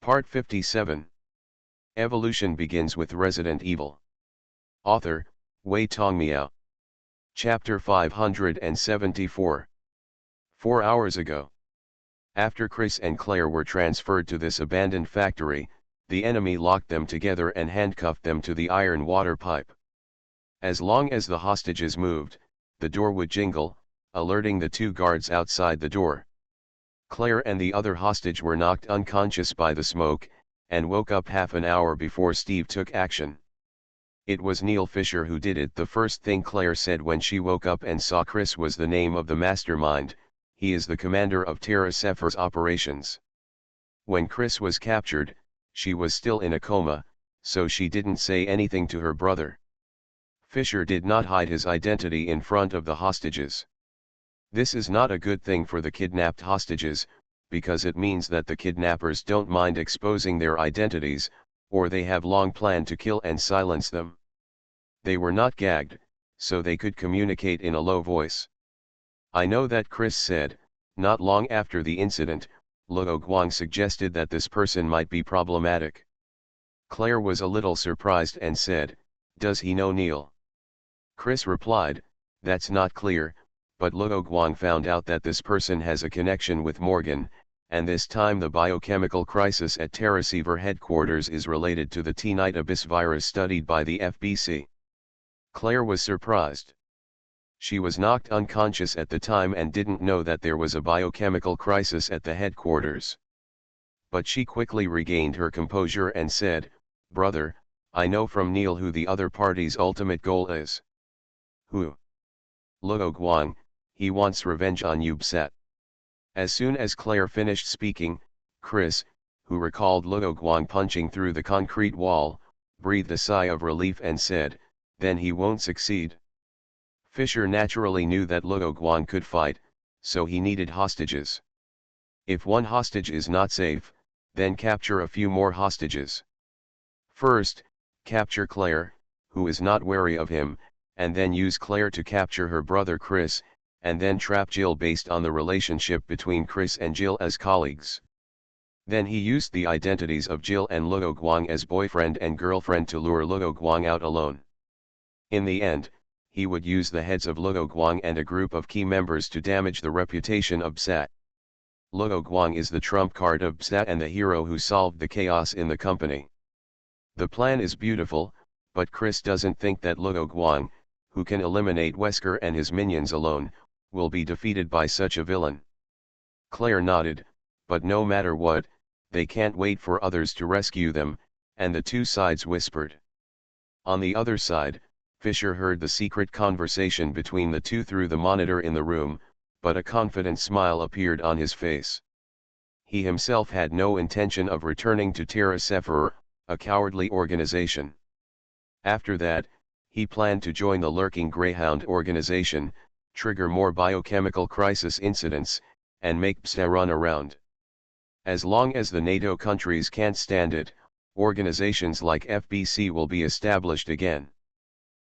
Part 57. Evolution begins with Resident Evil. Author, Wei Tongmiao. Chapter 574. 4 hours ago. After Chris and Claire were transferred to this abandoned factory, the enemy locked them together and handcuffed them to the iron water pipe. As long as the hostages moved, the door would jingle, alerting the two guards outside the door. Claire and the other hostage were knocked unconscious by the smoke, and woke up half an hour before Steve took action. It was Neil Fisher who did it. The first thing Claire said when she woke up and saw Chris was the name of the mastermind. He is the commander of Terra Sephir's operations. When Chris was captured, she was still in a coma, so she didn't say anything to her brother. Fisher did not hide his identity in front of the hostages. This is not a good thing for the kidnapped hostages, because it means that the kidnappers don't mind exposing their identities, or they have long planned to kill and silence them. They were not gagged, so they could communicate in a low voice. "I know that," Chris said. Not long after the incident, Luo Guang suggested that this person might be problematic. Claire was a little surprised and said, "Does he know Neil?" Chris replied, "That's not clear, but Luo Guang found out that this person has a connection with Morgan, and this time the biochemical crisis at Terra Sephir headquarters is related to the T-Night Abyss virus studied by the FBC." Claire was surprised. She was knocked unconscious at the time and didn't know that there was a biochemical crisis at the headquarters. But she quickly regained her composure and said, "Brother, I know from Neil who the other party's ultimate goal is." "Who?" "Luo Guang. He wants revenge on UBSAT." As soon as Claire finished speaking, Chris, who recalled Luo Guang punching through the concrete wall, breathed a sigh of relief and said, "Then he won't succeed." Fisher naturally knew that Luo Guang could fight, so he needed hostages. If one hostage is not safe, then capture a few more hostages. First, capture Claire, who is not wary of him, and then use Claire to capture her brother Chris, and then trap Jill based on the relationship between Chris and Jill as colleagues. Then he used the identities of Jill and Luo Guang as boyfriend and girlfriend to lure Luo Guang out alone. In the end, he would use the heads of Luo Guang and a group of key members to damage the reputation of BSAT. Luo Guang is the trump card of BSAT and the hero who solved the chaos in the company. The plan is beautiful, but Chris doesn't think that Luo Guang, who can eliminate Wesker and his minions alone, will be defeated by such a villain. Claire nodded, but no matter what, they can't wait for others to rescue them, and the two sides whispered. On the other side, Fisher heard the secret conversation between the two through the monitor in the room, but a confident smile appeared on his face. He himself had no intention of returning to Terra Sephir, a cowardly organization. After that, he planned to join the lurking Greyhound organization, trigger more biochemical crisis incidents, and make BSAT run around. As long as the NATO countries can't stand it, organizations like FBC will be established again.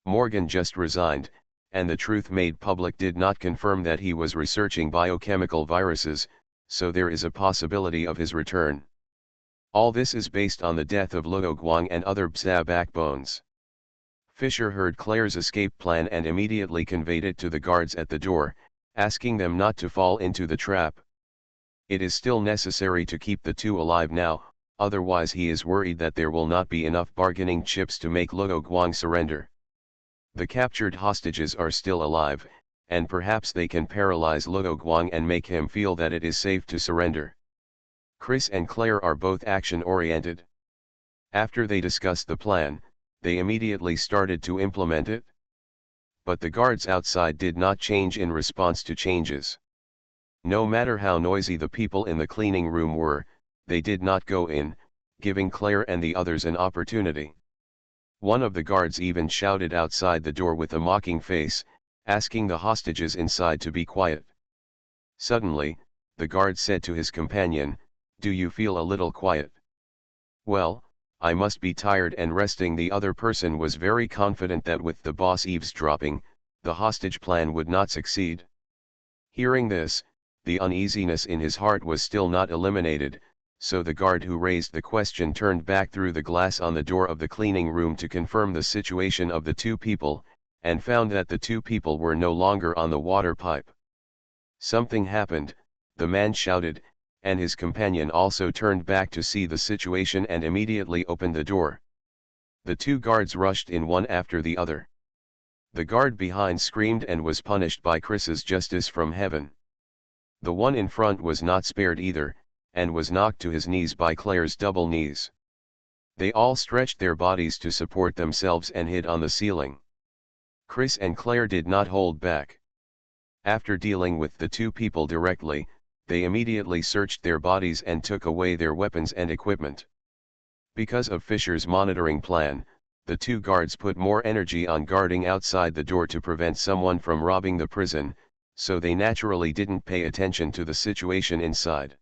Morgan just resigned, and the truth made public did not confirm that he was researching biochemical viruses, so there is a possibility of his return. All this is based on the death of Luo Guang and other BSAT backbones. Fisher heard Claire's escape plan and immediately conveyed it to the guards at the door, asking them not to fall into the trap. It is still necessary to keep the two alive now, otherwise he is worried that there will not be enough bargaining chips to make Luo Guang surrender. The captured hostages are still alive, and perhaps they can paralyze Luo Guang and make him feel that it is safe to surrender. Chris and Claire are both action-oriented. After they discussed the plan, they immediately started to implement it. But the guards outside did not change in response to changes. No matter how noisy the people in the cleaning room were, they did not go in, giving Claire and the others an opportunity. One of the guards even shouted outside the door with a mocking face, asking the hostages inside to be quiet. Suddenly, the guard said to his companion, "Do you feel a little quiet?" "Well, I must be tired and resting." The other person was very confident that with the boss eavesdropping, the hostage plan would not succeed. Hearing this, the uneasiness in his heart was still not eliminated, so the guard who raised the question turned back through the glass on the door of the cleaning room to confirm the situation of the two people, and found that the two people were no longer on the water pipe. Something happened, the man shouted, and his companion also turned back to see the situation and immediately opened the door. The two guards rushed in one after the other. The guard behind screamed and was punished by Chris's justice from heaven. The one in front was not spared either, and was knocked to his knees by Claire's double knees. They all stretched their bodies to support themselves and hid on the ceiling. Chris and Claire did not hold back. After dealing with the two people directly, they immediately searched their bodies and took away their weapons and equipment. Because of Fisher's monitoring plan, the two guards put more energy on guarding outside the door to prevent someone from robbing the prison, so they naturally didn't pay attention to the situation inside.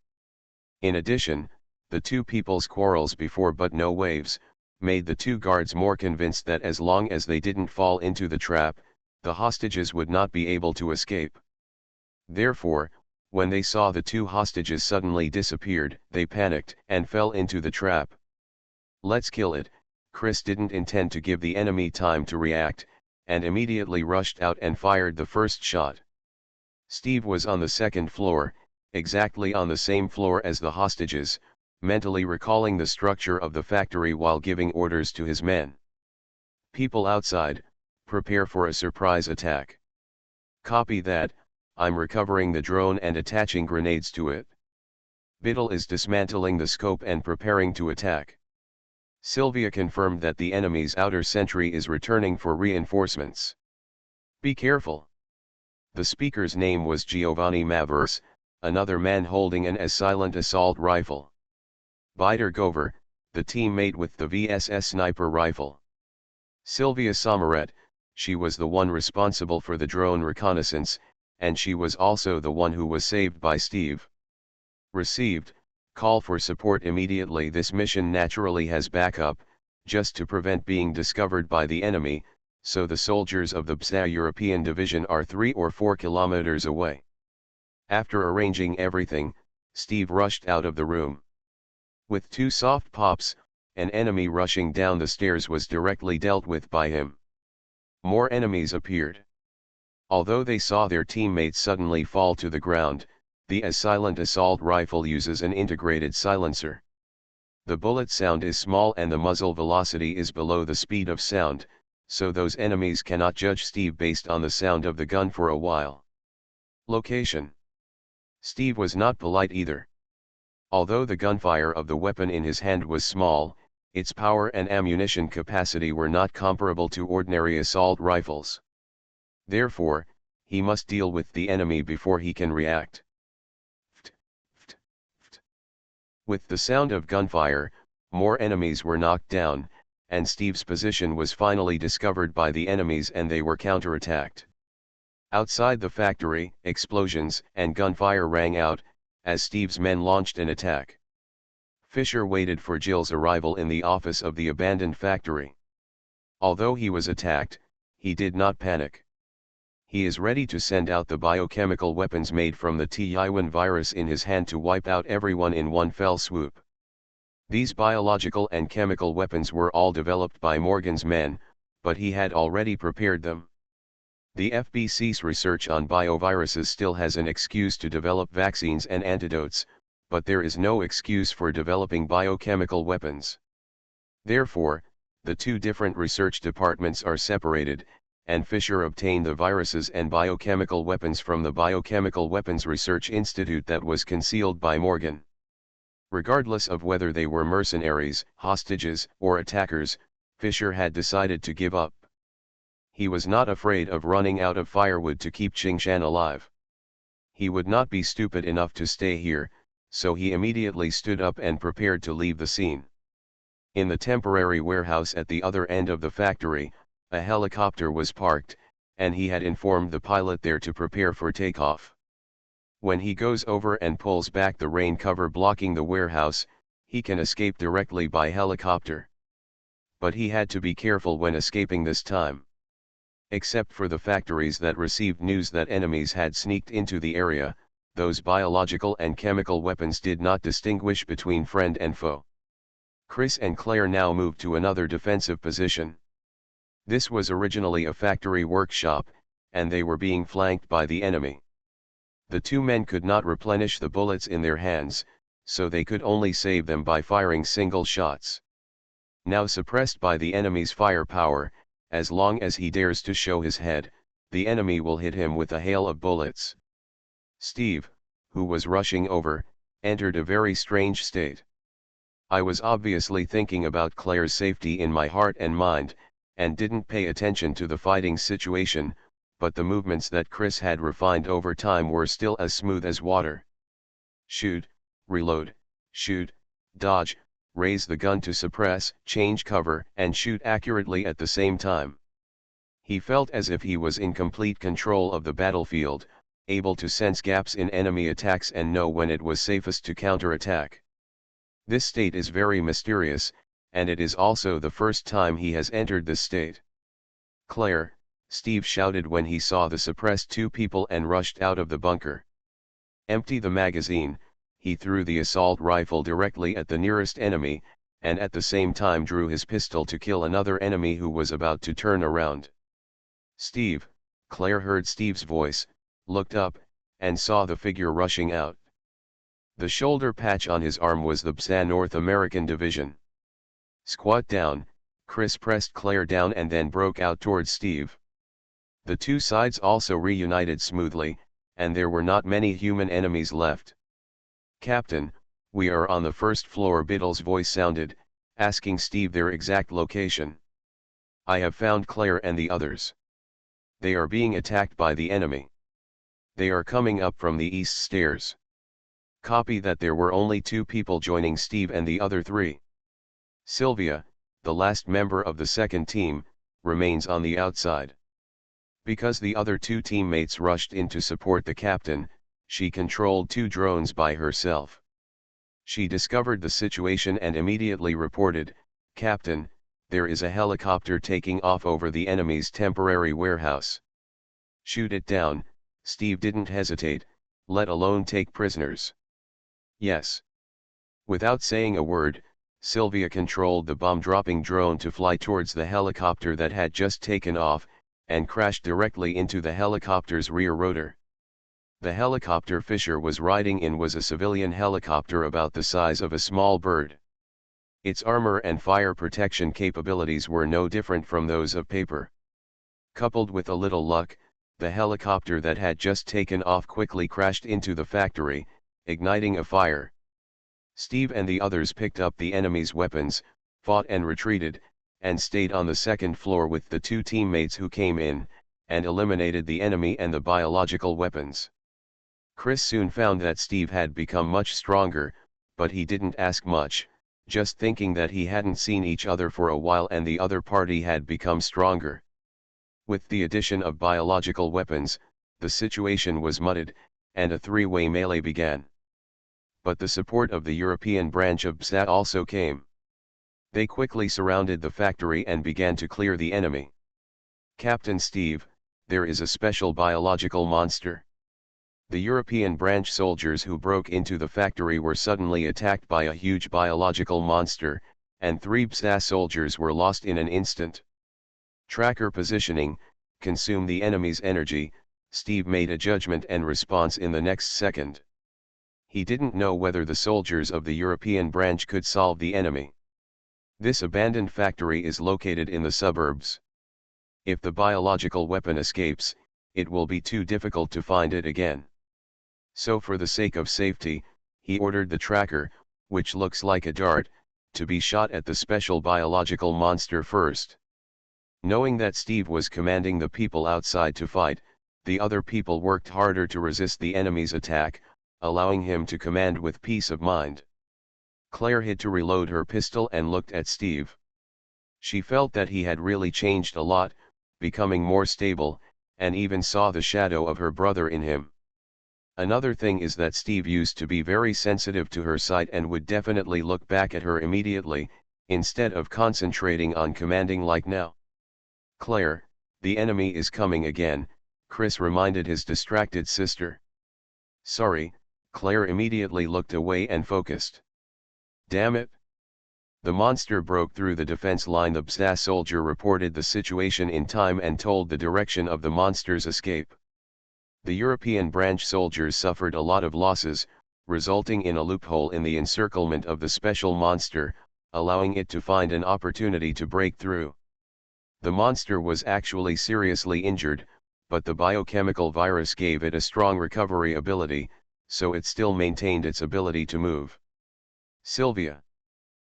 In addition, the two people's quarrels before but no waves, made the two guards more convinced that as long as they didn't fall into the trap, the hostages would not be able to escape. Therefore, when they saw the two hostages suddenly disappeared, they panicked and fell into the trap. "Let's kill it." Chris didn't intend to give the enemy time to react, and immediately rushed out and fired the first shot. Steve was on the second floor, exactly on the same floor as the hostages, mentally recalling the structure of the factory while giving orders to his men. "People outside, prepare for a surprise attack." "Copy that, I'm recovering the drone and attaching grenades to it." Biddle is dismantling the scope and preparing to attack. Sylvia confirmed that the enemy's outer sentry is returning for reinforcements. "Be careful." The speaker's name was Giovanni Mavers, another man holding an silent assault rifle. Bider Gover, the teammate with the VSS sniper rifle. Sylvia Sommeret, she was the one responsible for the drone reconnaissance, and she was also the one who was saved by Steve. Received, call for support immediately. This mission naturally has backup, just to prevent being discovered by the enemy, so the soldiers of the BSA European Division are 3 or 4 kilometers away. After arranging everything, Steve rushed out of the room. With 2 soft pops, an enemy rushing down the stairs was directly dealt with by him. More enemies appeared. Although they saw their teammates suddenly fall to the ground, the silent assault rifle uses an integrated silencer. The bullet sound is small and the muzzle velocity is below the speed of sound, so those enemies cannot judge Steve based on the sound of the gun for a while. Location. Steve was not polite either. Although the gunfire of the weapon in his hand was small, its power and ammunition capacity were not comparable to ordinary assault rifles. Therefore, he must deal with the enemy before he can react. With the sound of gunfire, more enemies were knocked down, and Steve's position was finally discovered by the enemies and they were counterattacked. Outside the factory, explosions and gunfire rang out, as Steve's men launched an attack. Fisher waited for Jill's arrival in the office of the abandoned factory. Although he was attacked, he did not panic. He is ready to send out the biochemical weapons made from the T-Iwan virus in his hand to wipe out everyone in one fell swoop. These biological and chemical weapons were all developed by Morgan's men, but he had already prepared them. The FBC's research on bioviruses still has an excuse to develop vaccines and antidotes, but there is no excuse for developing biochemical weapons. Therefore, the 2 different research departments are separated, and Fisher obtained the viruses and biochemical weapons from the Biochemical Weapons Research Institute that was concealed by Morgan. Regardless of whether they were mercenaries, hostages, or attackers, Fisher had decided to give up. He was not afraid of running out of firewood to keep Qingshan alive. He would not be stupid enough to stay here, so he immediately stood up and prepared to leave the scene. In the temporary warehouse at the other end of the factory, a helicopter was parked, and he had informed the pilot there to prepare for takeoff. When he goes over and pulls back the rain cover blocking the warehouse, he can escape directly by helicopter. But he had to be careful when escaping this time. Except for the factories that received news that enemies had sneaked into the area, those biological and chemical weapons did not distinguish between friend and foe. Chris and Claire now moved to another defensive position. This was originally a factory workshop, and they were being flanked by the enemy. The two men could not replenish the bullets in their hands, so they could only save them by firing single shots. Now suppressed by the enemy's firepower, as long as he dares to show his head, the enemy will hit him with a hail of bullets. Steve, who was rushing over, entered a very strange state. I was obviously thinking about Claire's safety in my heart and mind, and didn't pay attention to the fighting situation, but the movements that Chris had refined over time were still as smooth as water. Shoot, reload, shoot, dodge, raise the gun to suppress, change cover, and shoot accurately at the same time. He felt as if he was in complete control of the battlefield, able to sense gaps in enemy attacks and know when it was safest to counterattack. This state is very mysterious, and it is also the first time he has entered this state. "Claire," Steve shouted when he saw the suppressed two people and rushed out of the bunker. "Empty the magazine." He threw the assault rifle directly at the nearest enemy, and at the same time drew his pistol to kill another enemy who was about to turn around. "Steve," Claire heard Steve's voice, looked up, and saw the figure rushing out. The shoulder patch on his arm was the BSA North American Division. "Squat down," Chris pressed Claire down and then broke out towards Steve. The two sides also reunited smoothly, and there were not many human enemies left. "Captain, we are on the first floor," Biddle's voice sounded, asking Steve their exact location. "I have found Claire and the others. They are being attacked by the enemy. They are coming up from the east stairs." Copy that. There were only two people joining Steve and the other three. Sylvia, the last member of the second team, remains on the outside. Because the other two teammates rushed in to support the captain, she controlled two drones by herself. She discovered the situation and immediately reported, "Captain, there is a helicopter taking off over the enemy's temporary warehouse. Shoot it down." Steve didn't hesitate, let alone take prisoners. "Yes." Without saying a word, Sylvia controlled the bomb-dropping drone to fly towards the helicopter that had just taken off, and crashed directly into the helicopter's rear rotor. The helicopter Fisher was riding in was a civilian helicopter about the size of a small bird. Its armor and fire protection capabilities were no different from those of paper. Coupled with a little luck, the helicopter that had just taken off quickly crashed into the factory, igniting a fire. Steve and the others picked up the enemy's weapons, fought and retreated, and stayed on the second floor with the two teammates who came in, and eliminated the enemy and the biological weapons. Chris soon found that Steve had become much stronger, but he didn't ask much, just thinking that he hadn't seen each other for a while and the other party had become stronger. With the addition of biological weapons, the situation was muddled, and a three-way melee began. But the support of the European branch of BSA also came. They quickly surrounded the factory and began to clear the enemy. "Captain Steve, there is a special biological monster." The European branch soldiers who broke into the factory were suddenly attacked by a huge biological monster, and 3 BSA soldiers were lost in an instant. Tracker positioning, consume the enemy's energy. Steve made a judgment and response in the next second. He didn't know whether the soldiers of the European branch could solve the enemy. This abandoned factory is located in the suburbs. If the biological weapon escapes, it will be too difficult to find it again. So for the sake of safety, he ordered the tracker, which looks like a dart, to be shot at the special biological monster first. Knowing that Steve was commanding the people outside to fight, the other people worked harder to resist the enemy's attack, allowing him to command with peace of mind. Claire hid to reload her pistol and looked at Steve. She felt that he had really changed a lot, becoming more stable, and even saw the shadow of her brother in him. Another thing is that Steve used to be very sensitive to her sight and would definitely look back at her immediately, instead of concentrating on commanding like now. "Claire, the enemy is coming again," Chris reminded his distracted sister. Sorry, Claire immediately looked away and focused. Damn it! The monster broke through the defense line. The BSA soldier reported the situation in time and told the direction of the monster's escape. The European branch soldiers suffered a lot of losses, resulting in a loophole in the encirclement of the special monster, allowing it to find an opportunity to break through. The monster was actually seriously injured, but the biochemical virus gave it a strong recovery ability, so it still maintained its ability to move. Sylvia.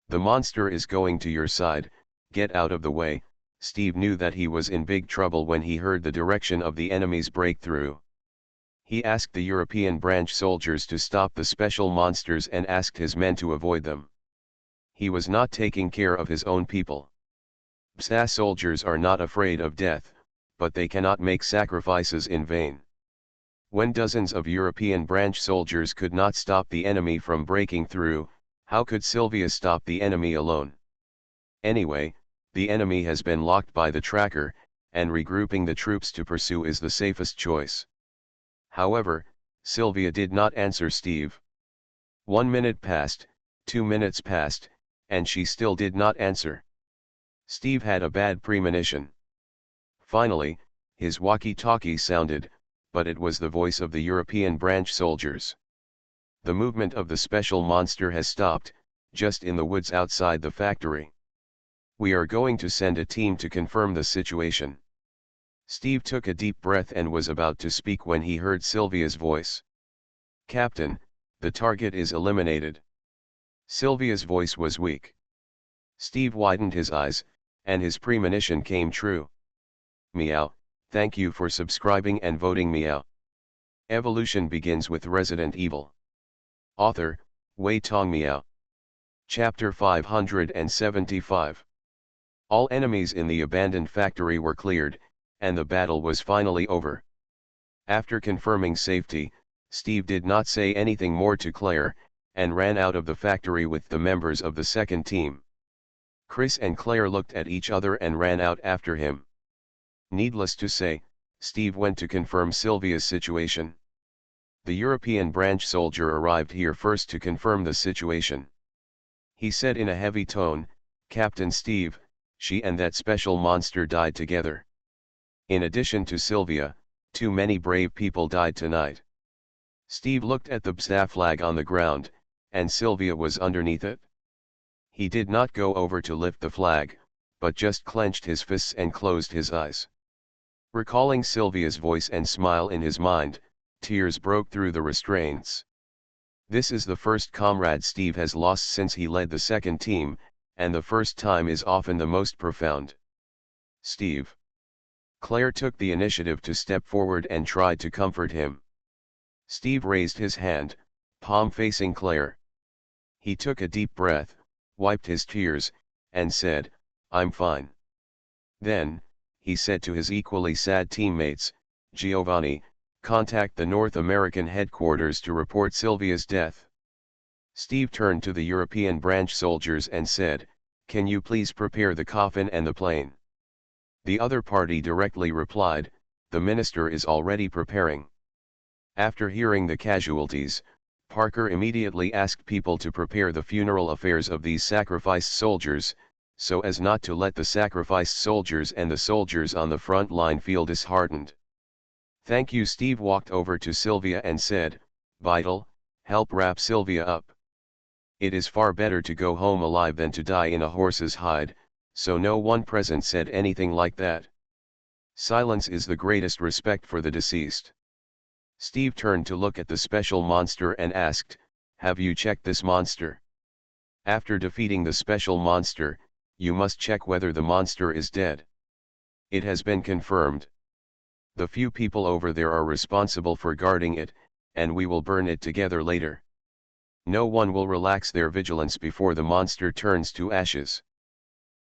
The monster is going to your side, get out of the way. Steve knew that he was in big trouble when he heard the direction of the enemy's breakthrough. He asked the European branch soldiers to stop the special monsters and asked his men to avoid them. He was not taking care of his own people. BSA soldiers are not afraid of death, but they cannot make sacrifices in vain. When dozens of European branch soldiers could not stop the enemy from breaking through, how could Sylvia stop the enemy alone? Anyway, the enemy has been locked by the tracker, and regrouping the troops to pursue is the safest choice. However, Sylvia did not answer Steve. 1 minute passed, 2 minutes passed, and she still did not answer. Steve had a bad premonition. Finally, his walkie-talkie sounded, but it was the voice of the European branch soldiers. The movement of the special monster has stopped, just in the woods outside the factory. We are going to send a team to confirm the situation. Steve took a deep breath and was about to speak when he heard Sylvia's voice. Captain, the target is eliminated. Sylvia's voice was weak. Steve widened his eyes, and his premonition came true. Meow, thank you for subscribing and voting meow. Evolution begins with Resident Evil. Author, Wei Tong Meow. Chapter 575. All enemies in the abandoned factory were cleared, and the battle was finally over. After confirming safety, Steve did not say anything more to Claire, and ran out of the factory with the members of the second team. Chris and Claire looked at each other and ran out after him. Needless to say, Steve went to confirm Sylvia's situation. The European branch soldier arrived here first to confirm the situation. He said in a heavy tone, Captain Steve, she and that special monster died together. In addition to Sylvia, too many brave people died tonight. Steve looked at the BSA flag on the ground, and Sylvia was underneath it. He did not go over to lift the flag, but just clenched his fists and closed his eyes. Recalling Sylvia's voice and smile in his mind, tears broke through the restraints. This is the first comrade Steve has lost since he led the second team, and the first time is often the most profound. Steve. Claire took the initiative to step forward and tried to comfort him. Steve raised his hand, palm facing Claire. He took a deep breath, wiped his tears, and said, I'm fine. Then, he said to his equally sad teammates, Giovanni, contact the North American headquarters to report Sylvia's death. Steve turned to the European branch soldiers and said, can you please prepare the coffin and the plane? The other party directly replied, the minister is already preparing. After hearing the casualties, Parker immediately asked people to prepare the funeral affairs of these sacrificed soldiers, so as not to let the sacrificed soldiers and the soldiers on the front line feel disheartened. Thank you. Steve walked over to Sylvia and said, Vital, help wrap Sylvia up. It is far better to go home alive than to die in a horse's hide, so no one present said anything like that. Silence is the greatest respect for the deceased. Steve turned to look at the special monster and asked, have you checked this monster? After defeating the special monster, you must check whether the monster is dead. It has been confirmed. The few people over there are responsible for guarding it, and we will burn it together later. No one will relax their vigilance before the monster turns to ashes.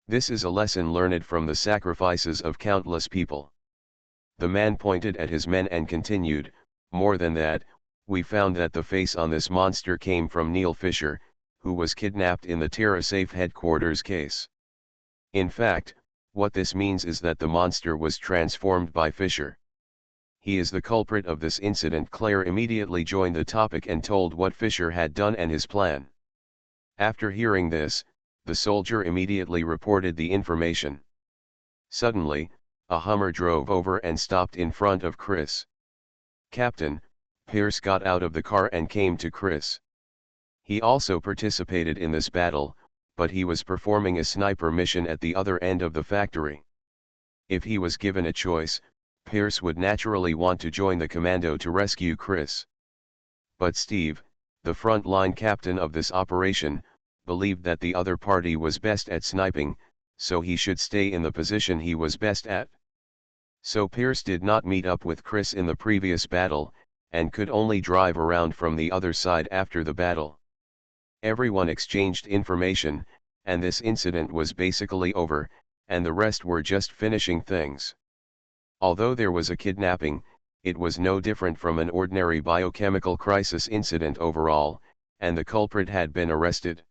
This is a lesson learned from the sacrifices of countless people. The man pointed at his men and continued, more than that, we found that the face on this monster came from Neil Fisher, who was kidnapped in the TerraSafe headquarters case. In fact, what this means is that the monster was transformed by Fisher. he is the culprit of this incident. Claire immediately joined the topic and told what Fisher had done and his plan. After hearing this, the soldier immediately reported the information. Suddenly, a Hummer drove over and stopped in front of Chris. Captain, Pierce got out of the car and came to Chris. He also participated in this battle, but he was performing a sniper mission at the other end of the factory. If he was given a choice, Pierce would naturally want to join the commando to rescue Chris. But Steve, the front-line captain of this operation, believed that the other party was best at sniping, so he should stay in the position he was best at. So Pierce did not meet up with Chris in the previous battle, and could only drive around from the other side after the battle. Everyone exchanged information, and this incident was basically over, and the rest were just finishing things. Although there was a kidnapping, it was no different from an ordinary biochemical crisis incident overall, and the culprit had been arrested.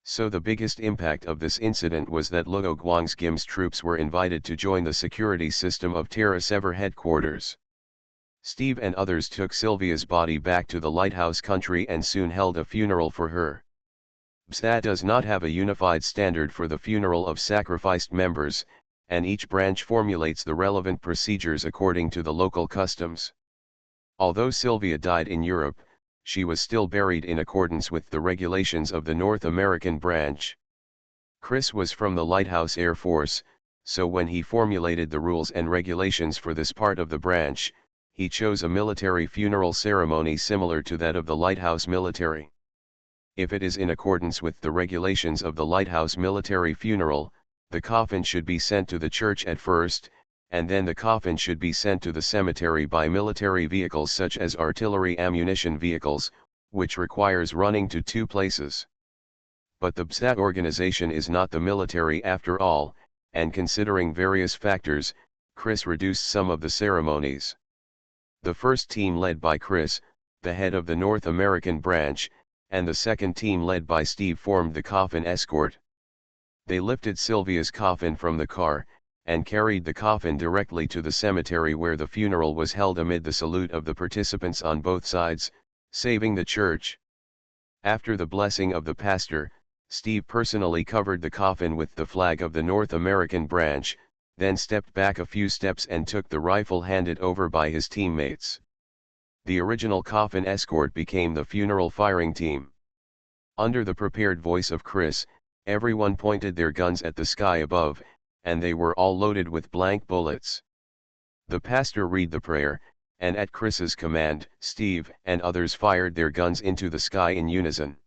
So the biggest impact of this incident was that Luo Guangxim's troops were invited to join the security system of Terra Sever headquarters. Steve and others took Sylvia's body back to the lighthouse country and soon held a funeral for her. BSA does not have a unified standard for the funeral of sacrificed members, and each branch formulates the relevant procedures according to the local customs. Although Sylvia died in Europe, she was still buried in accordance with the regulations of the North American branch. Chris was from the Lighthouse Air Force, so when he formulated the rules and regulations for this part of the branch, he chose a military funeral ceremony similar to that of the Lighthouse military. If it is in accordance with the regulations of the Lighthouse military funeral, the coffin should be sent to the church at first, and then the coffin should be sent to the cemetery by military vehicles such as artillery ammunition vehicles, which requires running to two places. But the BSA organization is not the military after all, and considering various factors, Chris reduced some of the ceremonies. The first team led by Chris, the head of the North American branch, and the second team led by Steve formed the coffin escort. They lifted Sylvia's coffin from the car, and carried the coffin directly to the cemetery where the funeral was held amid the salute of the participants on both sides, saving the church. After the blessing of the pastor, Steve personally covered the coffin with the flag of the North American branch, then stepped back a few steps and took the rifle handed over by his teammates. The original coffin escort became the funeral firing team. Under the prepared voice of Chris, everyone pointed their guns at the sky above, and they were all loaded with blank bullets. The pastor read the prayer, and at Chris's command, Steve and others fired their guns into the sky in unison.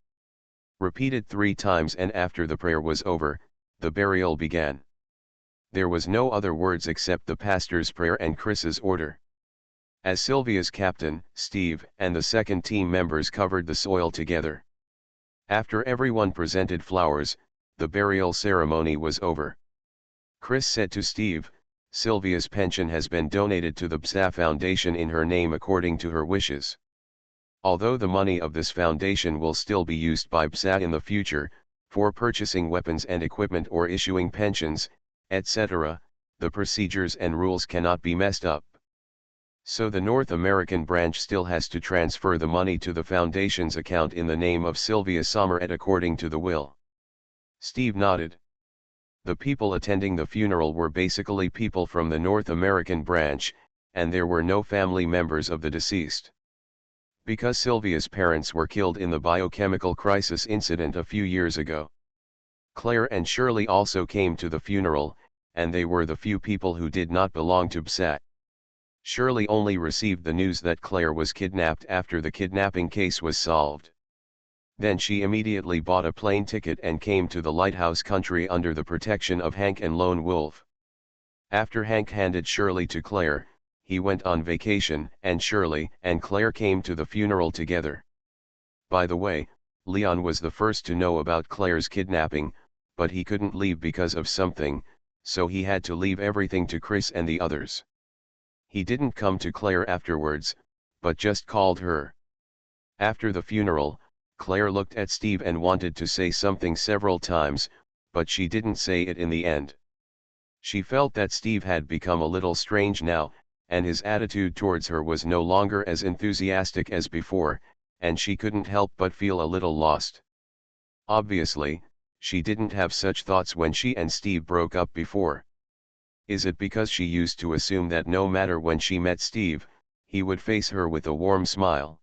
Repeated 3 times, and after the prayer was over, the burial began. There was no other words except the pastor's prayer and Chris's order. As Sylvia's captain, Steve and the second team members covered the soil together. After everyone presented flowers, the burial ceremony was over. Chris said to Steve, "Sylvia's pension has been donated to the BSA Foundation in her name according to her wishes. Although the money of this foundation will still be used by BSA in the future, for purchasing weapons and equipment or issuing pensions, etc., the procedures and rules cannot be messed up. So the North American branch still has to transfer the money to the foundation's account in the name of Sylvia Sommerett according to the will." Steve nodded. The people attending the funeral were basically people from the North American branch, and there were no family members of the deceased. Because Sylvia's parents were killed in the biochemical crisis incident a few years ago. Claire and Shirley also came to the funeral, and they were the few people who did not belong to BSA. Shirley only received the news that Claire was kidnapped after the kidnapping case was solved. Then she immediately bought a plane ticket and came to the Lighthouse country under the protection of Hank and Lone Wolf. After Hank handed Shirley to Claire, he went on vacation, and Shirley and Claire came to the funeral together. By the way, Leon was the first to know about Claire's kidnapping, but he couldn't leave because of something, so he had to leave everything to Chris and the others. He didn't come to Claire afterwards, but just called her. After the funeral, Claire looked at Steve and wanted to say something several times, but she didn't say it in the end. She felt that Steve had become a little strange now, and his attitude towards her was no longer as enthusiastic as before, and she couldn't help but feel a little lost. Obviously, she didn't have such thoughts when she and Steve broke up before. Is it because she used to assume that no matter when she met Steve, he would face her with a warm smile?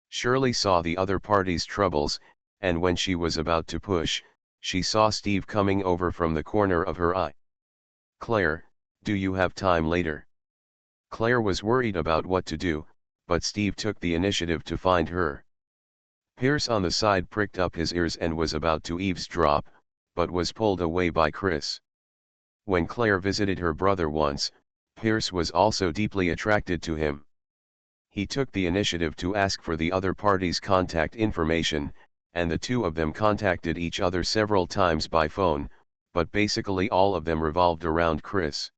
Shirley saw the other party's troubles, and when she was about to push, she saw Steve coming over from the corner of her eye. "Claire, do you have time later?" Claire was worried about what to do, but Steve took the initiative to find her. Pierce on the side pricked up his ears and was about to eavesdrop, but was pulled away by Chris. When Claire visited her brother once, Pierce was also deeply attracted to him. He took the initiative to ask for the other party's contact information, and the two of them contacted each other several times by phone, but basically all of them revolved around Chris.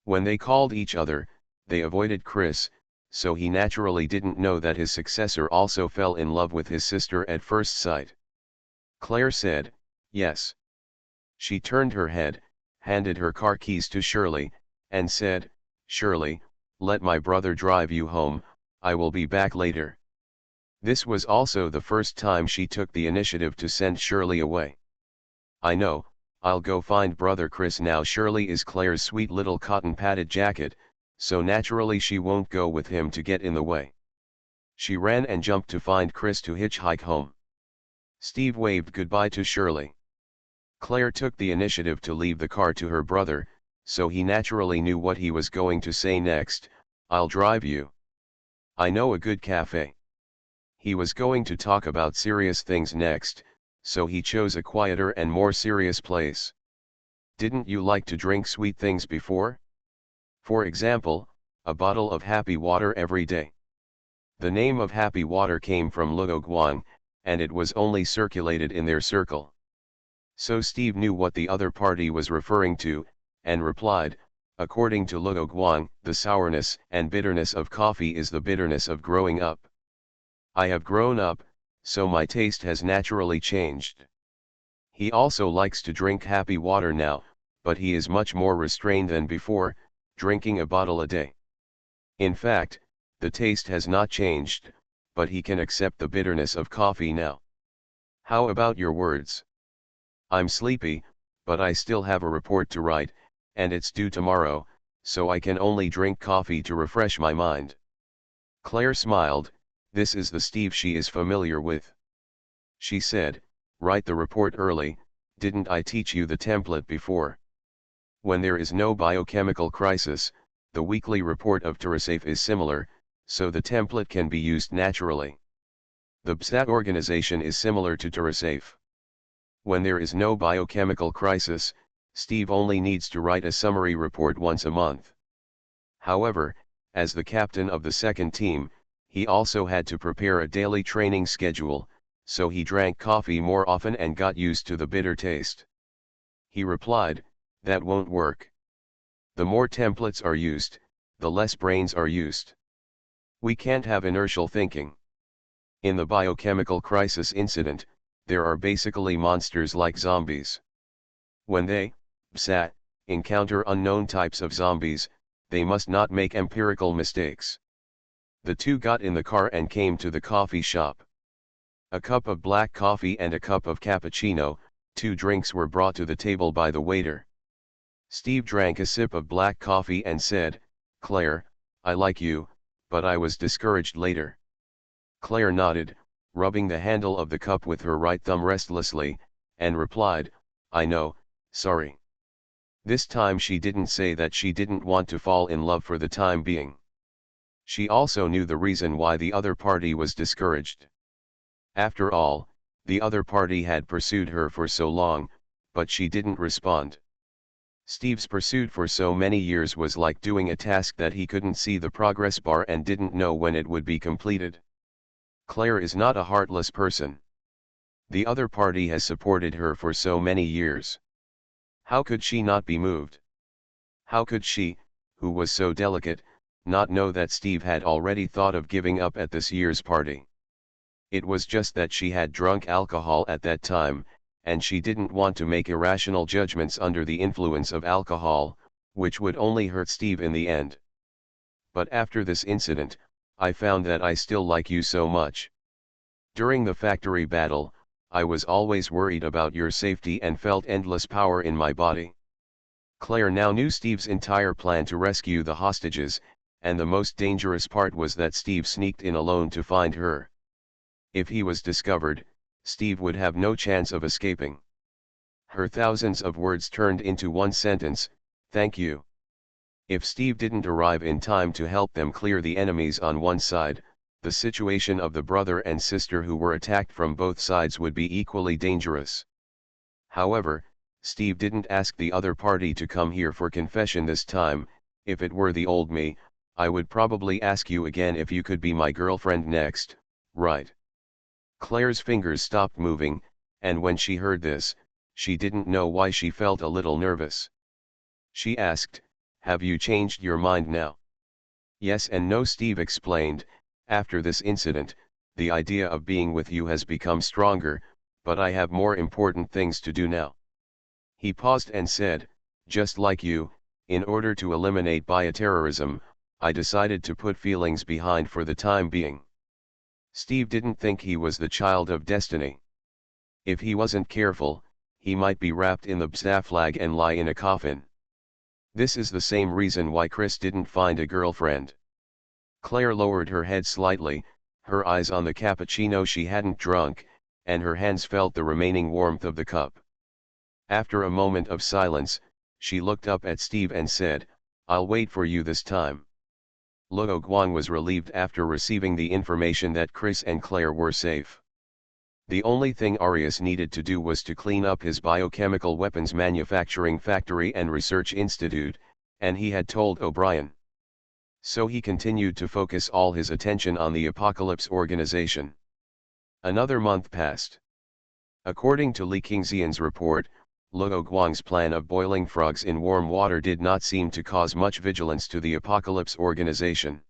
When they called each other, they avoided Chris, so he naturally didn't know that his successor also fell in love with his sister at first sight. Claire said, "Yes." She turned her head, handed her car keys to Shirley, and said, "Shirley, let my brother drive you home, I will be back later." This was also the first time she took the initiative to send Shirley away. "I know, I'll go find brother Chris now." Shirley is Claire's sweet little cotton-padded jacket, so naturally she won't go with him to get in the way. She ran and jumped to find Chris to hitchhike home. Steve waved goodbye to Shirley. Claire took the initiative to leave the car to her brother, so he naturally knew what he was going to say next. "I'll drive you. I know a good cafe." He was going to talk about serious things next, so he chose a quieter and more serious place. "Didn't you like to drink sweet things before? For example, a bottle of happy water every day." The name of happy water came from Luoguang, and it was only circulated in their circle. So Steve knew what the other party was referring to, and replied, "According to Luoguang, the sourness and bitterness of coffee is the bitterness of growing up. I have grown up, so my taste has naturally changed." He also likes to drink happy water now, but he is much more restrained than before, drinking a bottle a day. In fact, the taste has not changed, but he can accept the bitterness of coffee now. "How about your words?" "I'm sleepy, but I still have a report to write, and it's due tomorrow, so I can only drink coffee to refresh my mind." Claire smiled. This is the Steve she is familiar with. She said, "Write the report early, didn't I teach you the template before? When there is no biochemical crisis, the weekly report of TerraSafe is similar, so the template can be used naturally. The BSAT organization is similar to TerraSafe. When there is no biochemical crisis, Steve only needs to write a summary report once a month. However, as the captain of the second team, he also had to prepare a daily training schedule, so he drank coffee more often and got used to the bitter taste." He replied, "That won't work. The more templates are used, the less brains are used. We can't have inertial thinking. In the biochemical crisis incident, there are basically monsters like zombies. When they, BSAT, encounter unknown types of zombies, they must not make empirical mistakes." The two got in the car and came to the coffee shop. A cup of black coffee and a cup of cappuccino, 2 drinks were brought to the table by the waiter. Steve drank a sip of black coffee and said, "Claire, I like you, but I was discouraged later." Claire nodded, rubbing the handle of the cup with her right thumb restlessly, and replied, "I know, sorry." This time she didn't say that she didn't want to fall in love for the time being. She also knew the reason why the other party was discouraged. After all, the other party had pursued her for so long, but she didn't respond. Steve's pursuit for so many years was like doing a task that he couldn't see the progress bar and didn't know when it would be completed. Claire is not a heartless person. The other party has supported her for so many years. How could she not be moved? How could she, who was so delicate, not know that Steve had already thought of giving up at this year's party? It was just that she had drunk alcohol at that time, and she didn't want to make irrational judgments under the influence of alcohol, which would only hurt Steve in the end. But after this incident, I found that I still like you so much. During the factory battle, I was always worried about your safety and felt endless power in my body. Claire now knew Steve's entire plan to rescue the hostages, and the most dangerous part was that Steve sneaked in alone to find her. If he was discovered, Steve would have no chance of escaping. Her thousands of words turned into one sentence: "Thank you." If Steve didn't arrive in time to help them clear the enemies on one side, the situation of the brother and sister who were attacked from both sides would be equally dangerous. However, Steve didn't ask the other party to come here for confession this time. If it were the old me, I would probably ask you again if you could be my girlfriend next, right? Claire's fingers stopped moving, and when she heard this, she didn't know why she felt a little nervous. She asked, "Have you changed your mind now?" "Yes and no," Steve explained. "After this incident, the idea of being with you has become stronger, but I have more important things to do now." He paused and said, "Just like you, in order to eliminate bioterrorism, I decided to put feelings behind for the time being." Steve didn't think he was the child of destiny. If he wasn't careful, he might be wrapped in the BSA flag and lie in a coffin. This is the same reason why Chris didn't find a girlfriend. Claire lowered her head slightly, her eyes on the cappuccino she hadn't drunk, and her hands felt the remaining warmth of the cup. After a moment of silence, she looked up at Steve and said, "I'll wait for you this time." Luo Guang was relieved after receiving the information that Chris and Claire were safe. The only thing Arias needed to do was to clean up his biochemical weapons manufacturing factory and research institute, and he had told O'Brien. So he continued to focus all his attention on the Apocalypse organization. Another month passed. According to Li Qingxian's report, Luo Guang's plan of boiling frogs in warm water did not seem to cause much vigilance to the Apocalypse organization.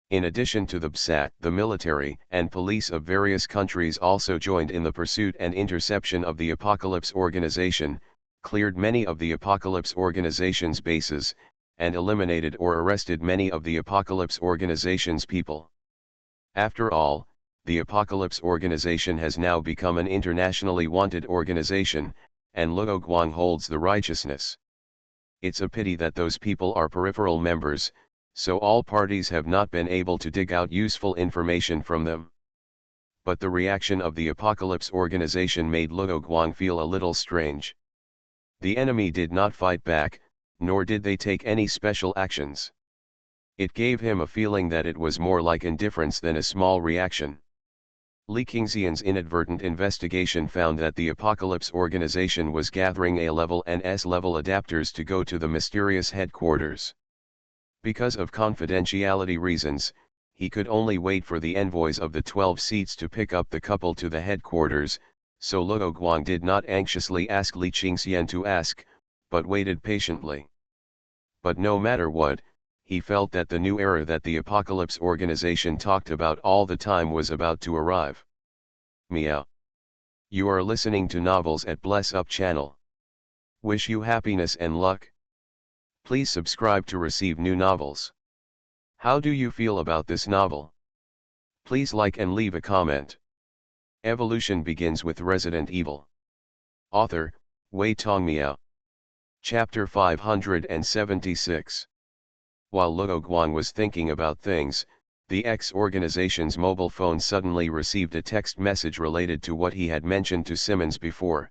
In addition to the BSAT, the military and police of various countries also joined in the pursuit and interception of the Apocalypse organization, cleared many of the Apocalypse organization's bases, and eliminated or arrested many of the Apocalypse organization's people. After all, the Apocalypse organization has now become an internationally wanted organization, and Luo Guang holds the righteousness. It's a pity that those people are peripheral members, so all parties have not been able to dig out useful information from them. But the reaction of the Apocalypse organization made Luo Guang feel a little strange. The enemy did not fight back, nor did they take any special actions. It gave him a feeling that it was more like indifference than a small reaction. Li Qingxian's inadvertent investigation found that the Apocalypse organization was gathering A-level and S-level adapters to go to the mysterious headquarters. Because of confidentiality reasons, he could only wait for the envoys of the 12 seats to pick up the couple to the headquarters, so Luo Guang did not anxiously ask Li Qingxian to ask, but waited patiently. But no matter what, he felt that the new era that the Apocalypse organization talked about all the time was about to arrive. Meow. You are listening to Novels at Bless Up channel. Wish you happiness and luck. Please subscribe to receive new novels. How do you feel about this novel? Please like and leave a comment. Evolution begins with Resident Evil. Author, Wei Tongmiao. Chapter 576. While Luo Guang was thinking about things, the X organization's mobile phone suddenly received a text message related to what he had mentioned to Simmons before.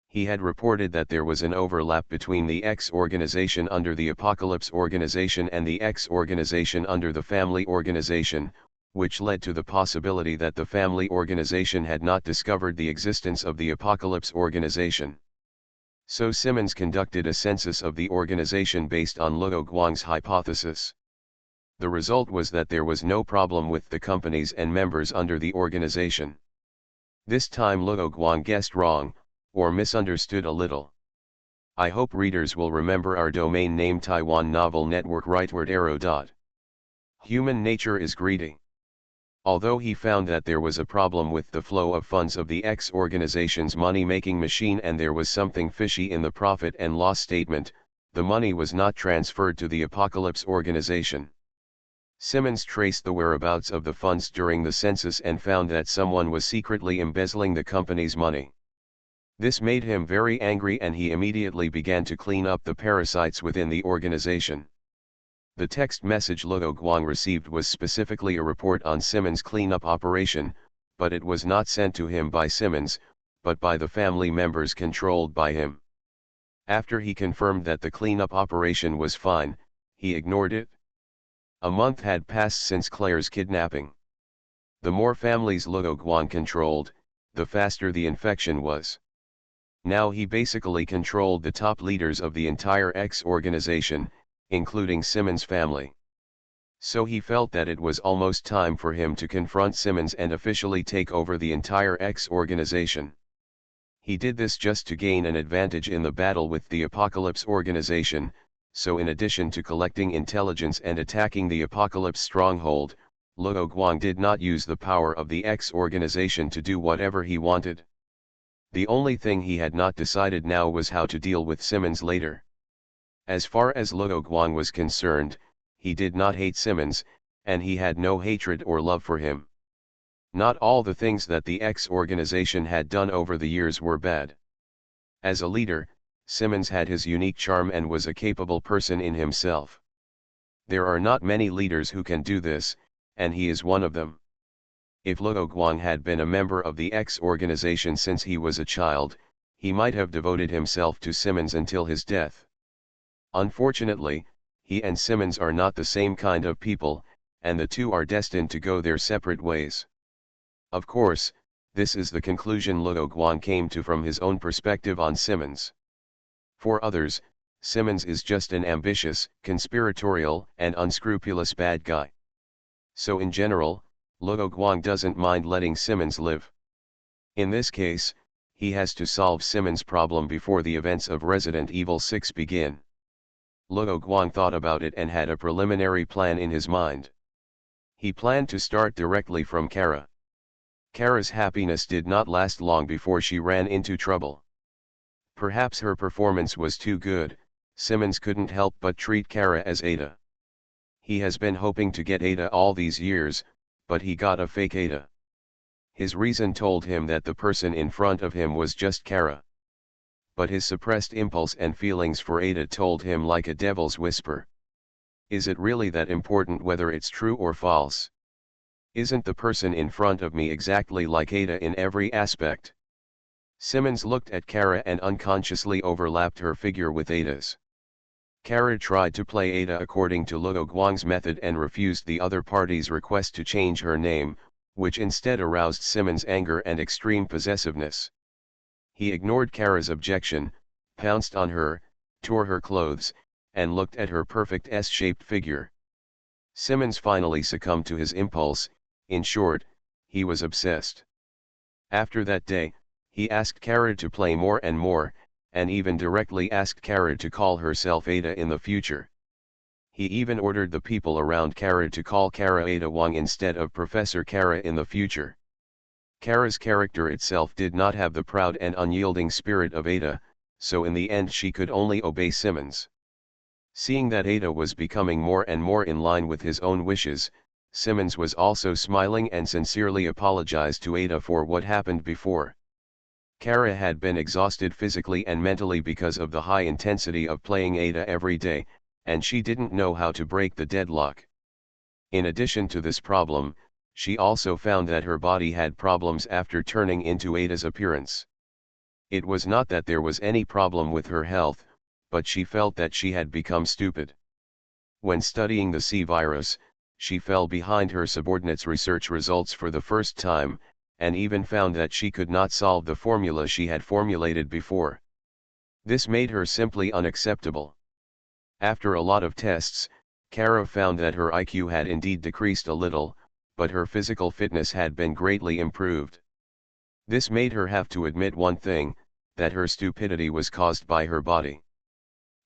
He had reported that there was an overlap between the X organization under the Apocalypse organization and the X organization under the Family organization, which led to the possibility that the Family organization had not discovered the existence of the Apocalypse organization. So Simmons conducted a census of the organization based on Luo Guang's hypothesis. The result was that there was no problem with the companies and members under the organization. This time Luo Guang guessed wrong, or misunderstood a little. I hope readers will remember our domain name Taiwan Novel Network rightward arrow. Human nature is greedy. Although he found that there was a problem with the flow of funds of the X organization's money-making machine and there was something fishy in the profit and loss statement, the money was not transferred to the Apocalypse organization. Simmons traced the whereabouts of the funds during the census and found that someone was secretly embezzling the company's money. This made him very angry and he immediately began to clean up the parasites within the organization. The text message Luo Guang received was specifically a report on Simmons' cleanup operation, but it was not sent to him by Simmons, but by the family members controlled by him. After he confirmed that the cleanup operation was fine, he ignored it. A month had passed since Claire's kidnapping. The more families Luo Guang controlled, the faster the infection was. Now he basically controlled the top leaders of the entire X organization, including Simmons' family. So he felt that it was almost time for him to confront Simmons and officially take over the entire X organization. He did this just to gain an advantage in the battle with the Apocalypse organization, so in addition to collecting intelligence and attacking the Apocalypse stronghold, Luo Guang did not use the power of the X organization to do whatever he wanted. The only thing he had not decided now was how to deal with Simmons later. As far as Luo Guang was concerned, he did not hate Simmons, and he had no hatred or love for him. Not all the things that the X organization had done over the years were bad. As a leader, Simmons had his unique charm and was a capable person in himself. There are not many leaders who can do this, and he is one of them. If Luo Guang had been a member of the X organization since he was a child, he might have devoted himself to Simmons until his death. Unfortunately, he and Simmons are not the same kind of people, and the two are destined to go their separate ways. Of course, this is the conclusion Luo Guang came to from his own perspective on Simmons. For others, Simmons is just an ambitious, conspiratorial, and unscrupulous bad guy. So in general, Luo Guang doesn't mind letting Simmons live. In this case, he has to solve Simmons' problem before the events of Resident Evil 6 begin. Luo Guang thought about it and had a preliminary plan in his mind. He planned to start directly from Kara. Kara's happiness did not last long before she ran into trouble. Perhaps her performance was too good, Simmons couldn't help but treat Kara as Ada. He has been hoping to get Ada all these years, but he got a fake Ada. His reason told him that the person in front of him was just Kara. But his suppressed impulse and feelings for Ada told him like a devil's whisper. Is it really that important whether it's true or false? Isn't the person in front of me exactly like Ada in every aspect? Simmons looked at Kara and unconsciously overlapped her figure with Ada's. Kara tried to play Ada according to Luo Guang's method and refused the other party's request to change her name, which instead aroused Simmons' anger and extreme possessiveness. He ignored Kara's objection, pounced on her, tore her clothes, and looked at her perfect S-shaped figure. Simmons finally succumbed to his impulse. In short, he was obsessed. After that day, he asked Kara to play more and more, and even directly asked Kara to call herself Ada in the future. He even ordered the people around Kara to call Kara Ada Wong instead of Professor Kara in the future. Kara's character itself did not have the proud and unyielding spirit of Ada, so in the end she could only obey Simmons. Seeing that Ada was becoming more and more in line with his own wishes, Simmons was also smiling and sincerely apologized to Ada for what happened before. Kara had been exhausted physically and mentally because of the high intensity of playing Ada every day, and she didn't know how to break the deadlock. In addition to this problem, she also found that her body had problems after turning into Ada's appearance. It was not that there was any problem with her health, but she felt that she had become stupid. When studying the C virus, she fell behind her subordinates' research results for the first time, and even found that she could not solve the formula she had formulated before. This made her simply unacceptable. After a lot of tests, Kara found that her IQ had indeed decreased a little, but her physical fitness had been greatly improved. This made her have to admit one thing, that her stupidity was caused by her body.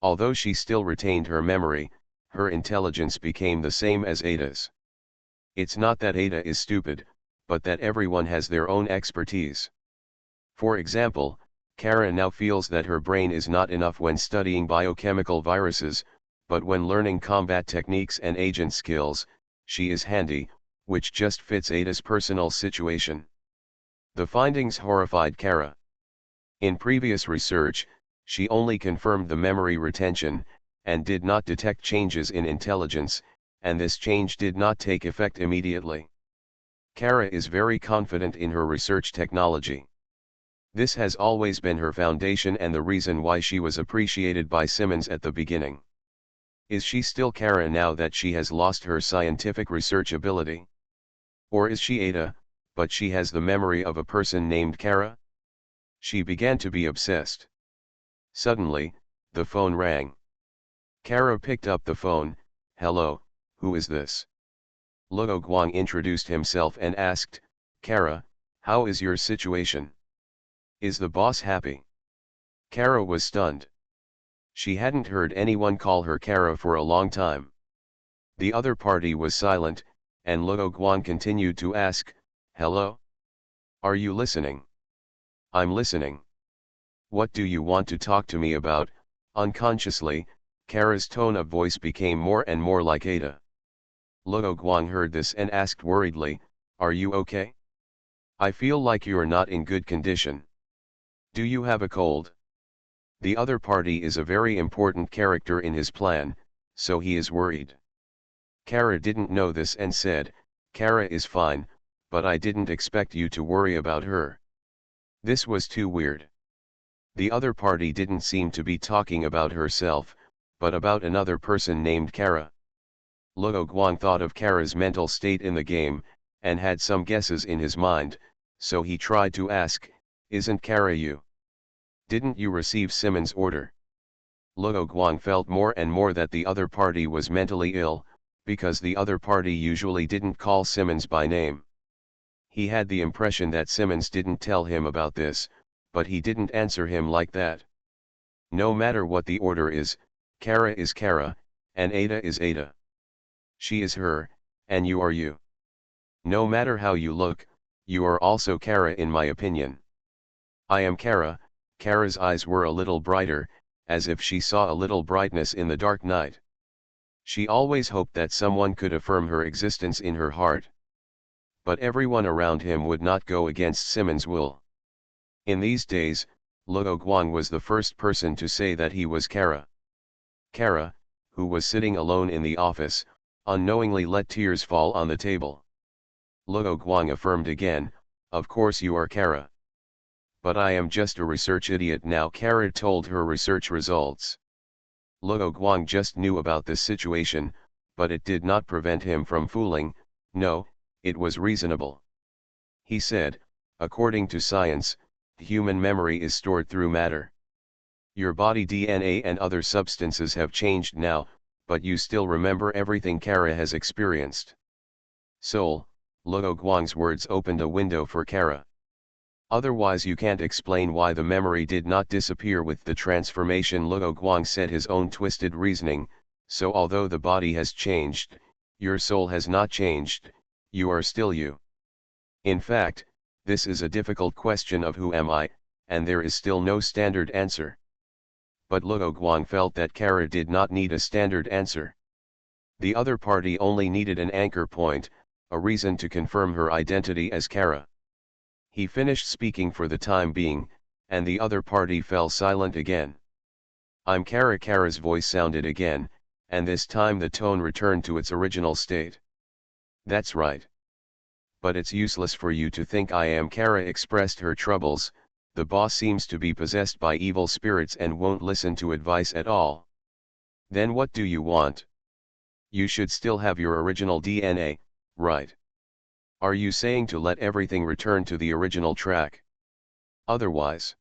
Although she still retained her memory, her intelligence became the same as Ada's. It's not that Ada is stupid, but that everyone has their own expertise. For example, Kara now feels that her brain is not enough when studying biochemical viruses, but when learning combat techniques and agent skills, she is handy, which just fits Ada's personal situation. The findings horrified Kara. In previous research, she only confirmed the memory retention, and did not detect changes in intelligence, and this change did not take effect immediately. Kara is very confident in her research technology. This has always been her foundation and the reason why she was appreciated by Simmons at the beginning. Is she still Kara now that she has lost her scientific research ability? Or is she Ada, but she has the memory of a person named Kara? She began to be obsessed. Suddenly, the phone rang. Kara picked up the phone. "Hello, who is this?" Luo Guang introduced himself and asked, "Kara, how is your situation? Is the boss happy?" Kara was stunned. She hadn't heard anyone call her Kara for a long time. The other party was silent, and Luo Guang continued to ask, "Hello? Are you listening?" "I'm listening. What do you want to talk to me about?" Unconsciously, Kara's tone of voice became more and more like Ada. Luo Guang heard this and asked worriedly, "Are you okay? I feel like you're not in good condition. Do you have a cold?" The other party is a very important character in his plan, so he is worried. Kara didn't know this and said, "Kara is fine, but I didn't expect you to worry about her." This was too weird. The other party didn't seem to be talking about herself, but about another person named Kara. Luo Guang thought of Kara's mental state in the game, and had some guesses in his mind, so he tried to ask, "Isn't Kara you? Didn't you receive Simmons' order?" Luo Guang felt more and more that the other party was mentally ill, because the other party usually didn't call Simmons by name. He had the impression that Simmons didn't tell him about this, but he didn't answer him like that. No matter what the order is, Kara is Kara, and Ada is Ada. She is her, and you are you. No matter how you look, you are also Kara in my opinion. I am Kara. Kara's eyes were a little brighter, as if she saw a little brightness in the dark night. She always hoped that someone could affirm her existence in her heart. But everyone around him would not go against Simmons' will. In these days, Luo Guang was the first person to say that he was Kara. Kara, who was sitting alone in the office, unknowingly let tears fall on the table. Luo Guang affirmed again, "Of course you are Kara." "But I am just a research idiot now." Kara told her research results. Luo Guang just knew about this situation, but it did not prevent him from fooling. No, it was reasonable. He said, "According to science, human memory is stored through matter. Your body DNA and other substances have changed now, but you still remember everything Kara has experienced." Soul, Luo Guang's words opened a window for Kara. "Otherwise you can't explain why the memory did not disappear with the transformation." Luo Guang said his own twisted reasoning, "So although the body has changed, your soul has not changed, you are still you." In fact, this is a difficult question of who am I, and there is still no standard answer. But Luo Guang felt that Kara did not need a standard answer. The other party only needed an anchor point, a reason to confirm her identity as Kara. He finished speaking for the time being, and the other party fell silent again. "I'm Kara." Kara's voice sounded again, and this time the tone returned to its original state. "That's right. But it's useless for you to think I am." Kara expressed her troubles. "The boss seems to be possessed by evil spirits and won't listen to advice at all." "Then what do you want? You should still have your original DNA, right? Are you saying to let everything return to the original track? Otherwise,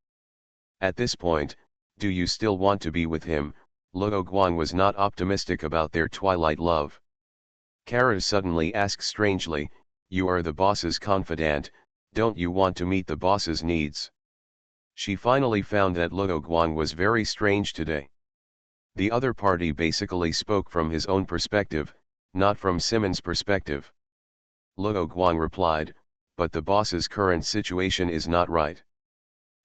at this point, do you still want to be with him?" Luo Guang was not optimistic about their twilight love. Kara suddenly asked strangely, "You are the boss's confidant, don't you want to meet the boss's needs?" She finally found that Luo Guang was very strange today. The other party basically spoke from his own perspective, not from Simmons' perspective. Luo Guang replied, "But the boss's current situation is not right."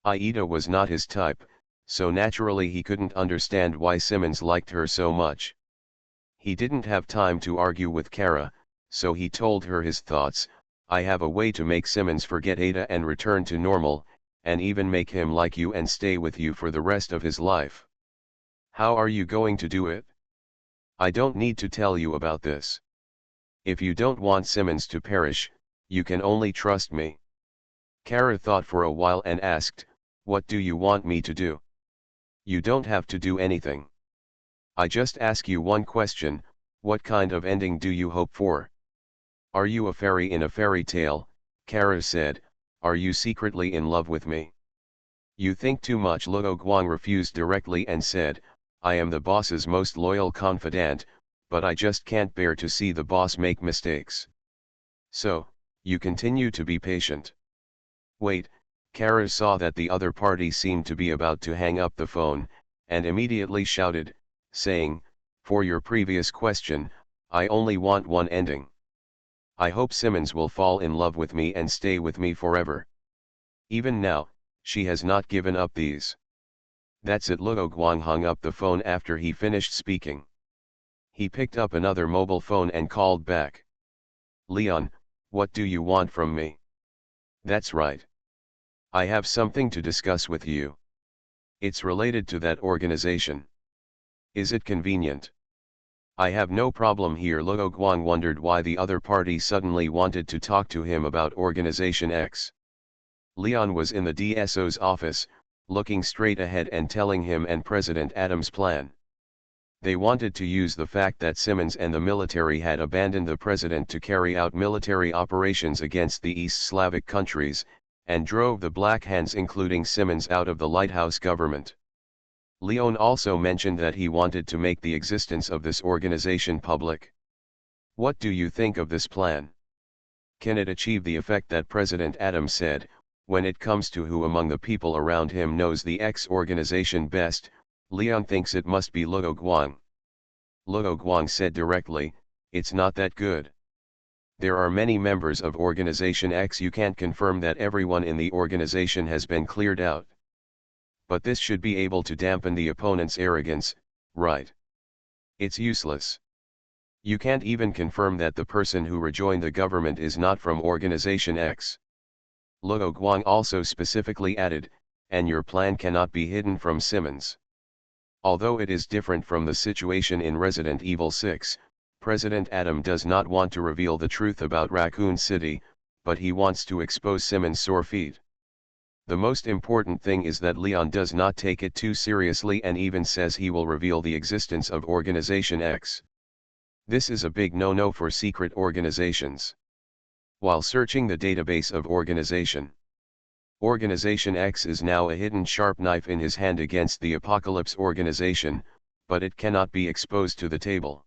Aida was not his type, so naturally he couldn't understand why Simmons liked her so much. He didn't have time to argue with Kara, so he told her his thoughts. I have a way to make Simmons forget Ada and return to normal, and even make him like you and stay with you for the rest of his life. How are you going to do it? I don't need to tell you about this. If you don't want Simmons to perish, you can only trust me. Kara thought for a while and asked, what do you want me to do? You don't have to do anything. I just ask you one question, what kind of ending do you hope for? Are you a fairy in a fairy tale? Kara said, are you secretly in love with me? You think too much. Luo Guang refused directly and said, I am the boss's most loyal confidant, but I just can't bear to see the boss make mistakes. So, you continue to be patient. Wait, Kara saw that the other party seemed to be about to hang up the phone, and immediately shouted, saying, for your previous question, I only want one ending. I hope Simmons will fall in love with me and stay with me forever. Even now, she has not given up these. That's it. Luo Guang hung up the phone after he finished speaking. He picked up another mobile phone and called back. Leon, what do you want from me? That's right. I have something to discuss with you. It's related to that organization. Is it convenient? I have no problem here. Luo Guang wondered why the other party suddenly wanted to talk to him about Organization X. Leon was in the DSO's office, looking straight ahead and telling him and President Adam's plan. They wanted to use the fact that Simmons and the military had abandoned the president to carry out military operations against the East Slavic countries, and drove the Black Hands including Simmons out of the lighthouse government. Leon also mentioned that he wanted to make the existence of this organization public. What do you think of this plan? Can it achieve the effect that President Adams said? When it comes to who among the people around him knows the X organization best, Leon thinks it must be Luo Guang. Luo Guang said directly, it's not that good. There are many members of Organization X. You can't confirm that everyone in the organization has been cleared out. But this should be able to dampen the opponent's arrogance, right? It's useless. You can't even confirm that the person who rejoined the government is not from Organization X. Luo Guang also specifically added, and your plan cannot be hidden from Simmons. Although it is different from the situation in Resident Evil 6, President Adam does not want to reveal the truth about Raccoon City, but he wants to expose Simmons' sore feet. The most important thing is that Leon does not take it too seriously and even says he will reveal the existence of Organization X. This is a big no-no for secret organizations. While searching the database of Organization X is now a hidden sharp knife in his hand against the Apocalypse organization, but it cannot be exposed to the table.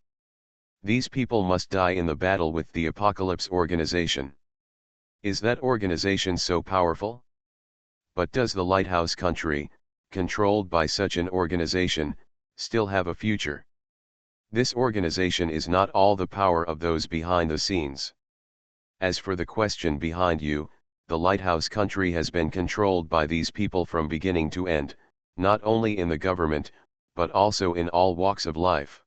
These people must die in the battle with the Apocalypse organization. Is that organization so powerful? But does the Lighthouse country, controlled by such an organization, still have a future? This organization is not all the power of those behind the scenes. As for the question behind you, the Lighthouse country has been controlled by these people from beginning to end, not only in the government, but also in all walks of life.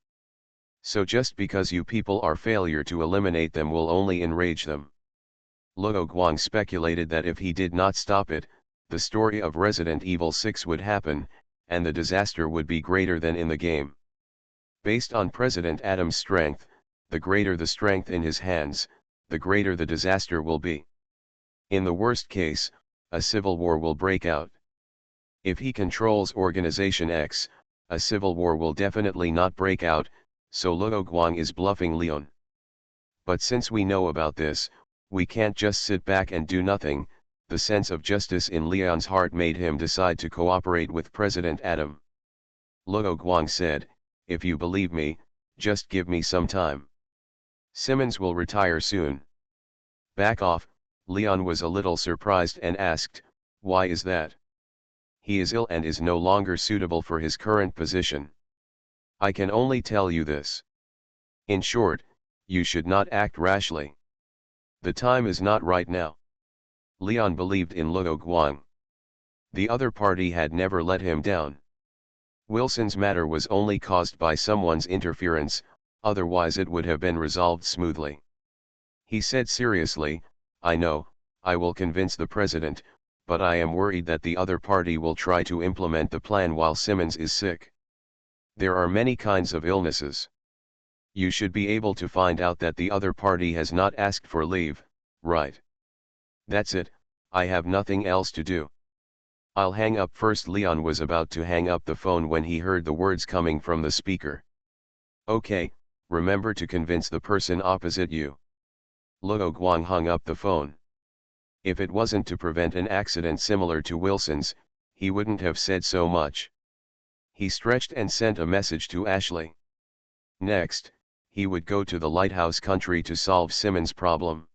So just because you people are failure to eliminate them will only enrage them. Luo Guang speculated that if he did not stop it, the story of Resident Evil 6 would happen, and the disaster would be greater than in the game. Based on President Adam's strength, the greater the strength in his hands, the greater the disaster will be. In the worst case, a civil war will break out. If he controls Organization X, a civil war will definitely not break out, so Luo Guang is bluffing Leon. But since we know about this, we can't just sit back and do nothing. The sense of justice in Leon's heart made him decide to cooperate with President Adam. Luo Guang said, if you believe me, just give me some time. Simmons will retire soon. Back off. Leon was a little surprised and asked, why is that? He is ill and is no longer suitable for his current position. I can only tell you this. In short, you should not act rashly. The time is not right now. Leon believed in Luo Guang. The other party had never let him down. Wilson's matter was only caused by someone's interference, otherwise it would have been resolved smoothly. He said seriously, I know, I will convince the president, but I am worried that the other party will try to implement the plan while Simmons is sick. There are many kinds of illnesses. You should be able to find out that the other party has not asked for leave, right? That's it, I have nothing else to do. I'll hang up first. Leon was about to hang up the phone when he heard the words coming from the speaker. Okay, remember to convince the person opposite you. Luo Guang hung up the phone. If it wasn't to prevent an accident similar to Wilson's, he wouldn't have said so much. He stretched and sent a message to Ashley. Next, he would go to the lighthouse country to solve Simmons' problem.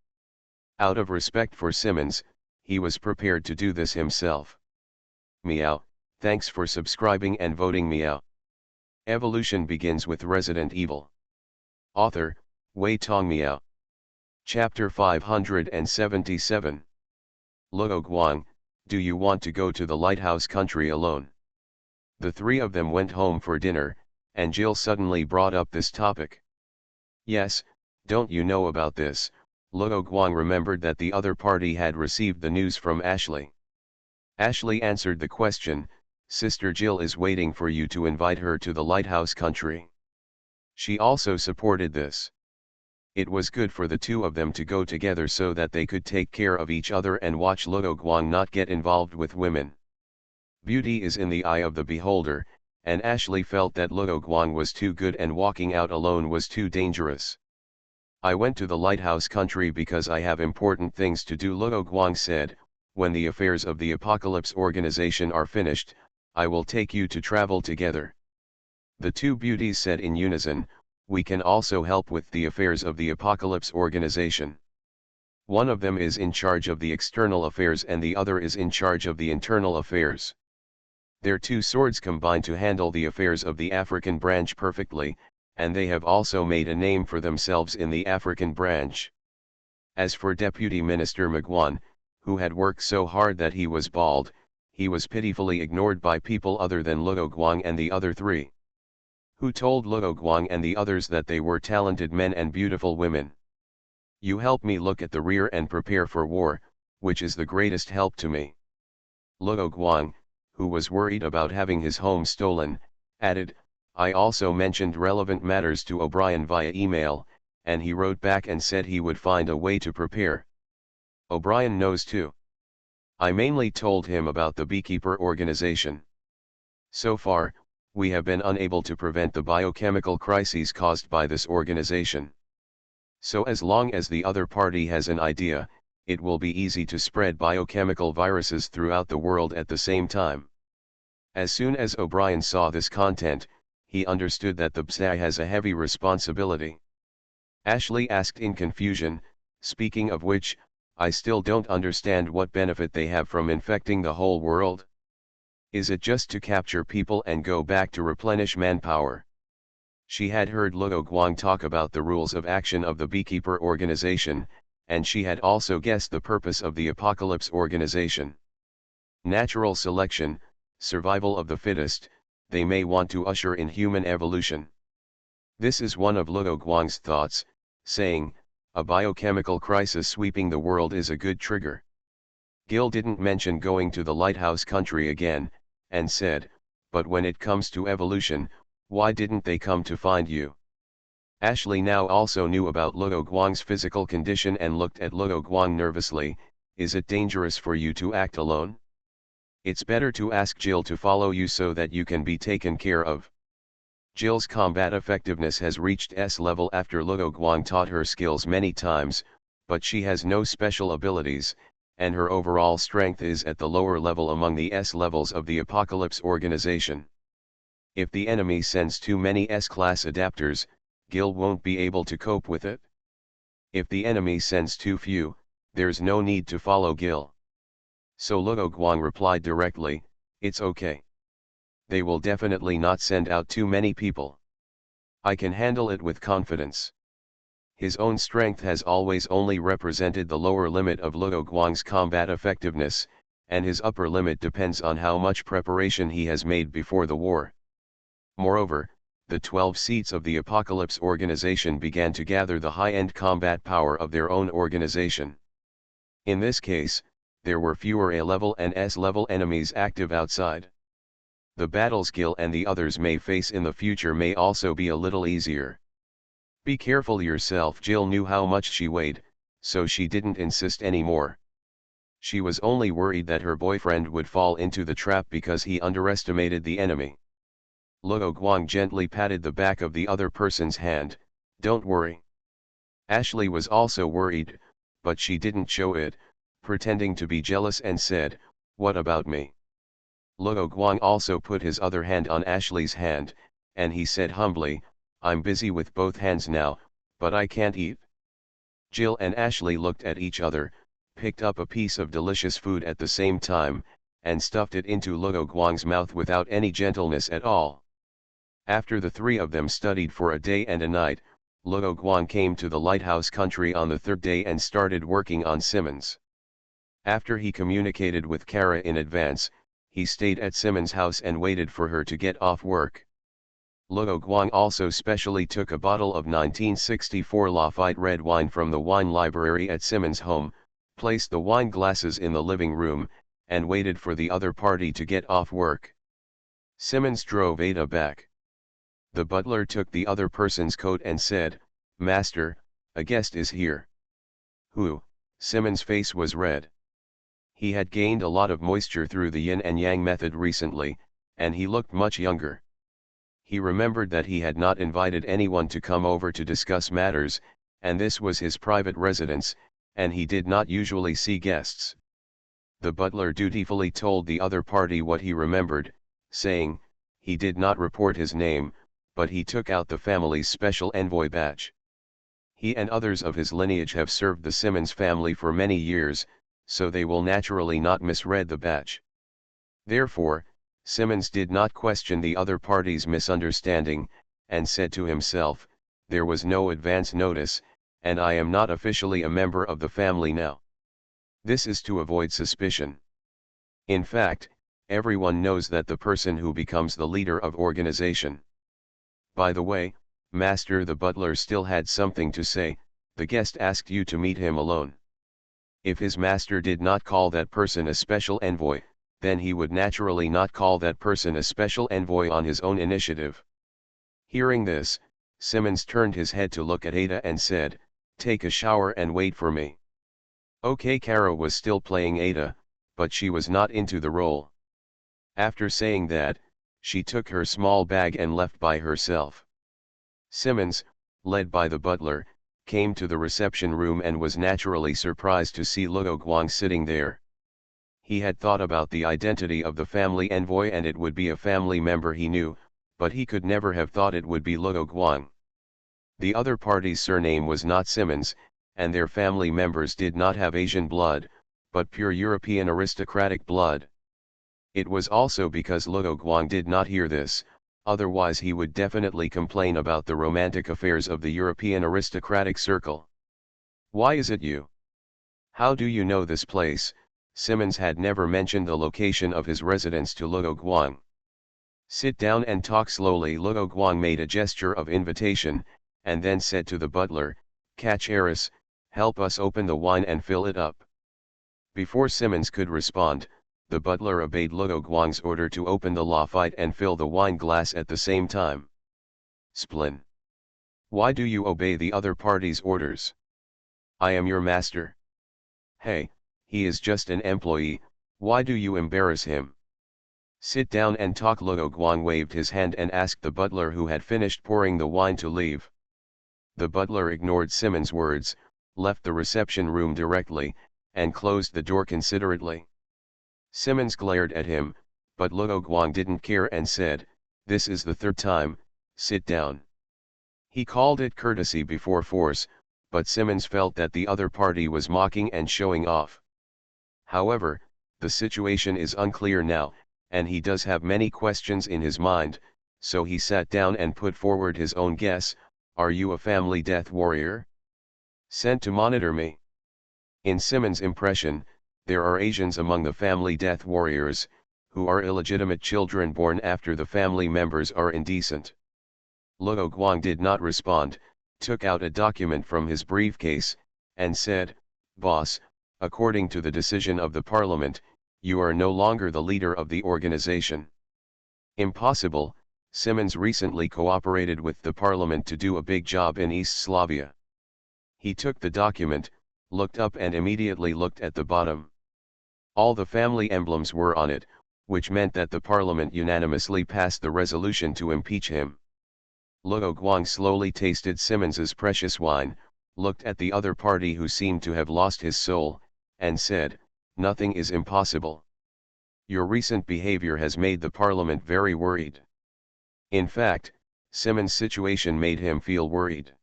Out of respect for Simmons, he was prepared to do this himself. Meow, thanks for subscribing and voting meow. Evolution begins with Resident Evil. Author, Wei Tong Meow. Chapter 577. Luo Guang, do you want to go to the lighthouse country alone? The three of them went home for dinner, and Jill suddenly brought up this topic. Yes, don't you know about this? Luo Guang remembered that the other party had received the news from Ashley. Ashley answered the question, Sister Jill is waiting for you to invite her to the lighthouse country. She also supported this. It was good for the two of them to go together so that they could take care of each other and watch Luo Guang not get involved with women. Beauty is in the eye of the beholder, and Ashley felt that Luo Guang was too good and walking out alone was too dangerous. I went to the lighthouse country because I have important things to do, Luo Guang said. When the affairs of the Apocalypse organization are finished, I will take you to travel together. The two beauties said in unison, we can also help with the affairs of the Apocalypse organization. One of them is in charge of the external affairs and the other is in charge of the internal affairs. Their two swords combine to handle the affairs of the African branch perfectly, and they have also made a name for themselves in the African branch. As for Deputy Minister Magwan, who had worked so hard that he was bald, he was pitifully ignored by people other than Luo Guang and the other three. Who told Luo Guang and the others that they were talented men and beautiful women. You help me look at the rear and prepare for war, which is the greatest help to me. Luo Guang, who was worried about having his home stolen, added, I also mentioned relevant matters to O'Brien via email, and he wrote back and said he would find a way to prepare. O'Brien knows too. I mainly told him about the beekeeper organization. So far, we have been unable to prevent the biochemical crises caused by this organization. So as long as the other party has an idea, it will be easy to spread biochemical viruses throughout the world at the same time. As soon as O'Brien saw this content, he understood that the BSA has a heavy responsibility. Ashley asked in confusion, speaking of which, I still don't understand what benefit they have from infecting the whole world. Is it just to capture people and go back to replenish manpower? She had heard Luo Guang talk about the rules of action of the beekeeper organization, and she had also guessed the purpose of the Apocalypse organization. Natural selection, survival of the fittest, they may want to usher in human evolution. This is one of Luo Guang's thoughts, saying, a biochemical crisis sweeping the world is a good trigger. Gil didn't mention going to the lighthouse country again, and said, but when it comes to evolution, why didn't they come to find you? Ashley now also knew about Luo Guang's physical condition and looked at Luo Guang nervously, is it dangerous for you to act alone? It's better to ask Jill to follow you so that you can be taken care of. Jill's combat effectiveness has reached S level after Luo Guang taught her skills many times, but she has no special abilities, and her overall strength is at the lower level among the S levels of the Apocalypse organization. If the enemy sends too many S-class adapters, Gil won't be able to cope with it. If the enemy sends too few, there's no need to follow Gil. So Luo Guang replied directly, it's okay. They will definitely not send out too many people. I can handle it with confidence. His own strength has always only represented the lower limit of Luo Guang's combat effectiveness, and his upper limit depends on how much preparation he has made before the war. Moreover, the 12 seats of the Apocalypse organization began to gather the high-end combat power of their own organization. In this case, there were fewer A-level and S-level enemies active outside. The battles Gil and the others may face in the future may also be a little easier. Be careful yourself. Jill knew how much she weighed, so she didn't insist anymore. She was only worried that her boyfriend would fall into the trap because he underestimated the enemy. Luo Guang gently patted the back of the other person's hand. Don't worry. Ashley was also worried, but she didn't show it, pretending to be jealous and said, "What about me?" Luo Guang also put his other hand on Ashley's hand, and he said humbly, "I'm busy with both hands now, but I can't eat." Jill and Ashley looked at each other, picked up a piece of delicious food at the same time, and stuffed it into Luo Guang's mouth without any gentleness at all. After the three of them studied for a day and a night, Luo Guang came to the lighthouse country on the third day and started working on Simmons. After he communicated with Kara in advance, he stayed at Simmons' house and waited for her to get off work. Luo Guang also specially took a bottle of 1964 Lafite red wine from the wine library at Simmons' home, placed the wine glasses in the living room, and waited for the other party to get off work. Simmons drove Ada back. The butler took the other person's coat and said, "Master, a guest is here." "Who?" Simmons' face was red. He had gained a lot of moisture through the yin and yang method recently, and he looked much younger. He remembered that he had not invited anyone to come over to discuss matters, and this was his private residence, and he did not usually see guests. The butler dutifully told the other party what he remembered, saying, he did not report his name, but he took out the family's special envoy badge. He and others of his lineage have served the Simmons family for many years, so they will naturally not misread the badge. Therefore, Simmons did not question the other party's misunderstanding, and said to himself, "There was no advance notice, and I am not officially a member of the family now. This is to avoid suspicion. In fact, everyone knows that the person who becomes the leader of organization." "By the way, Master," the butler still had something to say, "the guest asked you to meet him alone." If his master did not call that person a special envoy, then he would naturally not call that person a special envoy on his own initiative. Hearing this, Simmons turned his head to look at Ada and said, "Take a shower and wait for me." Okay, Kara was still playing Ada, but she was not into the role. After saying that, she took her small bag and left by herself. Simmons, led by the butler, came to the reception room and was naturally surprised to see Luo Guang sitting there. He had thought about the identity of the family envoy and it would be a family member he knew, but he could never have thought it would be Luo Guang. The other party's surname was not Simmons, and their family members did not have Asian blood, but pure European aristocratic blood. It was also because Luo Guang did not hear this, otherwise he would definitely complain about the romantic affairs of the European aristocratic circle. "Why is it you? How do you know this place?" Simmons had never mentioned the location of his residence to Luo Guang. "Sit down and talk slowly." Luo Guang made a gesture of invitation, and then said to the butler, "Cacheris, help us open the wine and fill it up." Before Simmons could respond, the butler obeyed Luo Guang's order to open the Lafite and fill the wine glass at the same time. "Splin. Why do you obey the other party's orders? I am your master." "Hey, he is just an employee, why do you embarrass him? Sit down and talk." Luo Guang waved his hand and asked the butler who had finished pouring the wine to leave. The butler ignored Simmons' words, left the reception room directly, and closed the door considerately. Simmons glared at him, but Luo Guang didn't care and said, "This is the third time, sit down." He called it courtesy before force, but Simmons felt that the other party was mocking and showing off. However, the situation is unclear now, and he does have many questions in his mind, so he sat down and put forward his own guess, "Are you a family death warrior? Sent to monitor me?" In Simmons' impression, there are Asians among the family death warriors, who are illegitimate children born after the family members are indecent. Luo Guang did not respond, took out a document from his briefcase, and said, "Boss, according to the decision of the parliament, you are no longer the leader of the organization." Impossible, Simmons recently cooperated with the parliament to do a big job in East Slavia. He took the document, looked up and immediately looked at the bottom. All the family emblems were on it, which meant that the parliament unanimously passed the resolution to impeach him. Luo Guang slowly tasted Simmons's precious wine, looked at the other party who seemed to have lost his soul, and said, "Nothing is impossible. Your recent behavior has made the parliament very worried." In fact, Simmons' situation made him feel worried.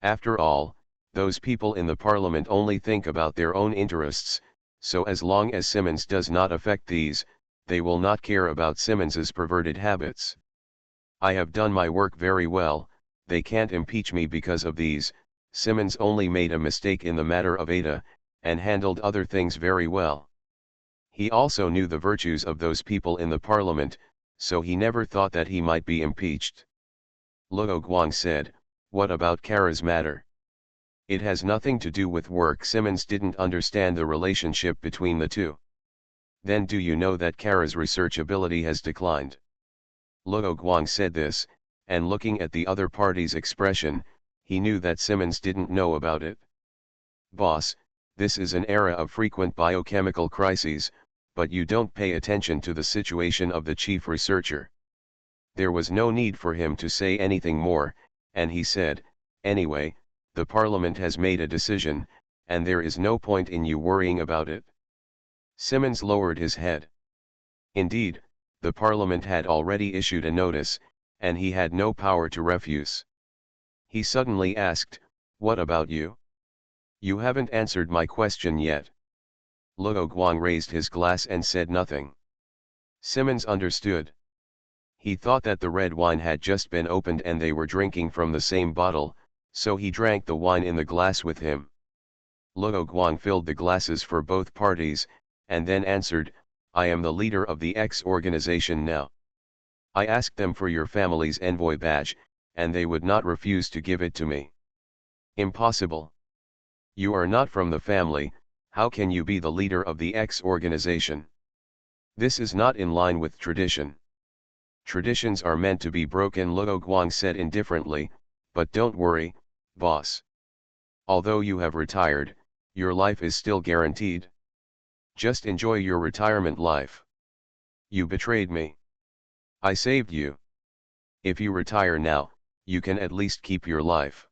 After all, those people in the parliament only think about their own interests, so as long as Simmons does not affect these, they will not care about Simmons's perverted habits. "I have done my work very well, they can't impeach me because of these." Simmons only made a mistake in the matter of Ada, and handled other things very well. He also knew the virtues of those people in the parliament, so he never thought that he might be impeached. Luo Guang said, "What about Kara's matter?" "It has nothing to do with work." Simmons didn't understand the relationship between the two. "Then do you know that Kara's research ability has declined?" Luo Guang said this, and looking at the other party's expression, he knew that Simmons didn't know about it. "Boss, this is an era of frequent biochemical crises, but you don't pay attention to the situation of the chief researcher." There was no need for him to say anything more, and he said, "Anyway, the parliament has made a decision, and there is no point in you worrying about it." Simmons lowered his head. Indeed, the parliament had already issued a notice, and he had no power to refuse. He suddenly asked, "What about you? You haven't answered my question yet." Luo Guang raised his glass and said nothing. Simmons understood. He thought that the red wine had just been opened and they were drinking from the same bottle, so he drank the wine in the glass with him. Luo Guang filled the glasses for both parties, and then answered, "I am the leader of the X organization now. I asked them for your family's envoy badge, and they would not refuse to give it to me." "Impossible. You are not from the family, how can you be the leader of the X organization? This is not in line with tradition." "Traditions are meant to be broken," Luo Guang said indifferently, "but don't worry, boss. Although you have retired, your life is still guaranteed. Just enjoy your retirement life. You betrayed me. I saved you. If you retire now, you can at least keep your life."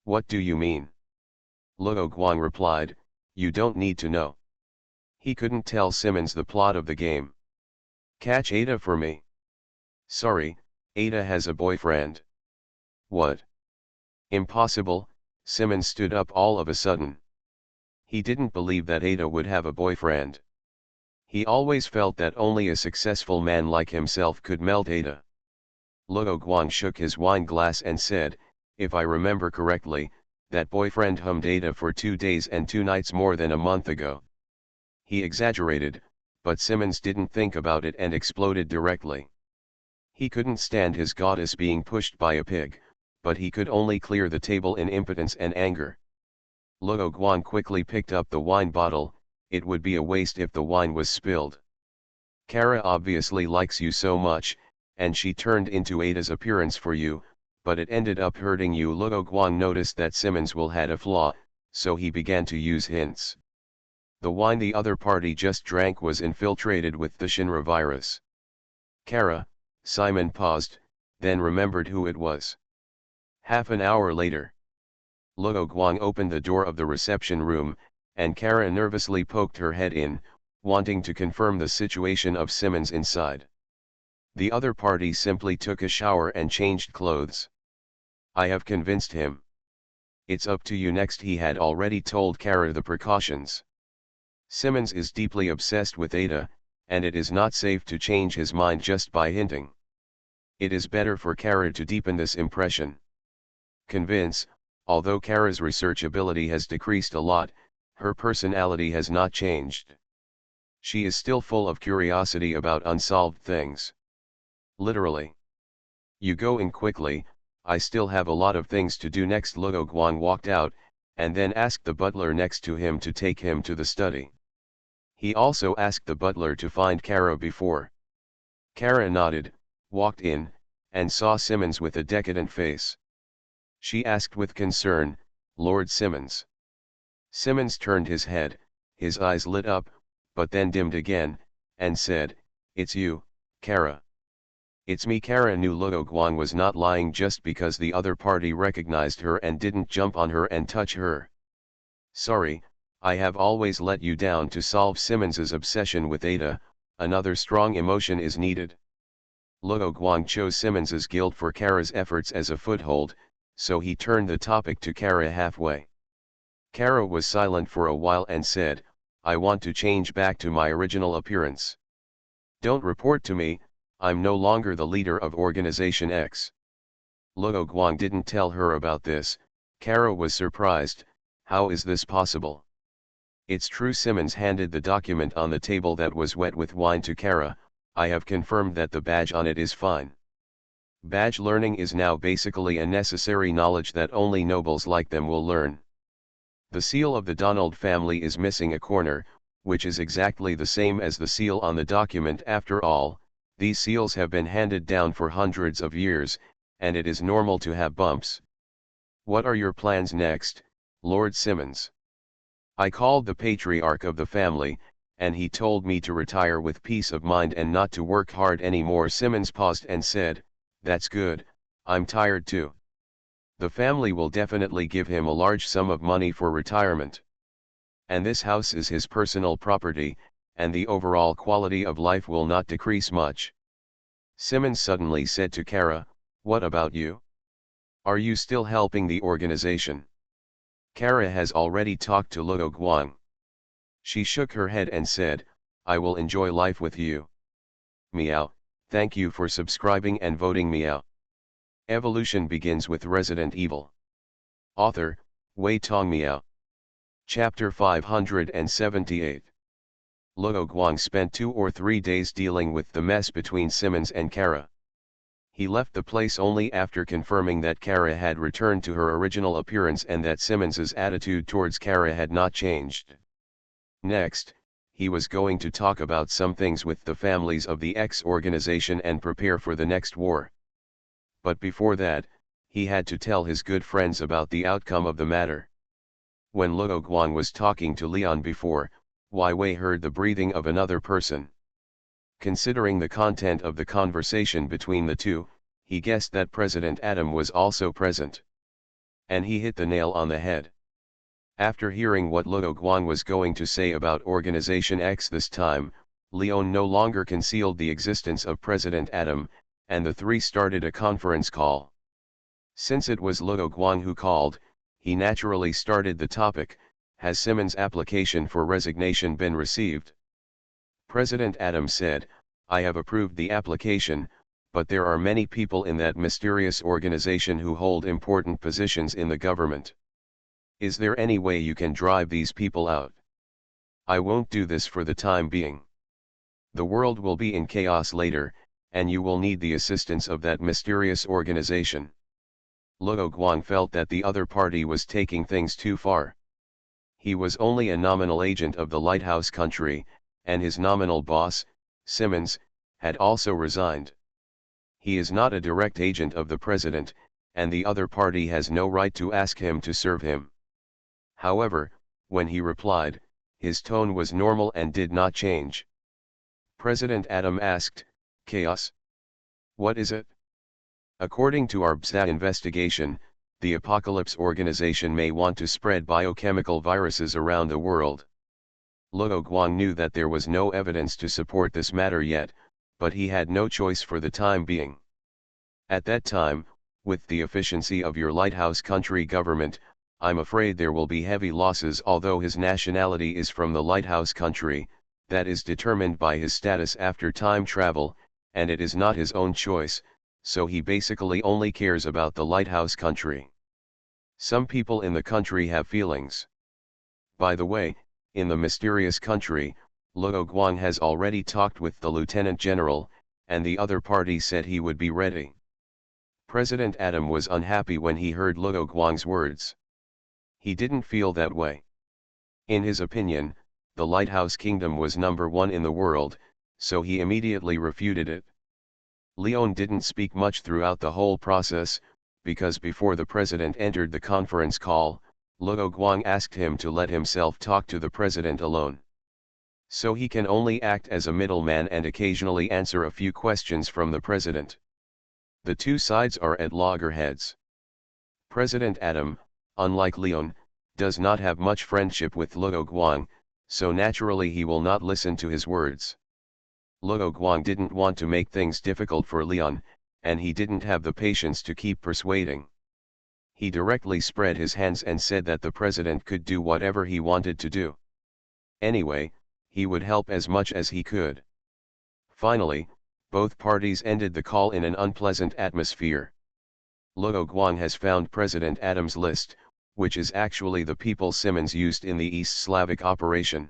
"What do you mean?" Luo Guang replied, "You don't need to know." He couldn't tell Simmons the plot of the game. "Catch Ada for me." "Sorry, Ada has a boyfriend." "What?" "Impossible." Simmons stood up all of a sudden. He didn't believe that Ada would have a boyfriend. He always felt that only a successful man like himself could melt Ada. Luo Guang shook his wine glass and said, "If I remember correctly, that boyfriend hummed Ada for 2 days and 2 nights more than a month ago." He exaggerated, but Simmons didn't think about it and exploded directly. He couldn't stand his goddess being pushed by a pig, but he could only clear the table in impotence and anger. Luo Guang quickly picked up the wine bottle. It would be a waste if the wine was spilled. "Kara obviously likes you so much, and she turned into Ada's appearance for you, but it ended up hurting you." Luo Guang noticed that Simmons will had a flaw, so he began to use hints. The wine the other party just drank was infiltrated with the Shinra virus. "Kara," Simon paused, then remembered who it was. Half an hour later, Luo Guang opened the door of the reception room, and Kara nervously poked her head in, wanting to confirm the situation of Simmons inside. The other party simply took a shower and changed clothes. "I have convinced him. It's up to you next." He had already told Kara the precautions. Simmons is deeply obsessed with Ada, and it is not safe to change his mind just by hinting. It is better for Kara to deepen this impression. Convince, although Kara's research ability has decreased a lot, her personality has not changed. She is still full of curiosity about unsolved things. Literally. You go in quickly, I still have a lot of things to do next. Luo Guang walked out, and then asked the butler next to him to take him to the study. He also asked the butler to find Kara before. Kara nodded, walked in, and saw Simmons with a decadent face. She asked with concern, "Lord Simmons?" Simmons turned his head, his eyes lit up, but then dimmed again, and said, "It's you, Kara." "It's me." Kara knew Luo Guang was not lying just because the other party recognized her and didn't jump on her and touch her. "Sorry, I have always let you down." To solve Simmons's obsession with Ada, another strong emotion is needed. Luo Guang chose Simmons's guilt for Kara's efforts as a foothold, so he turned the topic to Kara halfway. Kara was silent for a while and said, "I want to change back to my original appearance. Don't report to me, I'm no longer the leader of Organization X." Luo Guang didn't tell her about this. Kara was surprised. "How is this possible?" "It's true." Simmons handed the document on the table that was wet with wine to Kara. "I have confirmed that the badge on it is fine. Badge learning is now basically a necessary knowledge that only nobles like them will learn. The seal of the Donald family is missing a corner, which is exactly the same as the seal on the document. After all, these seals have been handed down for hundreds of years, and it is normal to have bumps. What are your plans next, Lord Simmons?" "I called the patriarch of the family, and he told me to retire with peace of mind and not to work hard anymore." Simmons paused and said, "That's good, I'm tired too. The family will definitely give him a large sum of money for retirement. And this house is his personal property, and the overall quality of life will not decrease much." Simmons suddenly said to Kara, "What about you? Are you still helping the organization?" Kara has already talked to Luo Guang. She shook her head and said, "I will enjoy life with you." Meow, thank you for subscribing and voting meow. Evolution begins with Resident Evil. Author, Wei Tong Meow. Chapter 578. Luo Guang spent 2 or 3 days dealing with the mess between Simmons and Kara. He left the place only after confirming that Kara had returned to her original appearance and that Simmons's attitude towards Kara had not changed. Next, he was going to talk about some things with the families of the X organization and prepare for the next war. But before that, he had to tell his good friends about the outcome of the matter. When Luo Guang was talking to Leon before, Wei Wei heard the breathing of another person. Considering the content of the conversation between the two, he guessed that President Adam was also present. And he hit the nail on the head. After hearing what Luo Guang was going to say about Organization X this time, Leon no longer concealed the existence of President Adam, and the three started a conference call. Since it was Luo Guang who called, he naturally started the topic, "Has Simmons' application for resignation been received?" President Adam said, "I have approved the application, but there are many people in that mysterious organization who hold important positions in the government. Is there any way you can drive these people out? I won't do this for the time being. The world will be in chaos later, and you will need the assistance of that mysterious organization." Luo Guang felt that the other party was taking things too far. He was only a nominal agent of the Lighthouse country, and his nominal boss, Simmons, had also resigned. He is not a direct agent of the president, and the other party has no right to ask him to serve him. However, when he replied, his tone was normal and did not change. President Adam asked, "Chaos? What is it?" "According to our BSA investigation, the Apocalypse organization may want to spread biochemical viruses around the world." Luo Guang knew that there was no evidence to support this matter yet, but he had no choice for the time being. "At that time, with the efficiency of your Lighthouse country government, I'm afraid there will be heavy losses." Although his nationality is from the Lighthouse country, that is determined by his status after time travel, and it is not his own choice, so he basically only cares about the Lighthouse country. Some people in the country have feelings. By the way, in the mysterious country, Luo Guang has already talked with the Lieutenant General, and the other party said he would be ready. President Adam was unhappy when he heard Luo Guang's words. He didn't feel that way. In his opinion, the Lighthouse Kingdom was #1 in the world, so he immediately refuted it. Leon didn't speak much throughout the whole process, because before the president entered the conference call, Luo Guang asked him to let himself talk to the president alone. So he can only act as a middleman and occasionally answer a few questions from the president. The two sides are at loggerheads. President Adam, unlike Leon, does not have much friendship with Luo Guang, so naturally he will not listen to his words. Luo Guang didn't want to make things difficult for Leon, and he didn't have the patience to keep persuading. He directly spread his hands and said that the president could do whatever he wanted to do. Anyway, he would help as much as he could. Finally, both parties ended the call in an unpleasant atmosphere. Luo Guang has found President Adam's list, which is actually the people Simmons used in the East Slavic operation.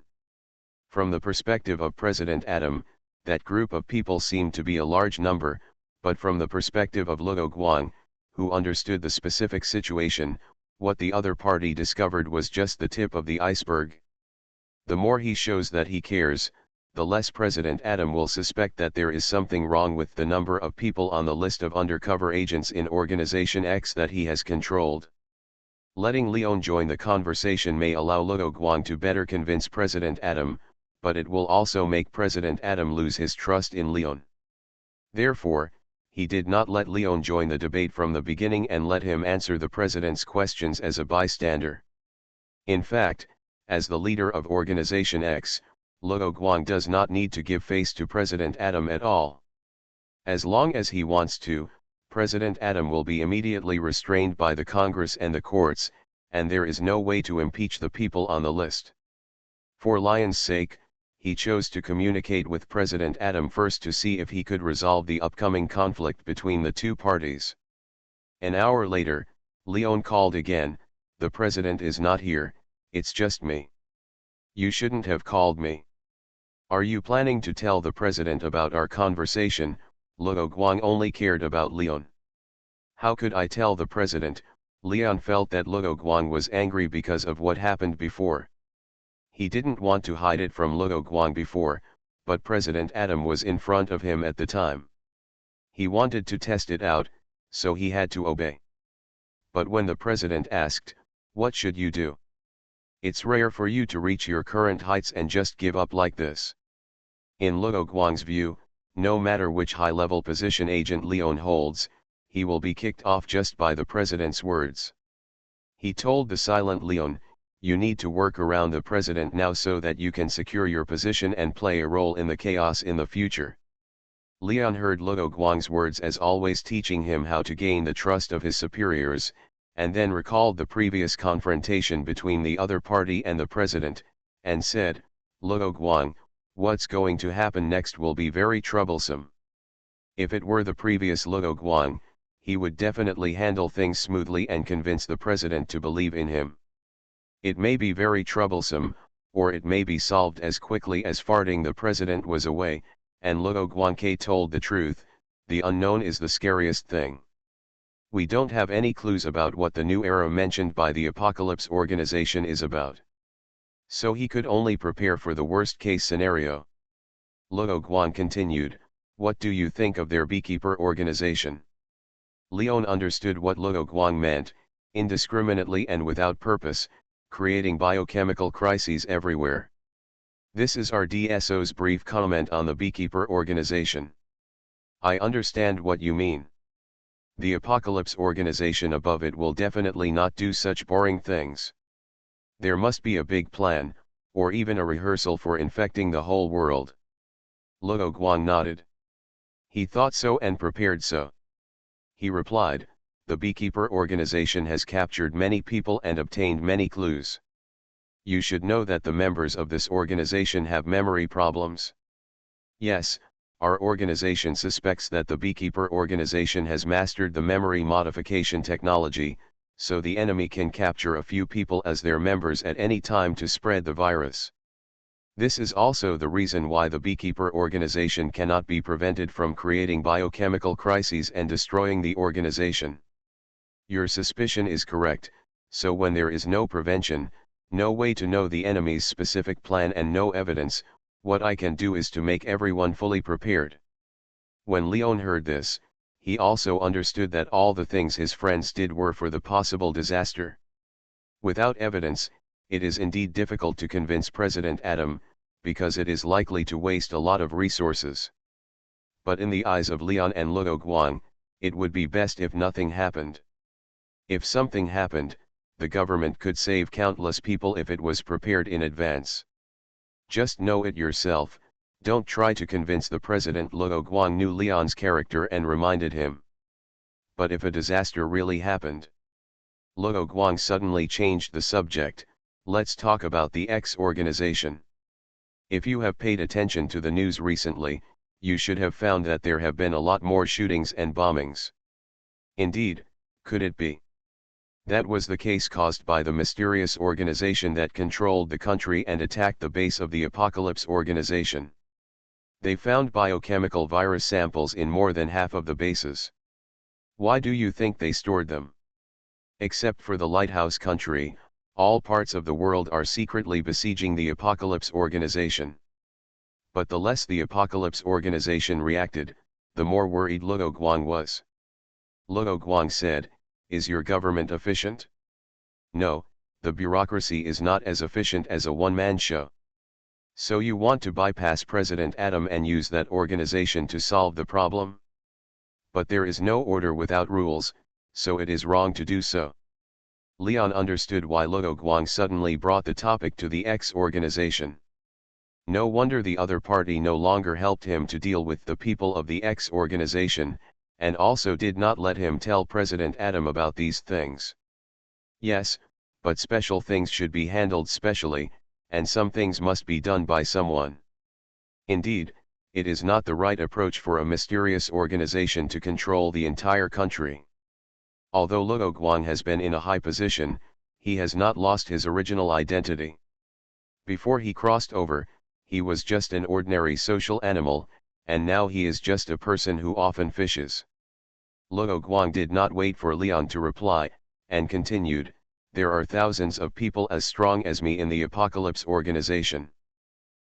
From the perspective of President Adam, that group of people seemed to be a large number, but from the perspective of Luo Guang, who understood the specific situation, what the other party discovered was just the tip of the iceberg. The more he shows that he cares, the less President Adam will suspect that there is something wrong with the number of people on the list of undercover agents in Organization X that he has controlled. Letting Leon join the conversation may allow Luo Guang to better convince President Adam, but it will also make President Adam lose his trust in Leon. Therefore, he did not let Leon join the debate from the beginning and let him answer the president's questions as a bystander. In fact, as the leader of Organization X, Luo Guang does not need to give face to President Adam at all. As long as he wants to, President Adam will be immediately restrained by the Congress and the courts, and there is no way to impeach the people on the list. For Lion's sake, he chose to communicate with President Adam first to see if he could resolve the upcoming conflict between the two parties. An hour later, Leon called again. "The president is not here, it's just me." "You shouldn't have called me." "Are you planning to tell the president about our conversation?" Luo Guang only cared about Leon. "How could I tell the president?" Leon felt that Luo Guang was angry because of what happened before. He didn't want to hide it from Luo Guang before, but President Adam was in front of him at the time. He wanted to test it out, so he had to obey. But when the president asked, "What should you do? It's rare for you to reach your current heights and just give up like this." In Luo Guang's view, no matter which high-level position Agent Leon holds, he will be kicked off just by the president's words. He told the silent Leon, "You need to work around the president now so that you can secure your position and play a role in the chaos in the future." Leon heard Luo Guang's words as always, teaching him how to gain the trust of his superiors, and then recalled the previous confrontation between the other party and the president, and said, "Luo Guang, what's going to happen next will be very troublesome." If it were the previous Luo Guang, he would definitely handle things smoothly and convince the president to believe in him. It may be very troublesome, or it may be solved as quickly as farting. The president was away, and Luo Guangke told the truth. The unknown is the scariest thing. We don't have any clues about what the new era mentioned by the Apocalypse organization is about. So he could only prepare for the worst-case scenario. Luo Guang continued, "What do you think of their beekeeper organization?" Leon understood what Luo Guang meant: indiscriminately and without purpose, creating biochemical crises everywhere. This is our DSO's brief comment on the beekeeper organization. "I understand what you mean. The Apocalypse organization above it will definitely not do such boring things. There must be a big plan, or even a rehearsal for infecting the whole world." Luo Guang nodded. He thought so and prepared so. He replied, "The beekeeper organization has captured many people and obtained many clues. You should know that the members of this organization have memory problems. Yes, our organization suspects that the beekeeper organization has mastered the memory modification technology, so the enemy can capture a few people as their members at any time to spread the virus. This is also the reason why the beekeeper organization cannot be prevented from creating biochemical crises and destroying the organization. Your suspicion is correct, so when there is no prevention, no way to know the enemy's specific plan and no evidence, what I can do is to make everyone fully prepared. When Leon heard this, he also understood that all the things his friends did were for the possible disaster. Without evidence, it is indeed difficult to convince President Adam, because it is likely to waste a lot of resources. But in the eyes of Leon and Luo Guang, it would be best if nothing happened. If something happened, the government could save countless people if it was prepared in advance. Just know it yourself, don't try to convince the president. Luo Guang knew Leon's character and reminded him. But if a disaster really happened? Luo Guang suddenly changed the subject. Let's talk about the X organization. If you have paid attention to the news recently, you should have found that there have been a lot more shootings and bombings. Indeed, could it be? That was the case caused by the mysterious organization that controlled the country and attacked the base of the Apocalypse organization. They found biochemical virus samples in more than half of the bases. Why do you think they stored them? Except for the Lighthouse country, all parts of the world are secretly besieging the Apocalypse organization. But the less the Apocalypse organization reacted, the more worried Luo Guang was. Luo Guang said, "Is your government efficient?" "No, the bureaucracy is not as efficient as a one-man show." "So you want to bypass President Adam and use that organization to solve the problem?" "But there is no order without rules, so it is wrong to do so." Leon understood why Luo Guang suddenly brought the topic to the X organization. No wonder the other party no longer helped him to deal with the people of the X organization, and also did not let him tell President Adam about these things. Yes, but special things should be handled specially, and some things must be done by someone. Indeed, it is not the right approach for a mysterious organization to control the entire country. Although Luo Guang has been in a high position, he has not lost his original identity. Before he crossed over, he was just an ordinary social animal, and now he is just a person who often fishes. Luo Guang did not wait for Leon to reply, and continued, "There are thousands of people as strong as me in the Apocalypse organization.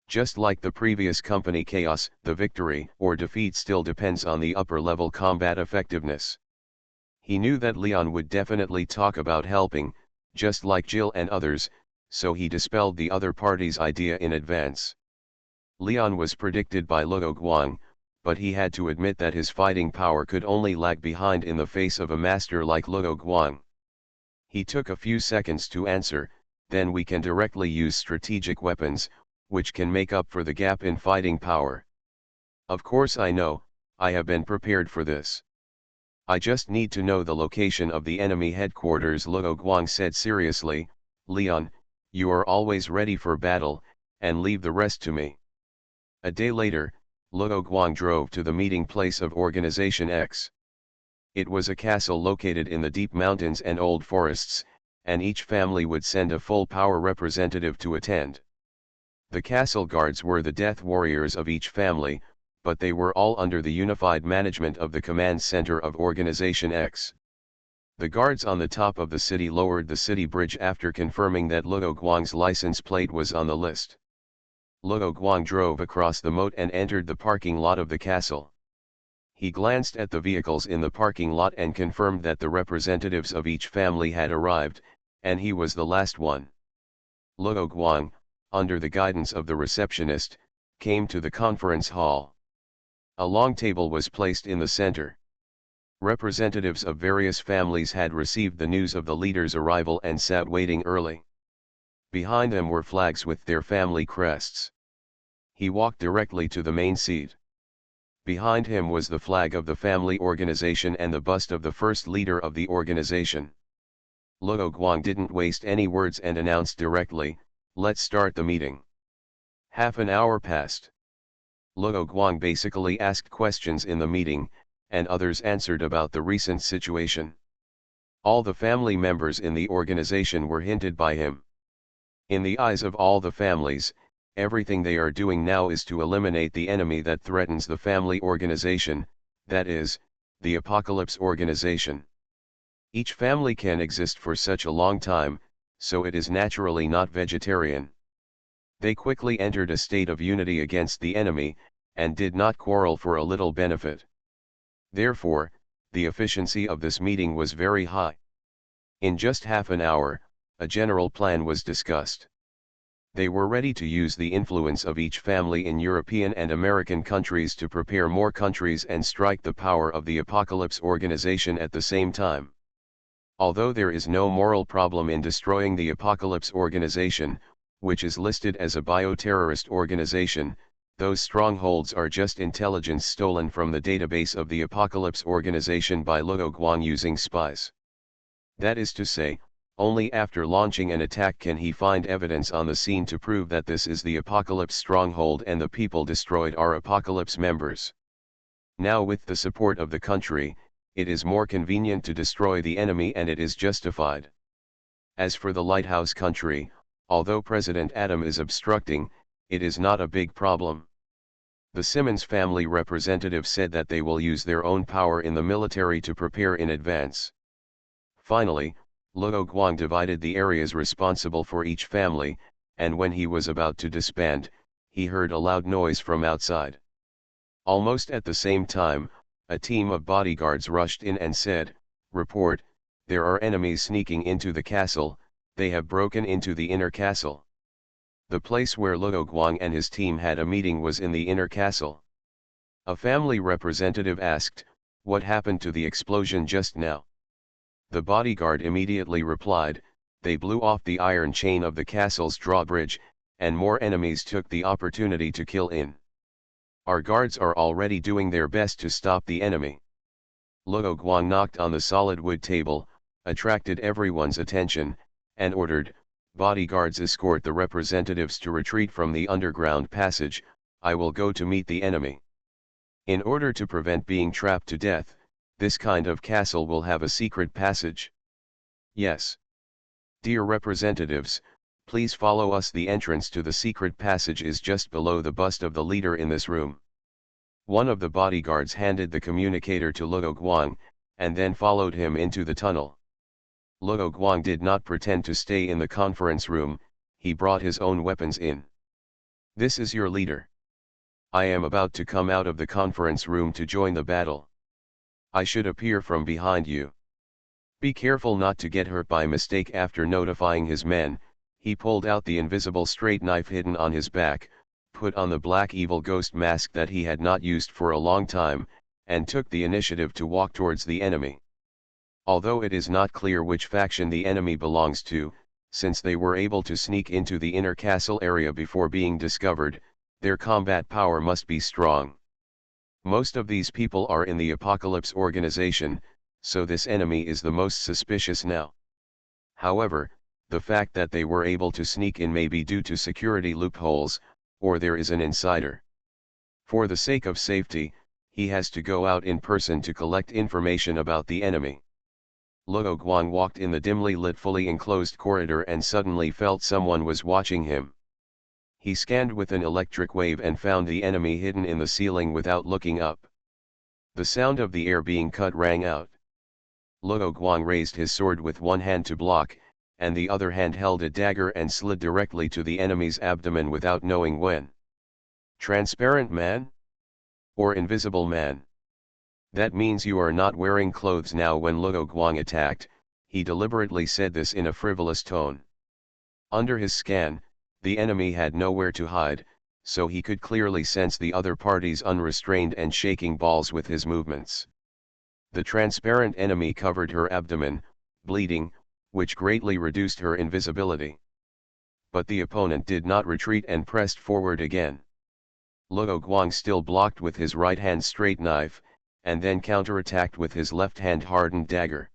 Just like the previous company Chaos, the victory or defeat still depends on the upper-level combat effectiveness." He knew that Leon would definitely talk about helping, just like Jill and others, so he dispelled the other party's idea in advance. Leon was predicted by Luo Guang, but he had to admit that his fighting power could only lag behind in the face of a master like Luo Guang. He took a few seconds to answer, "Then we can directly use strategic weapons, which can make up for the gap in fighting power." "Of course I know, I have been prepared for this. I just need to know the location of the enemy headquarters," Luo Guang said seriously. "Leon, you are always ready for battle, and leave the rest to me." A day later, Luo Guang drove to the meeting place of Organization X. It was a castle located in the deep mountains and old forests, and each family would send a full-power representative to attend. The castle guards were the death warriors of each family, but they were all under the unified management of the command center of Organization X. The guards on the top of the city lowered the city bridge after confirming that Luo Guang's license plate was on the list. Luo Guang drove across the moat and entered the parking lot of the castle. He glanced at the vehicles in the parking lot and confirmed that the representatives of each family had arrived, and he was the last one. Luo Guang, under the guidance of the receptionist, came to the conference hall. A long table was placed in the center. Representatives of various families had received the news of the leader's arrival and sat waiting early. Behind them were flags with their family crests. He walked directly to the main seat. Behind him was the flag of the family organization and the bust of the first leader of the organization. Luo Guang didn't waste any words and announced directly, "Let's start the meeting." Half an hour passed. Luo Guang basically asked questions in the meeting, and others answered about the recent situation. All the family members in the organization were hinted by him. In the eyes of all the families, Everything they are doing now is to eliminate the enemy that threatens the family organization, that is, the apocalypse organization. Each family can exist for such a long time, so it is naturally not vegetarian. They quickly entered a state of unity against the enemy, and did not quarrel for a little benefit. Therefore, the efficiency of this meeting was very high. In just half an hour, a general plan was discussed. They were ready to use the influence of each family in European and American countries to prepare more countries and strike the power of the apocalypse organization at the same time. Although there is no moral problem in destroying the apocalypse organization, which is listed as a bioterrorist organization, those strongholds are just intelligence stolen from the database of the apocalypse organization by Luo Guang using spies. That is to say, only after launching an attack can he find evidence on the scene to prove that this is the apocalypse stronghold and the people destroyed are apocalypse members. Now, with the support of the country, it is more convenient to destroy the enemy, and it is justified. As for the lighthouse country, although President Adam is obstructing, it is not a big problem. The Simmons family representative said that they will use their own power in the military to prepare in advance. Finally, Luo Guang divided the areas responsible for each family, and when he was about to disband, he heard a loud noise from outside. Almost at the same time, a team of bodyguards rushed in and said, "Report, there are enemies sneaking into the castle, they have broken into the inner castle." The place where Luo Guang and his team had a meeting was in the inner castle. A family representative asked, "What happened to the explosion just now?" The bodyguard immediately replied, "They blew off the iron chain of the castle's drawbridge, and more enemies took the opportunity to kill in. Our guards are already doing their best to stop the enemy." Luo Guang knocked on the solid wood table, attracted everyone's attention, and ordered, "Bodyguards, escort the representatives to retreat from the underground passage, I will go to meet the enemy." In order to prevent being trapped to death, this kind of castle will have a secret passage. Yes. Dear representatives, please follow us. The entrance to the secret passage is just below the bust of the leader in this room. One of the bodyguards handed the communicator to Luo Guang, and then followed him into the tunnel. Luo Guang did not pretend to stay in the conference room, he brought his own weapons in. "This is your leader. I am about to come out of the conference room to join the battle. I should appear from behind you. Be careful not to get hurt by mistake." After notifying his men, he pulled out the invisible straight knife hidden on his back, put on the black evil ghost mask that he had not used for a long time, and took the initiative to walk towards the enemy. Although it is not clear which faction the enemy belongs to, since they were able to sneak into the inner castle area before being discovered, their combat power must be strong. Most of these people are in the Apocalypse organization, so this enemy is the most suspicious now. However, the fact that they were able to sneak in may be due to security loopholes, or there is an insider. For the sake of safety, he has to go out in person to collect information about the enemy. Luo Guang walked in the dimly lit fully enclosed corridor and suddenly felt someone was watching him. He scanned with an electric wave and found the enemy hidden in the ceiling without looking up. The sound of the air being cut rang out. Luo Guang raised his sword with one hand to block, and the other hand held a dagger and slid directly to the enemy's abdomen without knowing when. "Transparent man? Or invisible man? That means you are not wearing clothes now." When Luo Guang attacked, he deliberately said this in a frivolous tone. Under his scan, the enemy had nowhere to hide, so he could clearly sense the other party's unrestrained and shaking balls with his movements. The transparent enemy covered her abdomen, bleeding, which greatly reduced her invisibility. But the opponent did not retreat and pressed forward again. Luo Guang still blocked with his right hand straight knife, and then counterattacked with his left hand hardened dagger.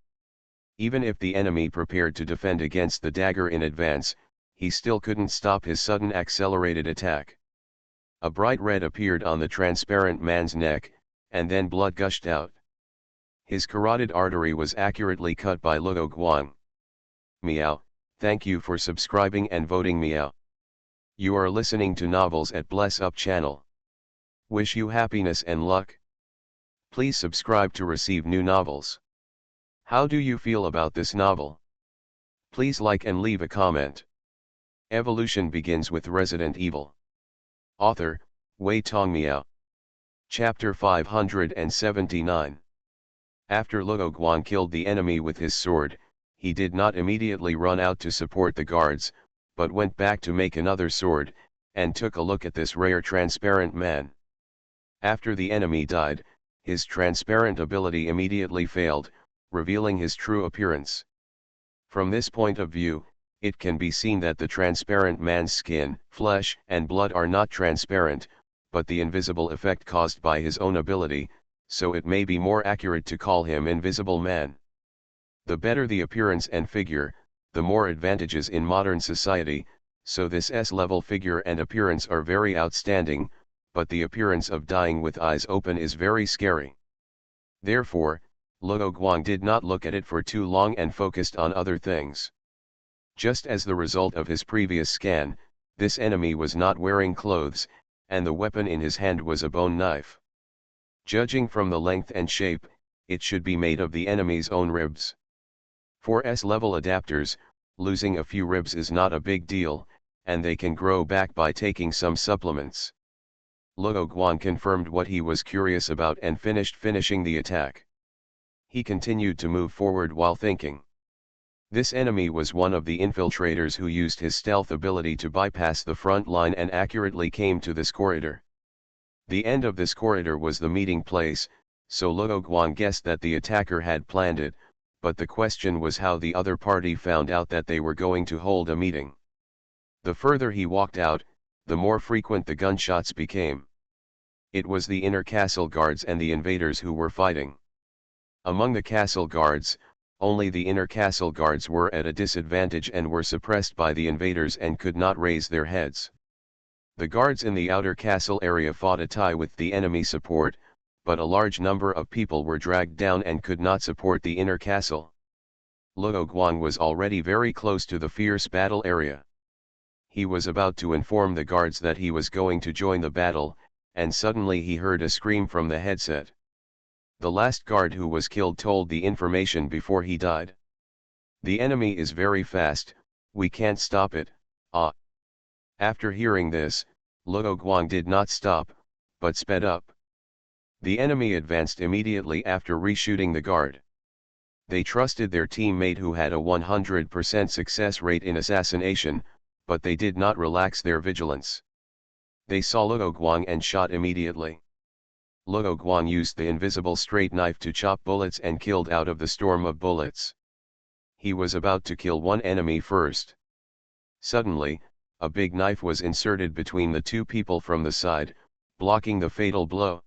Even if the enemy prepared to defend against the dagger in advance, he still couldn't stop his sudden accelerated attack. A bright red appeared on the transparent man's neck, and then blood gushed out. His carotid artery was accurately cut by Luo Guang. Meow, thank you for subscribing and voting meow. You are listening to Novels at Bless Up channel. Wish you happiness and luck. Please subscribe to receive new novels. How do you feel about this novel? Please like and leave a comment. Evolution begins with Resident Evil. Author, Wei Tongmiao. Chapter 579. After Luo Guang killed the enemy with his sword, he did not immediately run out to support the guards, but went back to make another sword, and took a look at this rare transparent man. After the enemy died, his transparent ability immediately failed, revealing his true appearance. From this point of view, it can be seen that the transparent man's skin, flesh, and blood are not transparent, but the invisible effect caused by his own ability, so it may be more accurate to call him Invisible Man. The better the appearance and figure, the more advantages in modern society, so this S-level figure and appearance are very outstanding, but the appearance of dying with eyes open is very scary. Therefore, Luo Guang did not look at it for too long and focused on other things. Just as the result of his previous scan, this enemy was not wearing clothes, and the weapon in his hand was a bone knife. Judging from the length and shape, it should be made of the enemy's own ribs. For S-level adapters, losing a few ribs is not a big deal, and they can grow back by taking some supplements. Luo Guang confirmed what he was curious about and finishing the attack. He continued to move forward while thinking. This enemy was one of the infiltrators who used his stealth ability to bypass the front line and accurately came to this corridor. The end of this corridor was the meeting place, so Luo Guang guessed that the attacker had planned it, but the question was how the other party found out that they were going to hold a meeting. The further he walked out, the more frequent the gunshots became. It was the inner castle guards and the invaders who were fighting. Among the castle guards, only the inner castle guards were at a disadvantage and were suppressed by the invaders and could not raise their heads. The guards in the outer castle area fought a tie with the enemy support, but a large number of people were dragged down and could not support the inner castle. Luo Guang was already very close to the fierce battle area. He was about to inform the guards that he was going to join the battle, and suddenly he heard a scream from the headset. The last guard who was killed told the information before he died. The enemy is very fast, we can't stop it, ah. After hearing this, Luo Guang did not stop, but sped up. The enemy advanced immediately after reshooting the guard. They trusted their teammate who had a 100% success rate in assassination, but they did not relax their vigilance. They saw Luo Guang and shot immediately. Luo Guang used the invisible straight knife to chop bullets and killed out of the storm of bullets. He was about to kill one enemy first. Suddenly, a big knife was inserted between the two people from the side, blocking the fatal blow.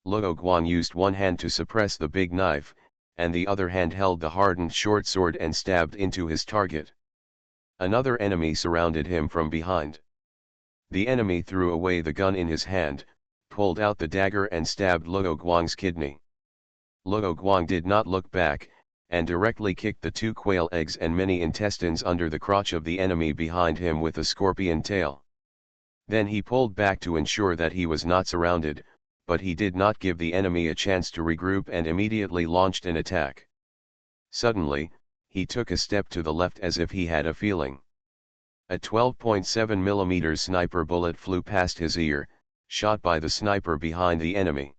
Luo Guang used one hand to suppress the big knife, and the other hand held the hardened short sword and stabbed into his target. Another enemy surrounded him from behind. The enemy threw away the gun in his hand, pulled out the dagger and stabbed Luo Guang's kidney. Luo Guang did not look back, and directly kicked the 2 quail eggs and many intestines under the crotch of the enemy behind him with a scorpion tail. Then he pulled back to ensure that he was not surrounded, but he did not give the enemy a chance to regroup and immediately launched an attack. Suddenly, he took a step to the left as if he had a feeling. A 12.7mm sniper bullet flew past his ear, shot by the sniper behind the enemy.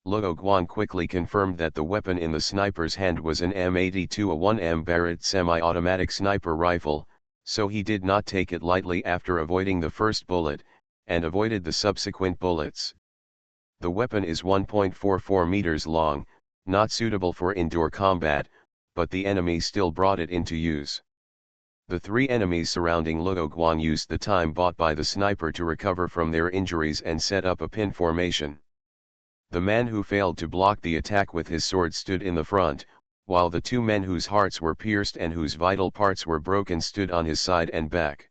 Luo Guang quickly confirmed that the weapon in the sniper's hand was an M82, a 1M Barrett semi-automatic sniper rifle, so he did not take it lightly after avoiding the first bullet, and avoided the subsequent bullets. The weapon is 1.44 meters long, not suitable for indoor combat, but the enemy still brought it into use. The 3 enemies surrounding Luo Guang used the time bought by the sniper to recover from their injuries and set up a pin formation. The man who failed to block the attack with his sword stood in the front, while the 2 men whose hearts were pierced and whose vital parts were broken stood on his side and back.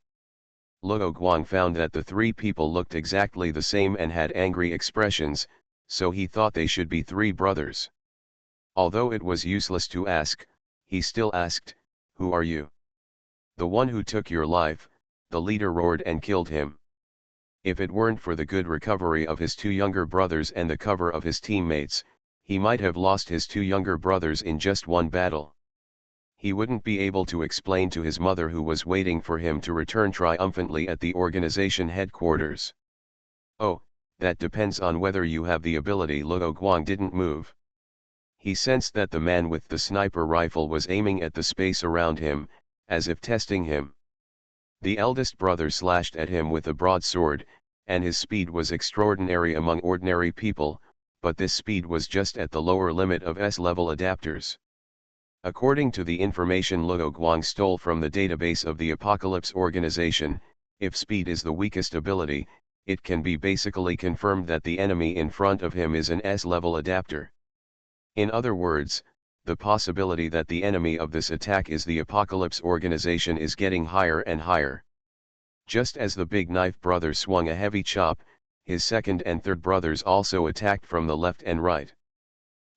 Luo Guang found that the 3 people looked exactly the same and had angry expressions, so he thought they should be 3 brothers. Although it was useless to ask, he still asked, "Who are you?" "The one who took your life," the leader roared and killed him. If it weren't for the good recovery of his two younger brothers and the cover of his teammates, he might have lost his two younger brothers in just one battle. He wouldn't be able to explain to his mother, who was waiting for him to return triumphantly at the organization headquarters. "Oh, that depends on whether you have the ability." Luo Guang didn't move. He sensed that the man with the sniper rifle was aiming at the space around him, as if testing him. The eldest brother slashed at him with a broadsword, and his speed was extraordinary among ordinary people, but this speed was just at the lower limit of S-level adapters. According to the information Luo Guang stole from the database of the Apocalypse organization, if speed is the weakest ability, it can be basically confirmed that the enemy in front of him is an S-level adapter. In other words, the possibility that the enemy of this attack is the Apocalypse organization is getting higher and higher. Just as the big knife brother swung a heavy chop, his second and third brothers also attacked from the left and right.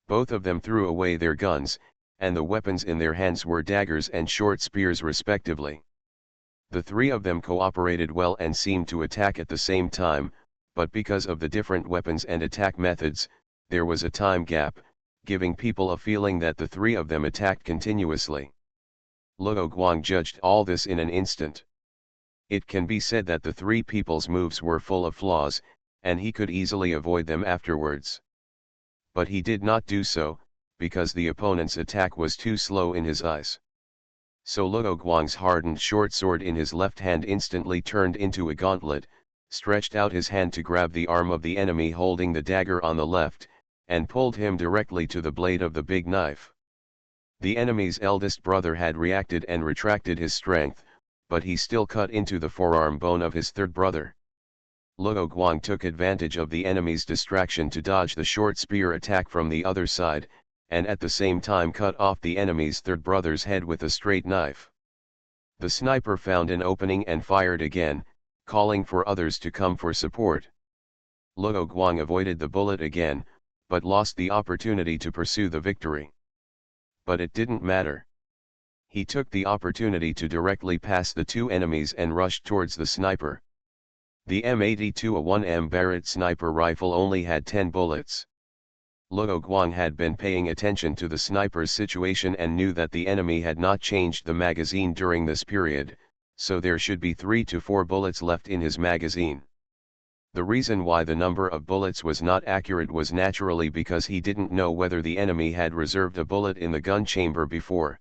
Both of them threw away their guns, and the weapons in their hands were daggers and short spears respectively. The three of them cooperated well and seemed to attack at the same time, but because of the different weapons and attack methods, there was a time gap, giving people a feeling that the three of them attacked continuously. Luo Guang judged all this in an instant. It can be said that the three people's moves were full of flaws, and he could easily avoid them afterwards. But he did not do so, because the opponent's attack was too slow in his eyes. So Luo Guang's hardened short sword in his left hand instantly turned into a gauntlet, stretched out his hand to grab the arm of the enemy holding the dagger on the left, and pulled him directly to the blade of the big knife. The enemy's eldest brother had reacted and retracted his strength, but he still cut into the forearm bone of his third brother. Luo Guang took advantage of the enemy's distraction to dodge the short spear attack from the other side, and at the same time cut off the enemy's third brother's head with a straight knife. The sniper found an opening and fired again, calling for others to come for support. Luo Guang avoided the bullet again, but lost the opportunity to pursue the victory. But it didn't matter. He took the opportunity to directly pass the two enemies and rushed towards the sniper. The M82 A1M Barrett sniper rifle only had 10 bullets. Luo Guang had been paying attention to the sniper's situation and knew that the enemy had not changed the magazine during this period, so there should be 3 to 4 bullets left in his magazine. The reason why the number of bullets was not accurate was naturally because he didn't know whether the enemy had reserved a bullet in the gun chamber before.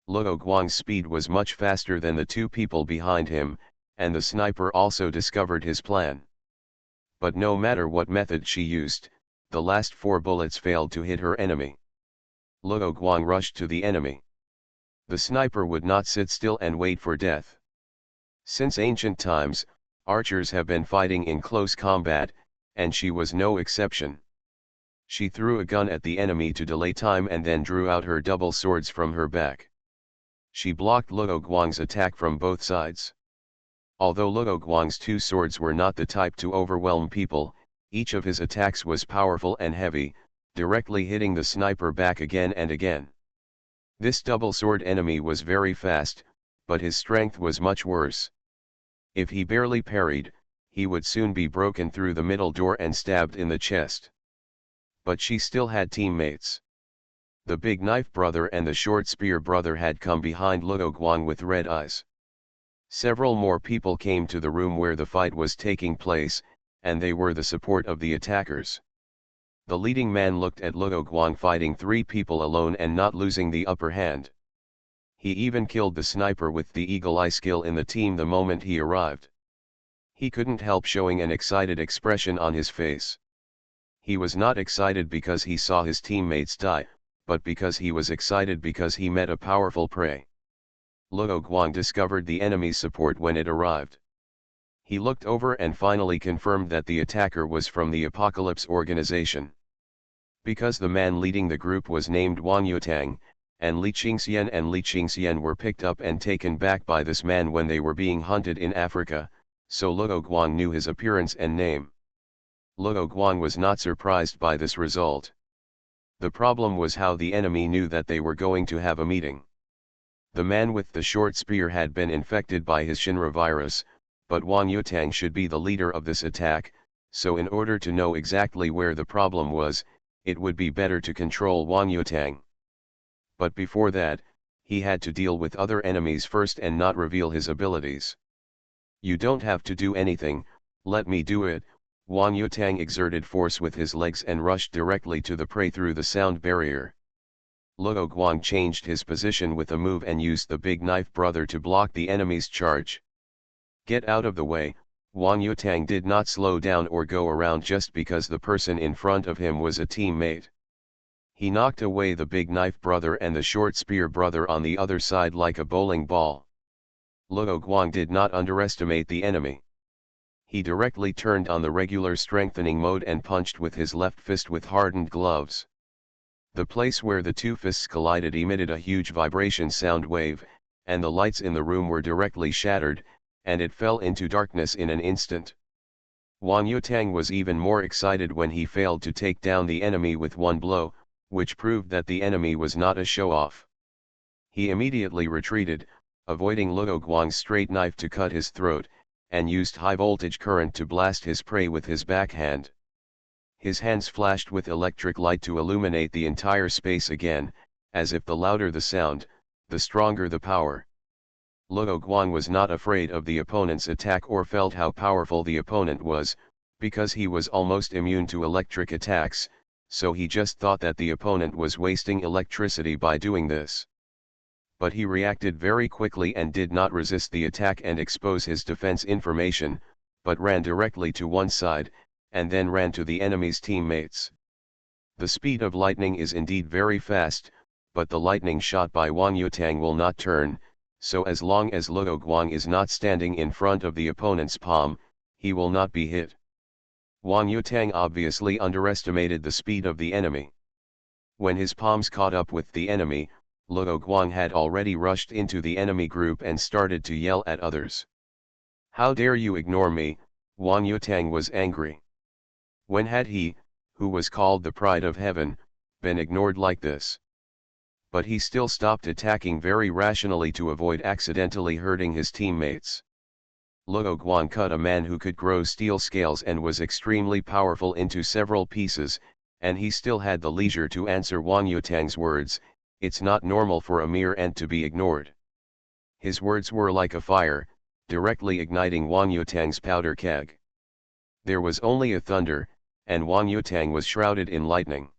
Luo Guang's speed was much faster than the two people behind him, and the sniper also discovered his plan. But no matter what method she used, the last 4 bullets failed to hit her enemy. Luo Guang rushed to the enemy. The sniper would not sit still and wait for death. Since ancient times, archers have been fighting in close combat, and she was no exception. She threw a gun at the enemy to delay time and then drew out her double swords from her back. She blocked Luo Guang's attack from both sides. Although Luo Guang's 2 swords were not the type to overwhelm people, each of his attacks was powerful and heavy, directly hitting the sniper back again and again. This double-sword enemy was very fast, but his strength was much worse. If he barely parried, he would soon be broken through the middle door and stabbed in the chest. But she still had teammates. The big knife brother and the short spear brother had come behind Luo Guang with red eyes. Several more people came to the room where the fight was taking place, and they were the support of the attackers. The leading man looked at Luo Guang fighting 3 people alone and not losing the upper hand. He even killed the sniper with the eagle eye skill in the team the moment he arrived. He couldn't help showing an excited expression on his face. He was not excited because he saw his teammates die, but because he was excited because he met a powerful prey. Luo Guang discovered the enemy's support when it arrived. He looked over and finally confirmed that the attacker was from the Apocalypse organization. Because the man leading the group was named Wang Yutang, and Li Qingxian and Li Qingxian were picked up and taken back by this man when they were being hunted in Africa, so Luo Guang knew his appearance and name. Luo Guang was not surprised by this result. The problem was how the enemy knew that they were going to have a meeting. The man with the short spear had been infected by his Shinra virus, but Wang Yutang should be the leader of this attack, so in order to know exactly where the problem was, it would be better to control Wang Yutang. But before that, he had to deal with other enemies first and not reveal his abilities. You don't have to do anything, let me do it. Wang Yutang exerted force with his legs and rushed directly to the prey through the sound barrier. Luo Guang changed his position with a move and used the big knife brother to block the enemy's charge. Get out of the way. Wang Yutang did not slow down or go around just because the person in front of him was a teammate. He knocked away the big knife brother and the short spear brother on the other side like a bowling ball. Luo Guang did not underestimate the enemy. He directly turned on the regular strengthening mode and punched with his left fist with hardened gloves. The place where the two fists collided emitted a huge vibration sound wave, and the lights in the room were directly shattered, and it fell into darkness in an instant. Wang Yutang was even more excited when he failed to take down the enemy with one blow, which proved that the enemy was not a show-off. He immediately retreated, avoiding Luo Guang's straight knife to cut his throat, and used high-voltage current to blast his prey with his backhand. His hands flashed with electric light to illuminate the entire space again, as if the louder the sound, the stronger the power. Luo Guang was not afraid of the opponent's attack or felt how powerful the opponent was, because he was almost immune to electric attacks, so he just thought that the opponent was wasting electricity by doing this. But he reacted very quickly and did not resist the attack and expose his defense information, but ran directly to one side, and then ran to the enemy's teammates. The speed of lightning is indeed very fast, but the lightning shot by Wang Yutang will not turn, so as long as Luo Guang is not standing in front of the opponent's palm, he will not be hit. Wang Yutang obviously underestimated the speed of the enemy. When his palms caught up with the enemy, Luo Guang had already rushed into the enemy group and started to yell at others. How dare you ignore me? Wang Yutang was angry. When had he, who was called the pride of heaven, been ignored like this? But he still stopped attacking very rationally to avoid accidentally hurting his teammates. Luo Guang cut a man who could grow steel scales and was extremely powerful into several pieces, and he still had the leisure to answer Wang Yutang's words, "It's not normal for a mere ant to be ignored." His words were like a fire, directly igniting Wang Yutang's powder keg. There was only a thunder, and Wang Yutang was shrouded in lightning.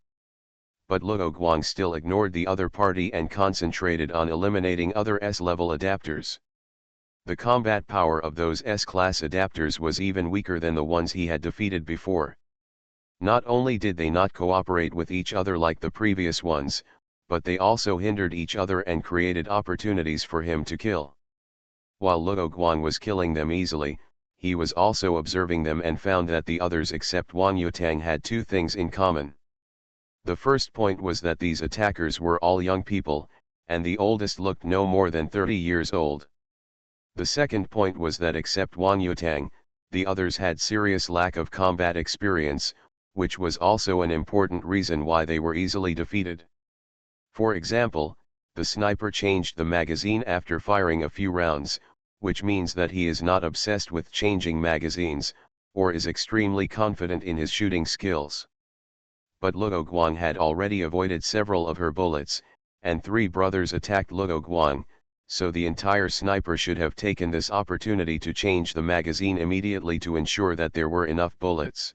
But Luo Guang still ignored the other party and concentrated on eliminating other S-level adapters. The combat power of those S-class adapters was even weaker than the ones he had defeated before. Not only did they not cooperate with each other like the previous ones, but they also hindered each other and created opportunities for him to kill. While Luo Guang was killing them easily, he was also observing them and found that the others except Wang Yutang had two things in common. The first point was that these attackers were all young people, and the oldest looked no more than 30 years old. The second point was that except Wang Yutang, the others had serious lack of combat experience, which was also an important reason why they were easily defeated. For example, the sniper changed the magazine after firing a few rounds, which means that he is not obsessed with changing magazines, or is extremely confident in his shooting skills. But Luo Guang had already avoided several of her bullets, and three brothers attacked Luo Guang, so the entire sniper should have taken this opportunity to change the magazine immediately to ensure that there were enough bullets.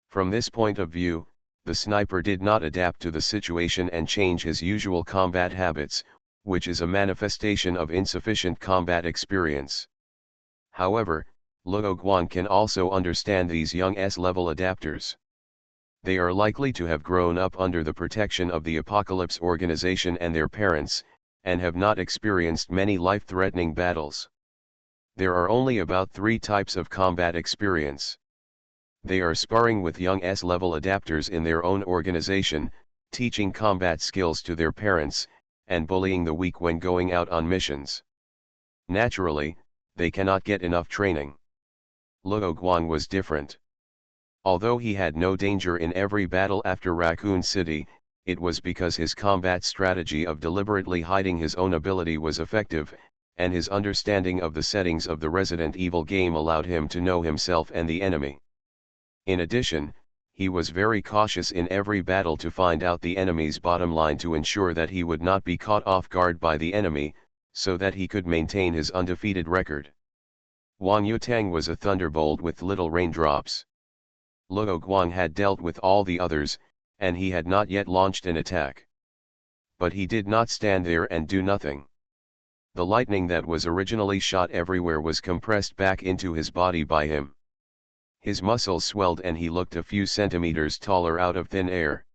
From this point of view, the sniper did not adapt to the situation and change his usual combat habits, which is a manifestation of insufficient combat experience. However, Luo Guang can also understand these young S-level adapters. They are likely to have grown up under the protection of the Apocalypse organization and their parents, and have not experienced many life-threatening battles. There are only about 3 types of combat experience. They are sparring with young S-level adapters in their own organization, teaching combat skills to their parents, and bullying the weak when going out on missions. Naturally, they cannot get enough training. Luo Guang was different. Although he had no danger in every battle after Raccoon City, it was because his combat strategy of deliberately hiding his own ability was effective, and his understanding of the settings of the Resident Evil game allowed him to know himself and the enemy. In addition, he was very cautious in every battle to find out the enemy's bottom line to ensure that he would not be caught off guard by the enemy, so that he could maintain his undefeated record. Wang Yutang was a thunderbolt with little raindrops. Luo Guang had dealt with all the others, and he had not yet launched an attack. But he did not stand there and do nothing. The lightning that was originally shot everywhere was compressed back into his body by him. His muscles swelled and he looked a few centimeters taller out of thin air.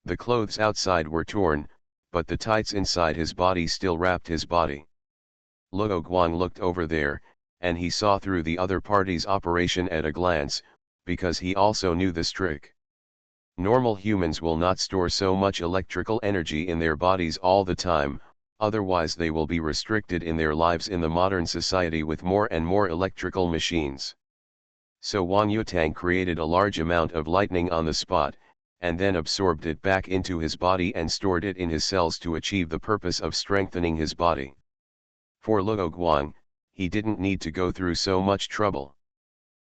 The clothes outside were torn, but the tights inside his body still wrapped his body. Luo Guang looked over there, and he saw through the other party's operation at a glance, because he also knew this trick. Normal humans will not store so much electrical energy in their bodies all the time, otherwise they will be restricted in their lives in the modern society with more and more electrical machines. So Wang Yutang created a large amount of lightning on the spot, and then absorbed it back into his body and stored it in his cells to achieve the purpose of strengthening his body. For Luo Guang, he didn't need to go through so much trouble.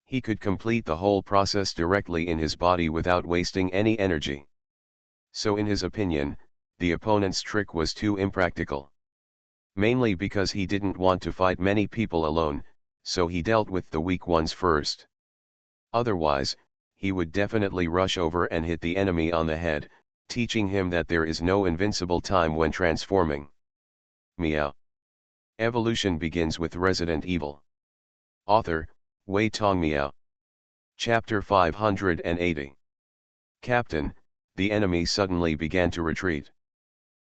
He could complete the whole process directly in his body without wasting any energy. So in his opinion, the opponent's trick was too impractical. Mainly because he didn't want to fight many people alone, so he dealt with the weak ones first. Otherwise, he would definitely rush over and hit the enemy on the head, teaching him that there is no invincible time when transforming. Meow. Evolution begins with Resident Evil. Author, Wei Tongmiao. Chapter 580. Captain, the enemy suddenly began to retreat.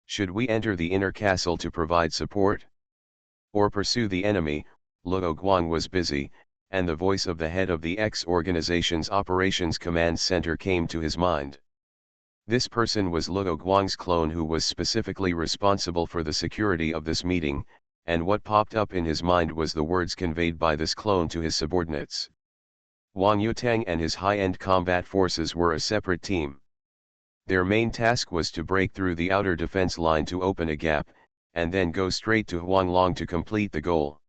Should we enter the inner castle to provide support? Or pursue the enemy? Luo Guang was busy, and the voice of the head of the X organization's operations command center came to his mind. This person was Luo Guang's clone who was specifically responsible for the security of this meeting, and what popped up in his mind was the words conveyed by this clone to his subordinates. Wang Yutang and his high-end combat forces were a separate team. Their main task was to break through the outer defense line to open a gap, and then go straight to Huanglong to complete the goal.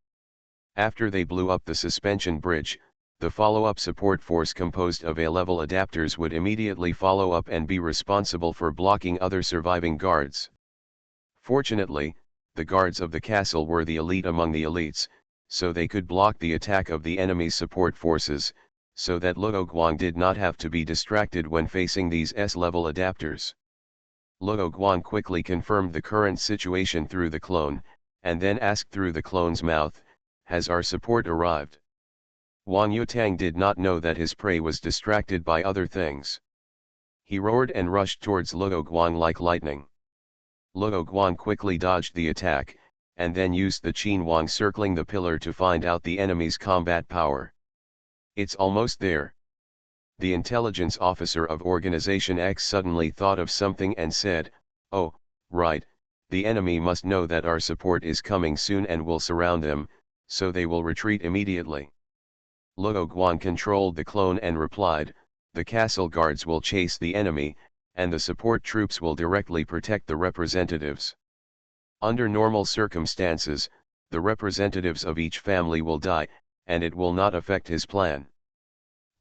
After they blew up the suspension bridge, the follow-up support force composed of A-level adapters would immediately follow up and be responsible for blocking other surviving guards. Fortunately, the guards of the castle were the elite among the elites, so they could block the attack of the enemy's support forces, so that Luo Guang did not have to be distracted when facing these S-level adapters. Luo Guang quickly confirmed the current situation through the clone, and then asked through the clone's mouth, "Has our support arrived?" Wang Yutang did not know that his prey was distracted by other things. He roared and rushed towards Luo Guang like lightning. Luo Guang quickly dodged the attack, and then used the Qin Wang circling the pillar to find out the enemy's combat power. "It's almost there." The intelligence officer of Organization X suddenly thought of something and said, "Oh, right, the enemy must know that our support is coming soon and will surround them, so they will retreat immediately." Luo Guang controlled the clone and replied, "The castle guards will chase the enemy, and the support troops will directly protect the representatives. Under normal circumstances, the representatives of each family will die, and it will not affect his plan."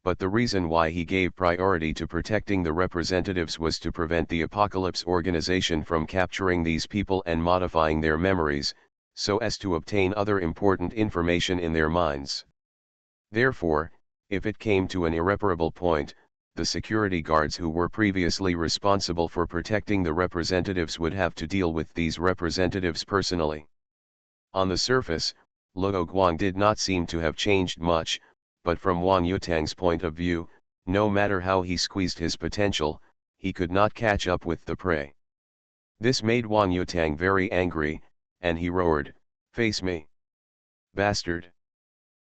But the reason why he gave priority to protecting the representatives was to prevent the Apocalypse organization from capturing these people and modifying their memories, so as to obtain other important information in their minds. Therefore, if it came to an irreparable point, the security guards who were previously responsible for protecting the representatives would have to deal with these representatives personally. On the surface, Luo Guang did not seem to have changed much, but from Wang Yutang's point of view, no matter how he squeezed his potential, he could not catch up with the prey. This made Wang Yutang very angry, and he roared, "Face me, bastard!"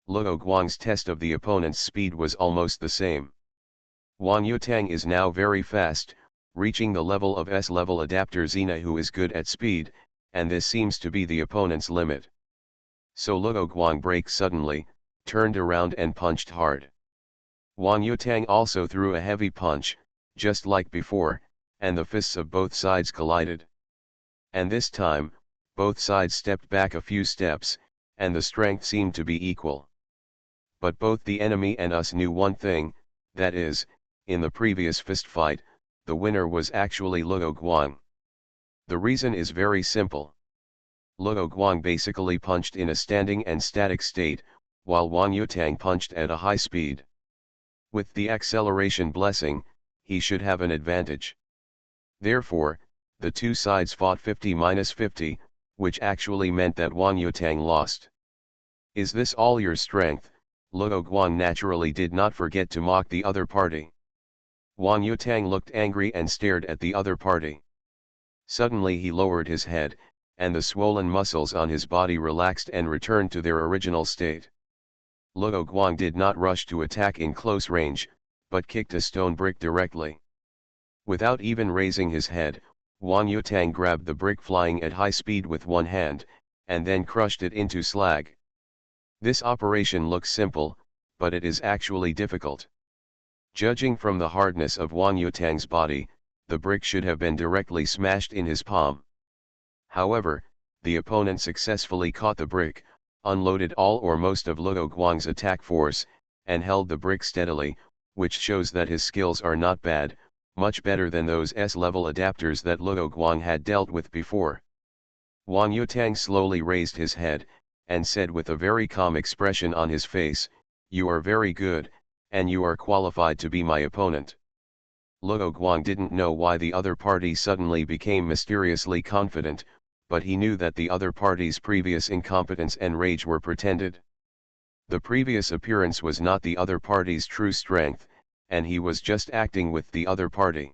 Luo Guang's test of the opponent's speed was almost the same. Wang Yutang is now very fast, reaching the level of S-level adapter Xena, who is good at speed, and this seems to be the opponent's limit. So Luo Guang braked suddenly, turned around and punched hard. Wang Yutang also threw a heavy punch, just like before, and the fists of both sides collided. And this time, both sides stepped back a few steps, and the strength seemed to be equal. But both the enemy and us knew one thing, that is, in the previous fistfight, the winner was actually Luo Guang. The reason is very simple. Luo Guang basically punched in a standing and static state, while Wang Yutang punched at a high speed. With the acceleration blessing, he should have an advantage. Therefore, the two sides fought 50-50, which actually meant that Wang Yutang lost. Is this all your strength? Luo Guang naturally did not forget to mock the other party. Wang Yutang looked angry and stared at the other party. Suddenly he lowered his head, and the swollen muscles on his body relaxed and returned to their original state. Luo Guang did not rush to attack in close range, but kicked a stone brick directly. Without even raising his head, Wang Yutang grabbed the brick flying at high speed with one hand, and then crushed it into slag. This operation looks simple, but it is actually difficult. Judging from the hardness of Wang Yutang's body, the brick should have been directly smashed in his palm. However, the opponent successfully caught the brick, unloaded all or most of Luo Guang's attack force, and held the brick steadily, which shows that his skills are not bad, much better than those S-level adapters that Luo Guang had dealt with before. Wang Yutang slowly raised his head, and said with a very calm expression on his face, "You are very good, and you are qualified to be my opponent." Luo Guang didn't know why the other party suddenly became mysteriously confident, but he knew that the other party's previous incompetence and rage were pretended. The previous appearance was not the other party's true strength, and he was just acting with the other party.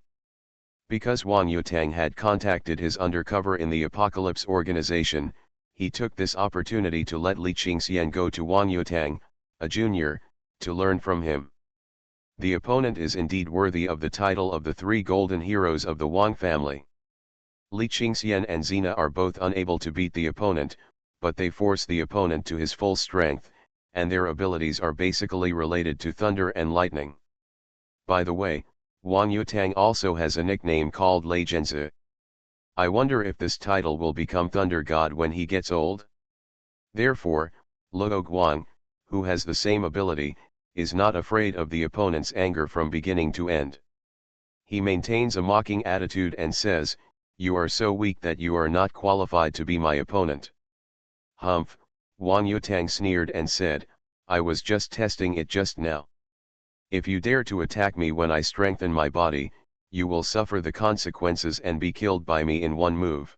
Because Wang Yutang had contacted his undercover in the Apocalypse organization, he took this opportunity to let Li Qingxian go to Wang Yutang, a junior, to learn from him. The opponent is indeed worthy of the title of the three golden heroes of the Wang family. Li Qingxian and Xena are both unable to beat the opponent, but they force the opponent to his full strength, and their abilities are basically related to thunder and lightning. By the way, Wang Yutang also has a nickname called Lei Zhenzi. I wonder if this title will become Thunder God when he gets old? Therefore, Luo Guang, who has the same ability, is not afraid of the opponent's anger from beginning to end. He maintains a mocking attitude and says, "You are so weak that you are not qualified to be my opponent." "Humph," Wang Yutang sneered and said, "I was just testing it just now. If you dare to attack me when I strengthen my body, you will suffer the consequences and be killed by me in one move."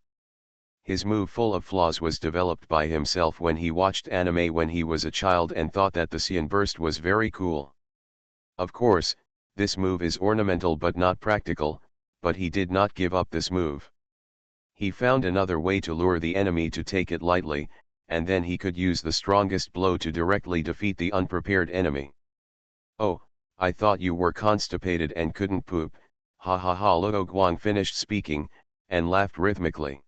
His move full of flaws was developed by himself when he watched anime when he was a child and thought that the Xian burst was very cool. Of course, this move is ornamental but not practical, but he did not give up this move. He found another way to lure the enemy to take it lightly, and then he could use the strongest blow to directly defeat the unprepared enemy. "Oh, I thought you were constipated and couldn't poop, ha ha ha." Luo Guang finished speaking, and laughed rhythmically.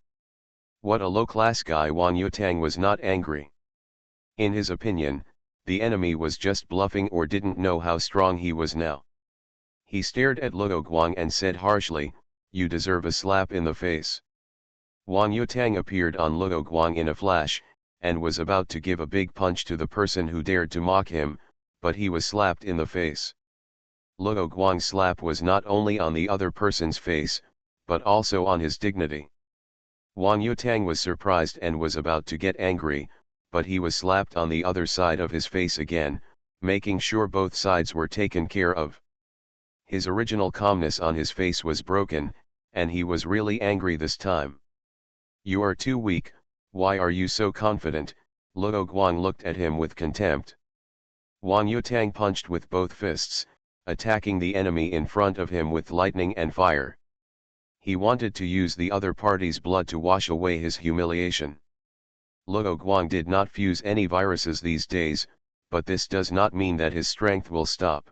What a low-class guy. Wang Yutang was not angry. In his opinion, the enemy was just bluffing or didn't know how strong he was now. He stared at Luo Guang and said harshly, "You deserve a slap in the face." Wang Yutang appeared on Luo Guang in a flash, and was about to give a big punch to the person who dared to mock him, but he was slapped in the face. Luo Guang's slap was not only on the other person's face, but also on his dignity. Wang Yutang was surprised and was about to get angry, but he was slapped on the other side of his face again, making sure both sides were taken care of. His original calmness on his face was broken, and he was really angry this time. "You are too weak, why are you so confident?" Luo Guang looked at him with contempt. Wang Yutang punched with both fists, attacking the enemy in front of him with lightning and fire. He wanted to use the other party's blood to wash away his humiliation. Luo Guang did not fuse any viruses these days, but this does not mean that his strength will stop.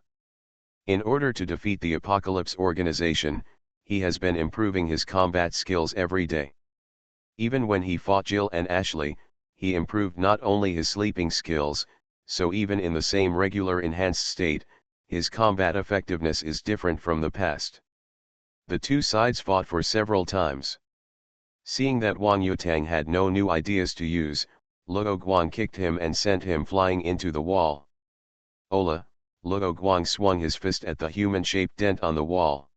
In order to defeat the Apocalypse organization, he has been improving his combat skills every day. Even when he fought Jill and Ashley, he improved not only his sleeping skills, so even in the same regular enhanced state, his combat effectiveness is different from the past. The two sides fought for several times. Seeing that Wang Yutang had no new ideas to use, Luo Guang kicked him and sent him flying into the wall. Ola, Luo Guang swung his fist at the human-shaped dent on the wall.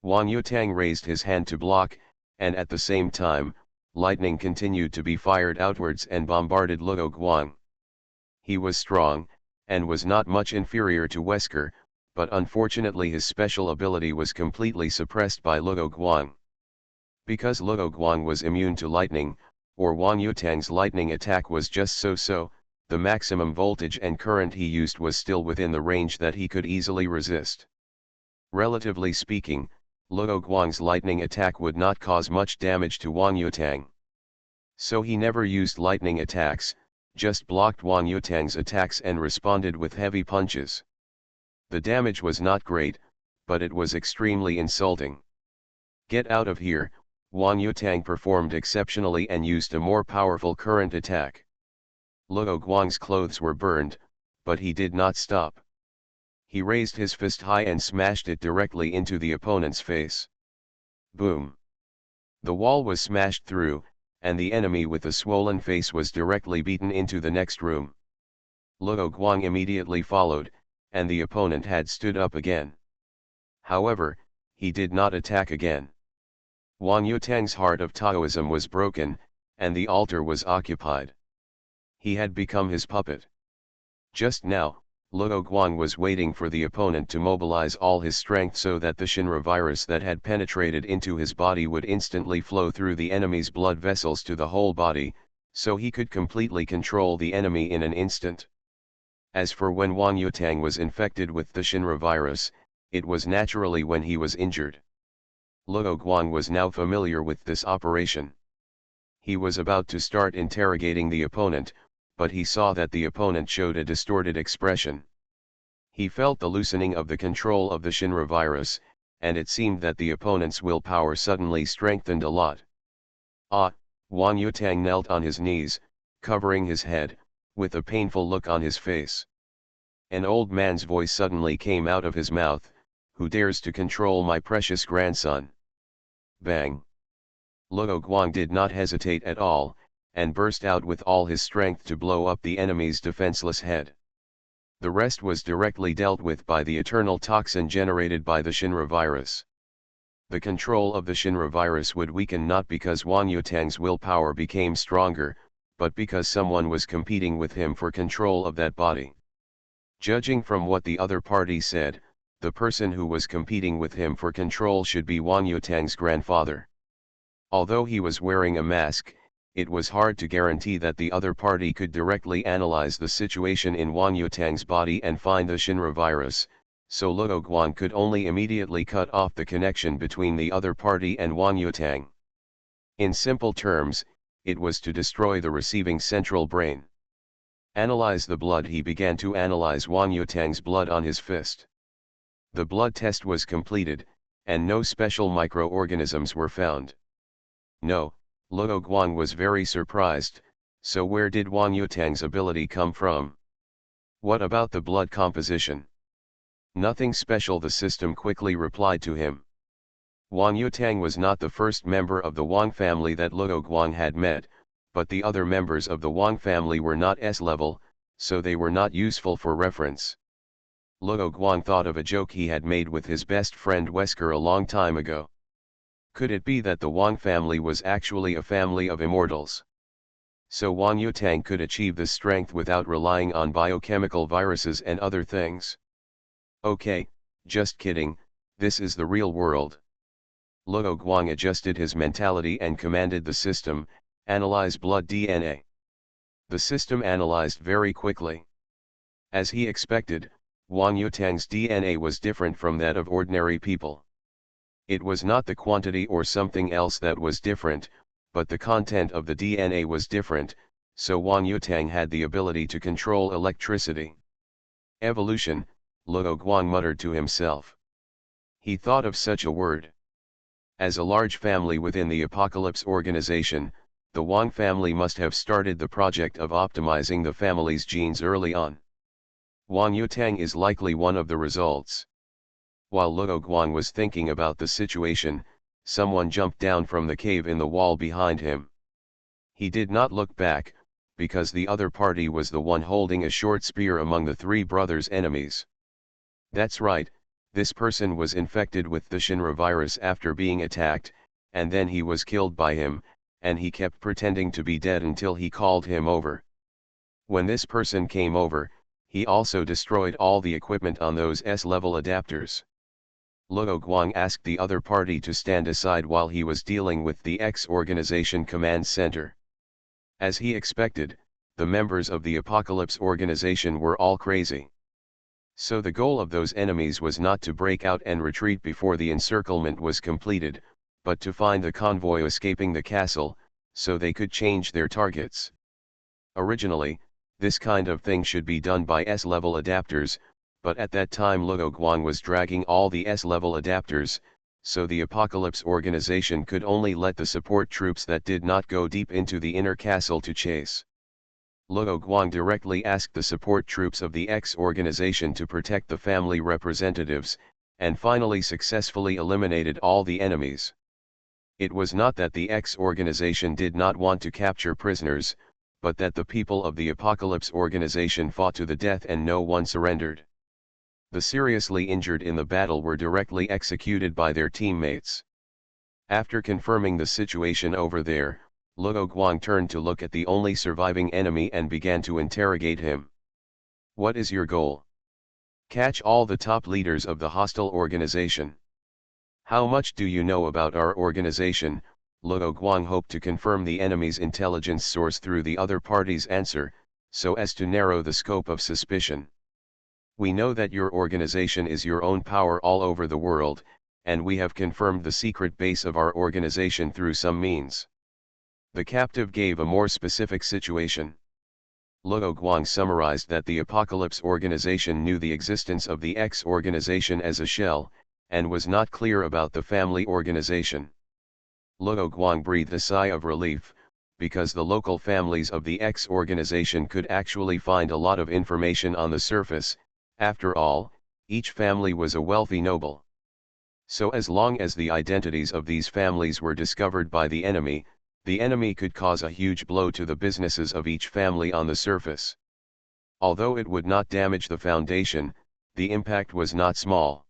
Wang Yutang raised his hand to block, and at the same time, lightning continued to be fired outwards and bombarded Luo Guang. He was strong, and was not much inferior to Wesker, but unfortunately his special ability was completely suppressed by Luo Guang. Because Luo Guang was immune to lightning, or Wang Yutang's lightning attack was just so-so, the maximum voltage and current he used was still within the range that he could easily resist. Relatively speaking, Luo Guang's lightning attack would not cause much damage to Wang Yutang. So he never used lightning attacks, just blocked Wang Yutang's attacks and responded with heavy punches. The damage was not great, but it was extremely insulting. "Get out of here," Wang Yutang performed exceptionally and used a more powerful current attack. Luo Guang's clothes were burned, but he did not stop. He raised his fist high and smashed it directly into the opponent's face. Boom! The wall was smashed through, and the enemy with the swollen face was directly beaten into the next room. Luo Guang immediately followed, and the opponent had stood up again. However, he did not attack again. Wang Yutang's heart of Taoism was broken, and the altar was occupied. He had become his puppet. Just now, Luo Guang was waiting for the opponent to mobilize all his strength so that the Shinra virus that had penetrated into his body would instantly flow through the enemy's blood vessels to the whole body, so he could completely control the enemy in an instant. As for when Wang Yutang was infected with the Shinra virus, it was naturally when he was injured. Luo Guang was now familiar with this operation. He was about to start interrogating the opponent, but he saw that the opponent showed a distorted expression. He felt the loosening of the control of the Shinra virus, and it seemed that the opponent's willpower suddenly strengthened a lot. Ah! Wang Yutang knelt on his knees, covering his head, with a painful look on his face. An old man's voice suddenly came out of his mouth, "Who dares to control my precious grandson?" Bang! Luo Guang did not hesitate at all, and burst out with all his strength to blow up the enemy's defenseless head. The rest was directly dealt with by the eternal toxin generated by the Shinra virus. The control of the Shinra virus would weaken not because Wang Yutang's willpower became stronger, but because someone was competing with him for control of that body. Judging from what the other party said, the person who was competing with him for control should be Wang Yutang's grandfather. Although he was wearing a mask, it was hard to guarantee that the other party could directly analyze the situation in Wang Yutang's body and find the Shinra virus, so Luo Guang could only immediately cut off the connection between the other party and Wang Yutang. In simple terms, it was to destroy the receiving central brain. Analyze the blood. He began to analyze Wang Yutang's blood on his fist. The blood test was completed, and no special microorganisms were found. No, Luo Guang was very surprised, so where did Wang Yutang's ability come from? What about the blood composition? Nothing special, the system quickly replied to him. Wang Yutang was not the first member of the Wang family that Luo Guang had met, but the other members of the Wang family were not S-level, so they were not useful for reference. Luo Guang thought of a joke he had made with his best friend Wesker a long time ago. Could it be that the Wang family was actually a family of immortals? So Wang Yutang could achieve this strength without relying on biochemical viruses and other things. Okay, just kidding, this is the real world. Luo Guang adjusted his mentality and commanded the system, analyze blood DNA. The system analyzed very quickly. As he expected, Wang Yutang's DNA was different from that of ordinary people. It was not the quantity or something else that was different, but the content of the DNA was different, so Wang Yutang had the ability to control electricity. Evolution, Luo Guang muttered to himself. He thought of such a word. As a large family within the Apocalypse organization, the Wang family must have started the project of optimizing the family's genes early on. Wang Yutang is likely one of the results. While Luo Guang was thinking about the situation, someone jumped down from the cave in the wall behind him. He did not look back, because the other party was the one holding a short spear among the three brothers' enemies. That's right, this person was infected with the Shinra virus after being attacked, and then he was killed by him, and he kept pretending to be dead until he called him over. When this person came over, he also destroyed all the equipment on those S-level adapters. Luo Guang asked the other party to stand aside while he was dealing with the X-Organization Command Center. As he expected, the members of the Apocalypse Organization were all crazy. So the goal of those enemies was not to break out and retreat before the encirclement was completed, but to find the convoy escaping the castle, so they could change their targets. Originally, this kind of thing should be done by S-level adapters, but at that time Luo Guang was dragging all the S-level adapters, so the Apocalypse Organization could only let the support troops that did not go deep into the inner castle to chase. Luo Guang directly asked the support troops of the X organization to protect the family representatives, and finally successfully eliminated all the enemies. It was not that the X organization did not want to capture prisoners, but that the people of the Apocalypse organization fought to the death and no one surrendered. The seriously injured in the battle were directly executed by their teammates. After confirming the situation over there, Luo Guang turned to look at the only surviving enemy and began to interrogate him. What is your goal? Catch all the top leaders of the hostile organization. How much do you know about our organization? Luo Guang hoped to confirm the enemy's intelligence source through the other party's answer, so as to narrow the scope of suspicion. We know that your organization is your own power all over the world, and we have confirmed the secret base of our organization through some means. The captive gave a more specific situation. Luo Guang summarized that the Apocalypse organization knew the existence of the X organization as a shell, and was not clear about the family organization. Luo Guang breathed a sigh of relief, because the local families of the X organization could actually find a lot of information on the surface. After all, each family was a wealthy noble. So as long as the identities of these families were discovered by the enemy could cause a huge blow to the businesses of each family on the surface. Although it would not damage the foundation, the impact was not small.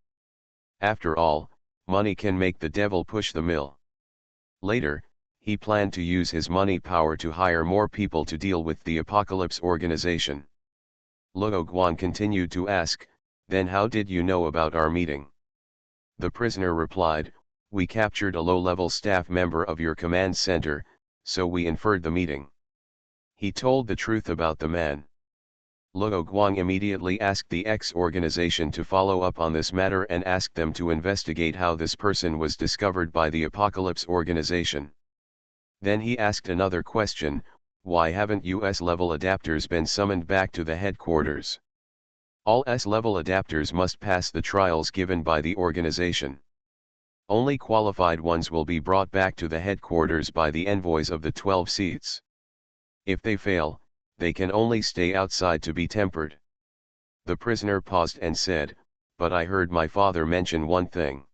After all, money can make the devil push the mill. Later, he planned to use his money power to hire more people to deal with the Apocalypse organization. Luo Guang continued to ask, then how did you know about our meeting? The prisoner replied, we captured a low-level staff member of your command center, so we inferred the meeting. He told the truth about the man. Luo Guang immediately asked the X organization to follow up on this matter and asked them to investigate how this person was discovered by the Apocalypse organization. Then he asked another question, why haven't US-level adapters been summoned back to the headquarters? All S-level adapters must pass the trials given by the organization. Only qualified ones will be brought back to the headquarters by the envoys of the 12 seats. If they fail, they can only stay outside to be tempered. The prisoner paused and said, but I heard my father mention one thing.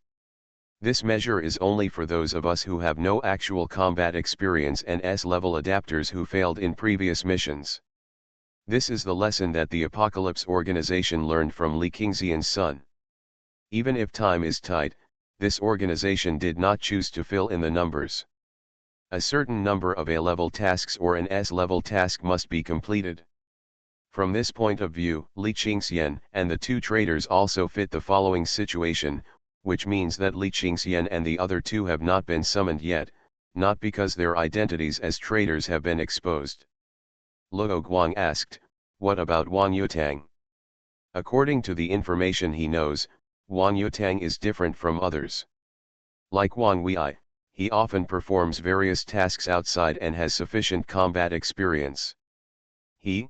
This measure is only for those of us who have no actual combat experience and S-level adapters who failed in previous missions. This is the lesson that the Apocalypse organization learned from Li Qingxian's son. Even if time is tight, this organization did not choose to fill in the numbers. A certain number of A-level tasks or an S-level task must be completed. From this point of view, Li Qingxian and the two traitors also fit the following situation, which means that Li Qingxian and the other two have not been summoned yet, not because their identities as traitors have been exposed. Luo Guang asked, what about Wang Yutang? According to the information he knows, Wang Yutang is different from others. Like Wang Wei, he often performs various tasks outside and has sufficient combat experience. He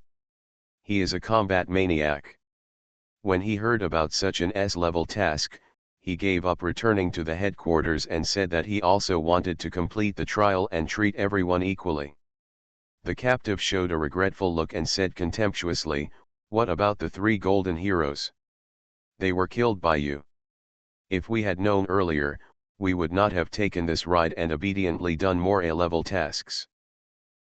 is a combat maniac. When he heard about such an S-level task, he gave up returning to the headquarters and said that he also wanted to complete the trial and treat everyone equally. The captive showed a regretful look and said contemptuously, what about the 3 golden heroes? They were killed by you. If we had known earlier, we would not have taken this ride and obediently done more A-level tasks.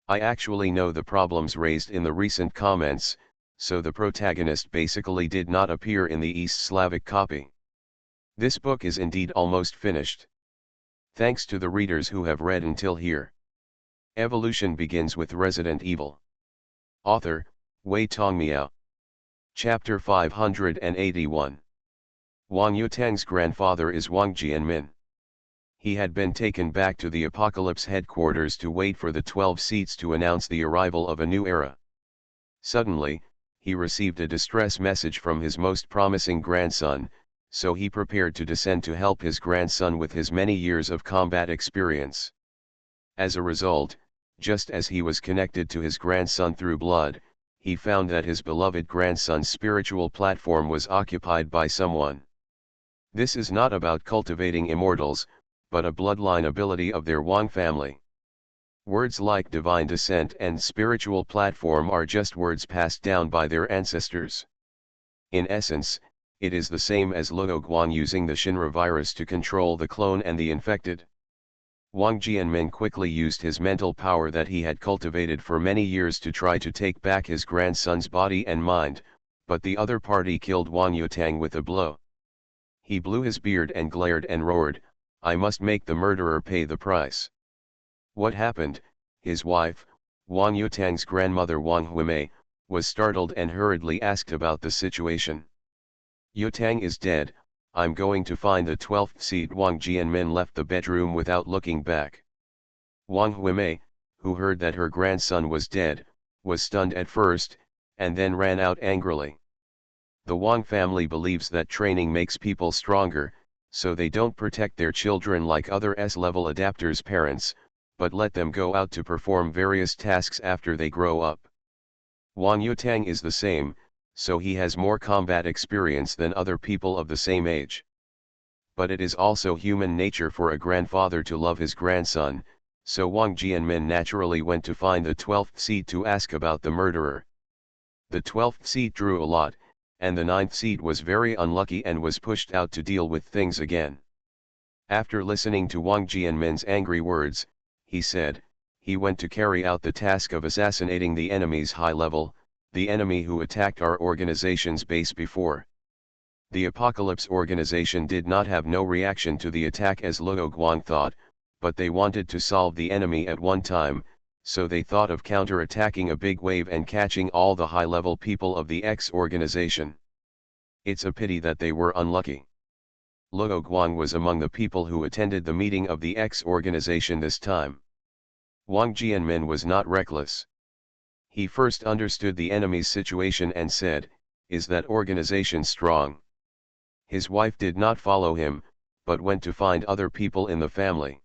I actually know the problems raised in the recent comments, so the protagonist basically did not appear in the East Slavic copy. This book is indeed almost finished. Thanks to the readers who have read until here. Evolution begins with Resident Evil. Author, Wei Tongmiao. Chapter 581. Wang Yutang's grandfather is Wang Jianmin. He had been taken back to the Apocalypse headquarters to wait for the 12 seats to announce the arrival of a new era. Suddenly, he received a distress message from his most promising grandson, so he prepared to descend to help his grandson with his many years of combat experience. As a result, just as he was connected to his grandson through blood, he found that his beloved grandson's spiritual platform was occupied by someone. This is not about cultivating immortals, but a bloodline ability of their Wang family. Words like divine descent and spiritual platform are just words passed down by their ancestors. In essence, it is the same as Luo Guan using the Shinra virus to control the clone and the infected. Wang Jianmin quickly used his mental power that he had cultivated for many years to try to take back his grandson's body and mind, but the other party killed Wang Yutang with a blow. He blew his beard and glared and roared, "I must make the murderer pay the price." What happened? His wife, Wang Yutang's grandmother Wang Huimei, was startled and hurriedly asked about the situation. "Yutang is dead, I'm going to find the 12th seat." Wang Jianmin left the bedroom without looking back. Wang Huimei, who heard that her grandson was dead, was stunned at first, and then ran out angrily. The Wang family believes that training makes people stronger, so they don't protect their children like other S-level adapters' parents, but let them go out to perform various tasks after they grow up. Wang Yutang is the same, so he has more combat experience than other people of the same age. But it is also human nature for a grandfather to love his grandson, so Wang Jianmin naturally went to find the 12th seat to ask about the murderer. The 12th seat drew a lot, and the 9th seat was very unlucky and was pushed out to deal with things again. After listening to Wang Jianmin's angry words, he said, he went to carry out the task of assassinating the enemy's high level, the enemy who attacked our organization's base before. The Apocalypse organization did not have no reaction to the attack as Luo Guan thought, but they wanted to solve the enemy at one time, so they thought of counter-attacking a big wave and catching all the high-level people of the X organization. It's a pity that they were unlucky. Luo Guan was among the people who attended the meeting of the X organization this time. Wang Jianmin was not reckless. He first understood the enemy's situation and said, "Is that organization strong?" His wife did not follow him, but went to find other people in the family.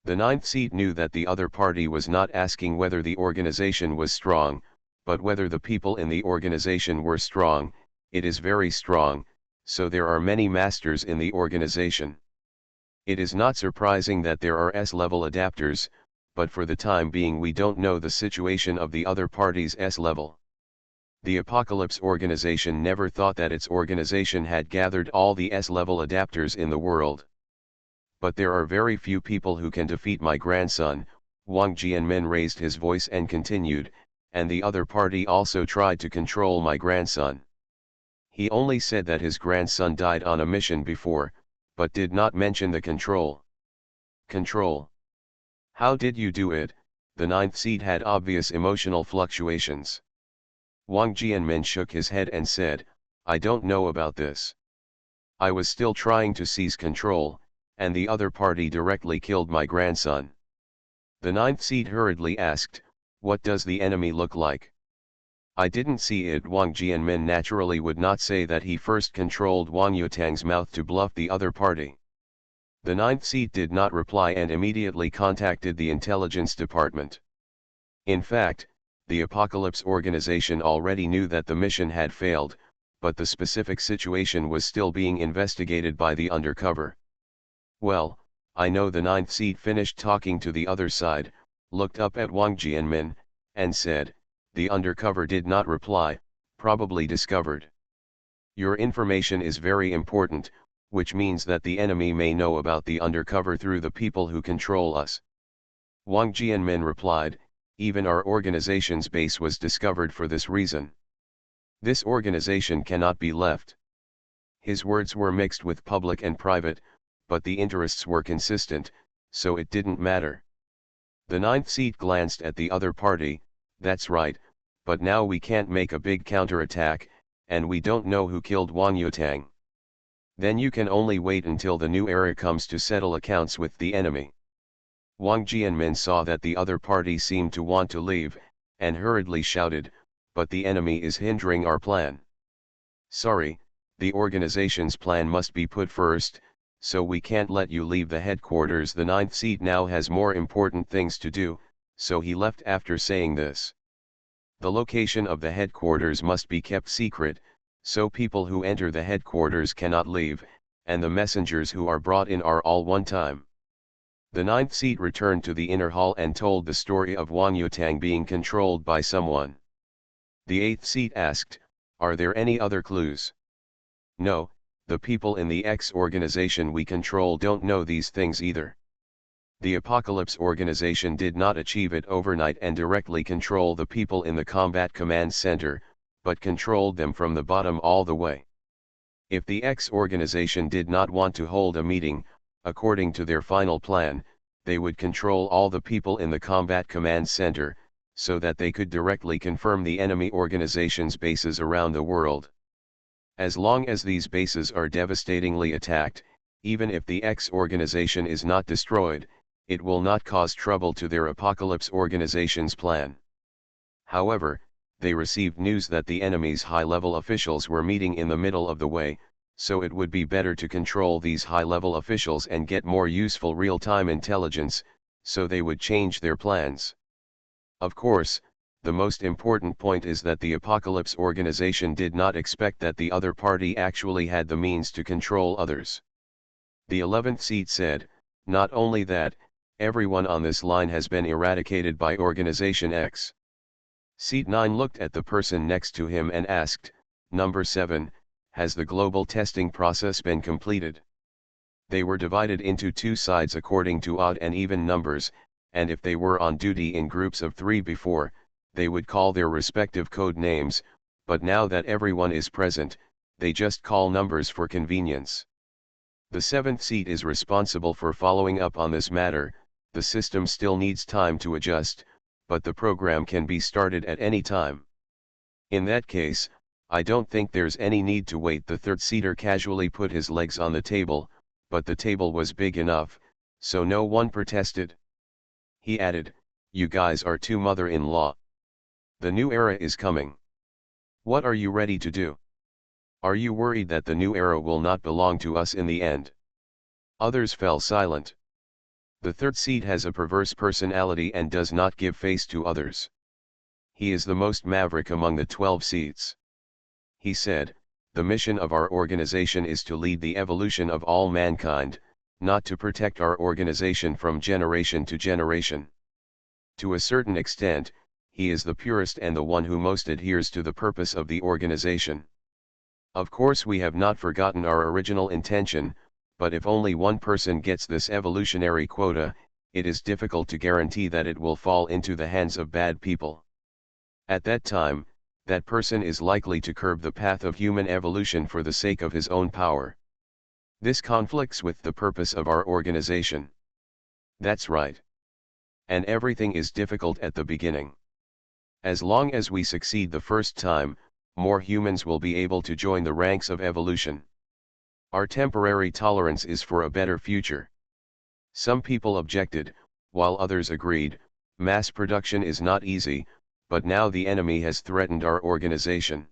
The 9th seat knew that the other party was not asking whether the organization was strong, but whether the people in the organization were strong. It is very strong, so there are many masters in the organization. It is not surprising that there are S-level adapters, but for the time being we don't know the situation of the other party's S-level. The Apocalypse organization never thought that its organization had gathered all the S-level adapters in the world. But there are very few people who can defeat my grandson. Wang Jianmin raised his voice and continued, and the other party also tried to control my grandson. He only said that his grandson died on a mission before, but did not mention the control. Control? How did you do it? The 9th seat had obvious emotional fluctuations. Wang Jianmin shook his head and said, "I don't know about this. I was still trying to seize control, and the other party directly killed my grandson." The 9th seat hurriedly asked, "What does the enemy look like?" "I didn't see it." Wang Jianmin naturally would not say that he first controlled Wang Yutang's mouth to bluff the other party. The 9th seat did not reply and immediately contacted the intelligence department. In fact, the Apocalypse organization already knew that the mission had failed, but the specific situation was still being investigated by the undercover. "Well, I know." The 9th seat finished talking to the other side, looked up at Wang Jianmin, and said, "The undercover did not reply, probably discovered." "Your information is very important," which means that the enemy may know about the undercover through the people who control us. Wang Jianmin replied, even our organization's base was discovered for this reason. This organization cannot be left. His words were mixed with public and private, but the interests were consistent, so it didn't matter. The ninth seat glanced at the other party. That's right, but now we can't make a big counterattack, and we don't know who killed Wang Yutang. Then you can only wait until the new era comes to settle accounts with the enemy. Wang Jianmin saw that the other party seemed to want to leave, and hurriedly shouted, but the enemy is hindering our plan. Sorry, the organization's plan must be put first, so we can't let you leave the headquarters. The ninth seat now has more important things to do, so he left after saying this. The location of the headquarters must be kept secret, so people who enter the headquarters cannot leave, and the messengers who are brought in are all one time. The ninth seat returned to the inner hall and told the story of Wang Yutang being controlled by someone. The eighth seat asked, are there any other clues? No, the people in the X organization we control don't know these things either. The Apocalypse organization did not achieve it overnight and directly control the people in the Combat Command Center, but controlled them from the bottom all the way. If the X organization did not want to hold a meeting, according to their final plan, they would control all the people in the Combat Command Center, so that they could directly confirm the enemy organization's bases around the world. As long as these bases are devastatingly attacked, even if the X organization is not destroyed, it will not cause trouble to their Apocalypse organization's plan. However, they received news that the enemy's high-level officials were meeting in the middle of the way, so it would be better to control these high-level officials and get more useful real-time intelligence, so they would change their plans. Of course, the most important point is that the Apocalypse organization did not expect that the other party actually had the means to control others. The 11th seat said, not only that, everyone on this line has been eradicated by Organization X. Seat 9 looked at the person next to him and asked, number 7, has the global testing process been completed? They were divided into two sides according to odd and even numbers, and if they were on duty in groups of 3 before, they would call their respective code names, but now that everyone is present, they just call numbers for convenience. The 7th seat is responsible for following up on this matter. The system still needs time to adjust, but the program can be started at any time. In that case, I don't think there's any need to wait. The third-seater casually put his legs on the table, but the table was big enough, so no one protested. He added, you guys are two mother-in-law. The new era is coming. What are you ready to do? Are you worried that the new era will not belong to us in the end? Others fell silent. The third seat has a perverse personality and does not give face to others. He is the most maverick among the 12 seats. He said, the mission of our organization is to lead the evolution of all mankind, not to protect our organization from generation to generation. To a certain extent, he is the purest and the one who most adheres to the purpose of the organization. Of course, we have not forgotten our original intention, but if only one person gets this evolutionary quota, it is difficult to guarantee that it will fall into the hands of bad people. At that time, that person is likely to curb the path of human evolution for the sake of his own power. This conflicts with the purpose of our organization. That's right. And everything is difficult at the beginning. As long as we succeed the first time, more humans will be able to join the ranks of evolution. Our temporary tolerance is for a better future. Some people objected, while others agreed. Mass production is not easy, but now the enemy has threatened our organization.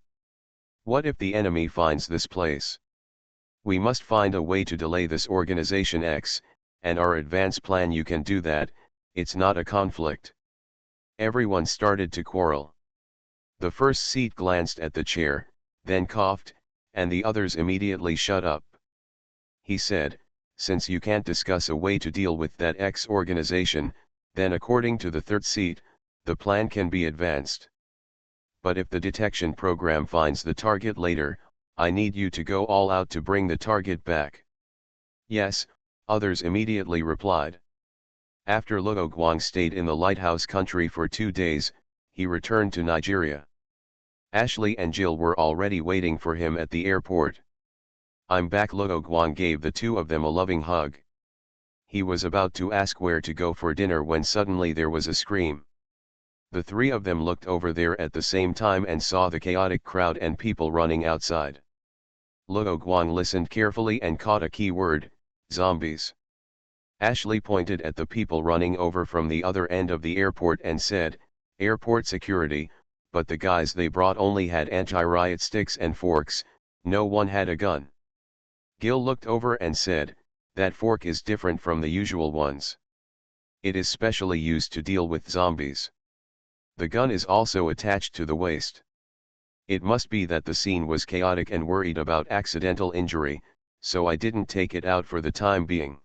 What if the enemy finds this place? We must find a way to delay this organization X, and our advance plan. You can do that, it's not a conflict. Everyone started to quarrel. The first seat glanced at the chair, then coughed, and the others immediately shut up. He said, since you can't discuss a way to deal with that X organization, then according to the third seat, the plan can be advanced. But if the detection program finds the target later, I need you to go all out to bring the target back. Yes, others immediately replied. After Luo Guang stayed in the lighthouse country for 2 days, he returned to Nigeria. Ashley and Jill were already waiting for him at the airport. "I'm back." Luo Guang gave the two of them a loving hug. He was about to ask where to go for dinner when suddenly there was a scream. The three of them looked over there at the same time and saw the chaotic crowd and people running outside. Luo Guang listened carefully and caught a key word: zombies. Ashley pointed at the people running over from the other end of the airport and said, "Airport security," but the guys they brought only had anti-riot sticks and forks, no one had a gun. Gil looked over and said, "That fork is different from the usual ones. It is specially used to deal with zombies. The gun is also attached to the waist. It must be that the scene was chaotic and worried about accidental injury, so I didn't take it out for the time being.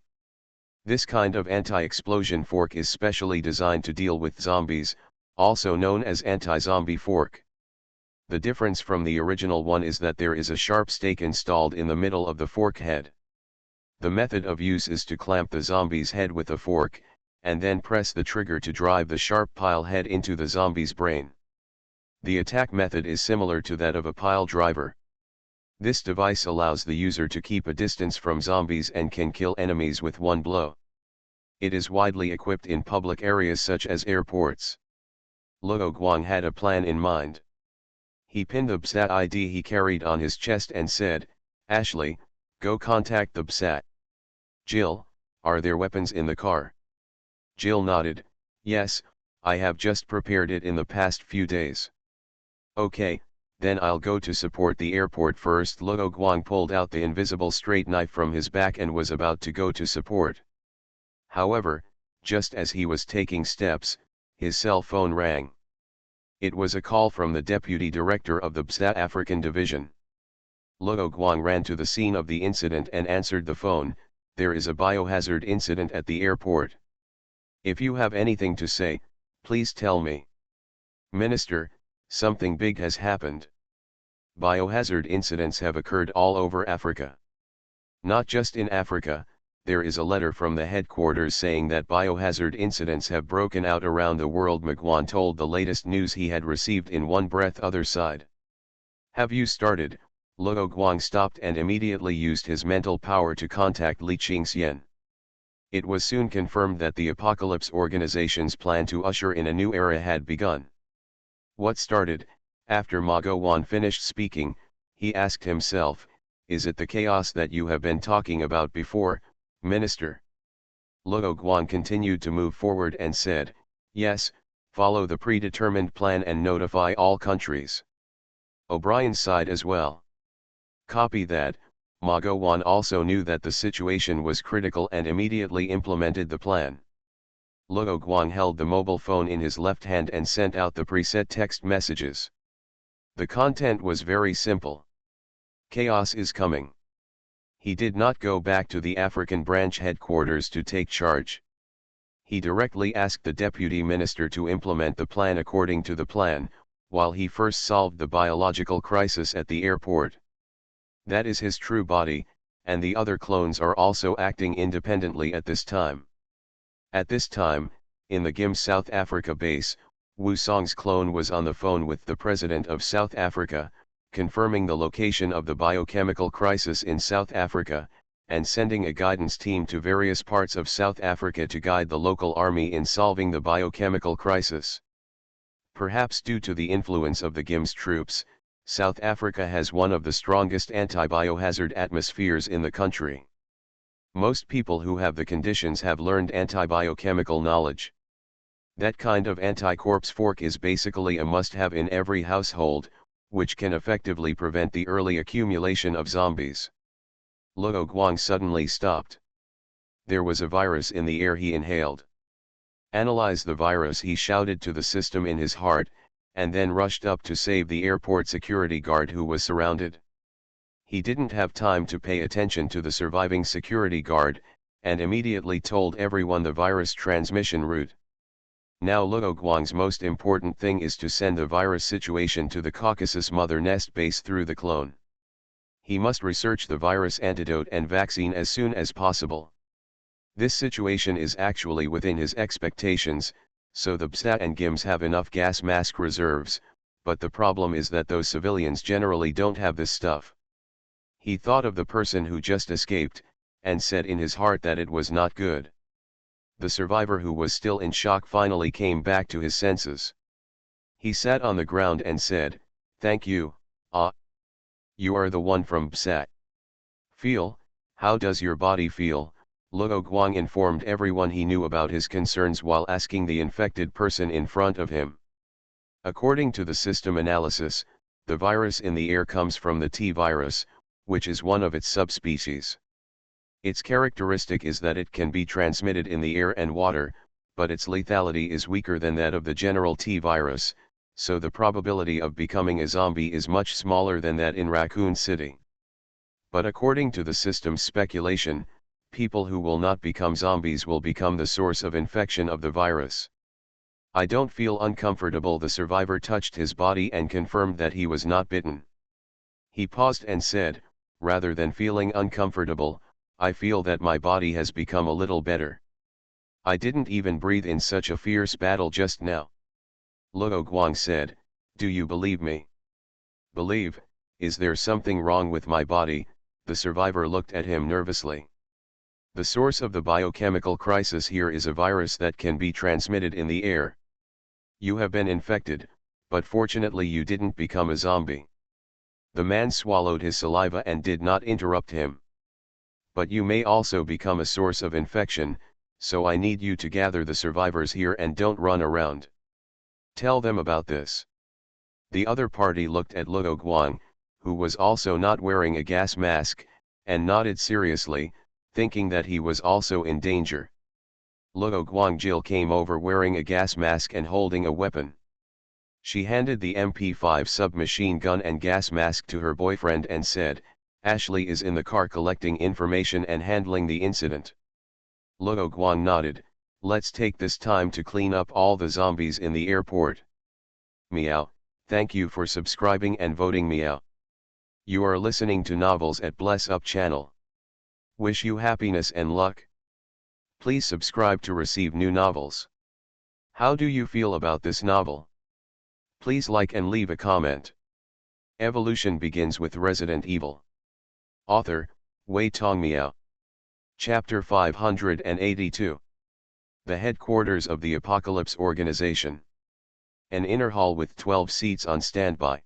This kind of anti-explosion fork is specially designed to deal with zombies, also known as anti-zombie fork. The difference from the original one is that there is a sharp stake installed in the middle of the fork head. The method of use is to clamp the zombie's head with a fork, and then press the trigger to drive the sharp pile head into the zombie's brain. The attack method is similar to that of a pile driver. This device allows the user to keep a distance from zombies and can kill enemies with one blow. It is widely equipped in public areas such as airports. Luo Guang had a plan in mind. He pinned the BSAT ID he carried on his chest and said, "Ashley, go contact the BSAT. Jill, are there weapons in the car?" Jill nodded, "Yes, I have just prepared it in the past few days." "Okay, then I'll go to support the airport first." Luo Guang pulled out the invisible straight knife from his back and was about to go to support. However, just as he was taking steps, his cell phone rang. It was a call from the deputy director of the BSAT African Division. Luo Guang ran to the scene of the incident and answered the phone. "There is a biohazard incident at the airport. If you have anything to say, please tell me." "Minister, something big has happened. Biohazard incidents have occurred all over Africa. Not just in Africa, there is a letter from the headquarters saying that biohazard incidents have broken out around the world." Miguan told the latest news he had received in one breath. "Other side. Have you started?" Luo Guang stopped and immediately used his mental power to contact Li Qingxian. It was soon confirmed that the Apocalypse Organization's plan to usher in a new era had begun. What started? After Ma Guan finished speaking, he asked himself, "Is it the chaos that you have been talking about before, Minister?" Luo Guang continued to move forward and said, "Yes, follow the predetermined plan and notify all countries." O'Brien sighed as well. "Copy that." Ma Guan also knew that the situation was critical and immediately implemented the plan. Luo Guang held the mobile phone in his left hand and sent out the preset text messages. The content was very simple. "Chaos is coming." He did not go back to the African branch headquarters to take charge. He directly asked the deputy minister to implement the plan according to the plan, while he first solved the biological crisis at the airport. That is his true body, and the other clones are also acting independently at this time. At this time, in the GIM South Africa base, Wu Song's clone was on the phone with the president of South Africa, confirming the location of the biochemical crisis in South Africa, and sending a guidance team to various parts of South Africa to guide the local army in solving the biochemical crisis. Perhaps due to the influence of the GIM's troops, South Africa has one of the strongest anti-biohazard atmospheres in the country. Most people who have the conditions have learned anti-biochemical knowledge. That kind of anti-corpse fork is basically a must-have in every household, which can effectively prevent the early accumulation of zombies. Luo Guang suddenly stopped. There was a virus in the air he inhaled. "Analyze the virus," he shouted to the system in his heart, and then rushed up to save the airport security guard who was surrounded. He didn't have time to pay attention to the surviving security guard, and immediately told everyone the virus transmission route. Now Luo Guang's most important thing is to send the virus situation to the Caucasus Mother Nest base through the clone. He must research the virus antidote and vaccine as soon as possible. This situation is actually within his expectations, so the BSA and GIMS have enough gas mask reserves, but the problem is that those civilians generally don't have this stuff. He thought of the person who just escaped, and said in his heart that it was not good. The survivor, who was still in shock, finally came back to his senses. He sat on the ground and said, "Thank you, you are the one from BSA. Feel, how does your body feel?" Luo Guang informed everyone he knew about his concerns while asking the infected person in front of him. According to the system analysis, the virus in the air comes from the T virus, which is one of its subspecies. Its characteristic is that it can be transmitted in the air and water, but its lethality is weaker than that of the general T virus, so the probability of becoming a zombie is much smaller than that in Raccoon City. But according to the system's speculation, people who will not become zombies will become the source of infection of the virus. "I don't feel uncomfortable." The survivor touched his body and confirmed that he was not bitten. He paused and said, "Rather than feeling uncomfortable, I feel that my body has become a little better. I didn't even breathe in such a fierce battle just now." Luo Guang said, "Do you believe me?" "Believe? Is there something wrong with my body?" The survivor looked at him nervously. "The source of the biochemical crisis here is a virus that can be transmitted in the air. You have been infected, but fortunately you didn't become a zombie." The man swallowed his saliva and did not interrupt him. "But you may also become a source of infection, so I need you to gather the survivors here and don't run around. Tell them about this." The other party looked at Luo Guang, who was also not wearing a gas mask, and nodded seriously, thinking that he was also in danger. Luo Guangjil came over wearing a gas mask and holding a weapon. She handed the MP5 submachine gun and gas mask to her boyfriend and said, "Ashley is in the car collecting information and handling the incident." Luo Guang nodded, "Let's take this time to clean up all the zombies in the airport." Meow, thank you for subscribing and voting meow. You are listening to Novels at Bless Up channel. Wish you happiness and luck. Please subscribe to receive new novels. How do you feel about this novel? Please like and leave a comment. Evolution begins with Resident Evil. Author, Wei Tongmiao. Chapter 582. The headquarters of the Apocalypse Organization. An inner hall with 12 seats on standby.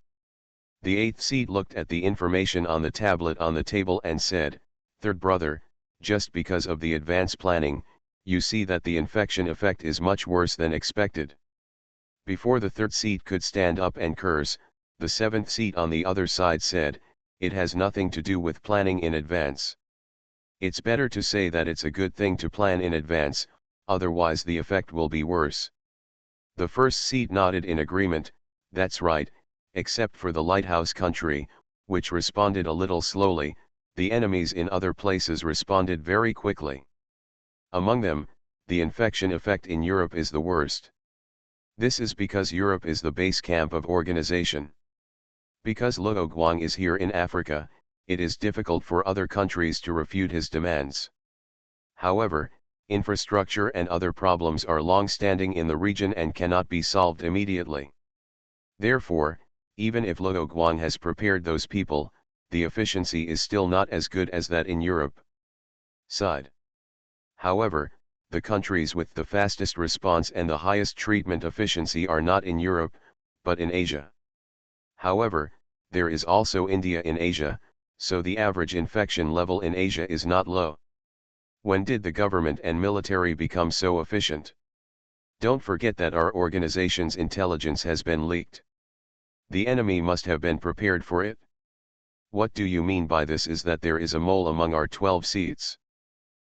The 8th seat looked at the information on the tablet on the table and said, "Third brother, just because of the advance planning, you see that the infection effect is much worse than expected." Before the 3rd seat could stand up and curse, the 7th seat on the other side said, "It has nothing to do with planning in advance. It's better to say that it's a good thing to plan in advance, otherwise the effect will be worse." The 1st seat nodded in agreement, "That's right, except for the Lighthouse Country, which responded a little slowly. The enemies in other places responded very quickly. Among them, the infection effect in Europe is the worst. This is because Europe is the base camp of organization. Because Luo Guang is here in Africa, it is difficult for other countries to refute his demands. However, infrastructure and other problems are long-standing in the region and cannot be solved immediately. Therefore, even if Luo Guang has prepared those people, the efficiency is still not as good as that in Europe. Side. However, the countries with the fastest response and the highest treatment efficiency are not in Europe, but in Asia. However, there is also India in Asia, so the average infection level in Asia is not low. When did the government and military become so efficient? Don't forget that our organization's intelligence has been leaked. The enemy must have been prepared for it. What do you mean by this is that there is a mole among our 12 seats?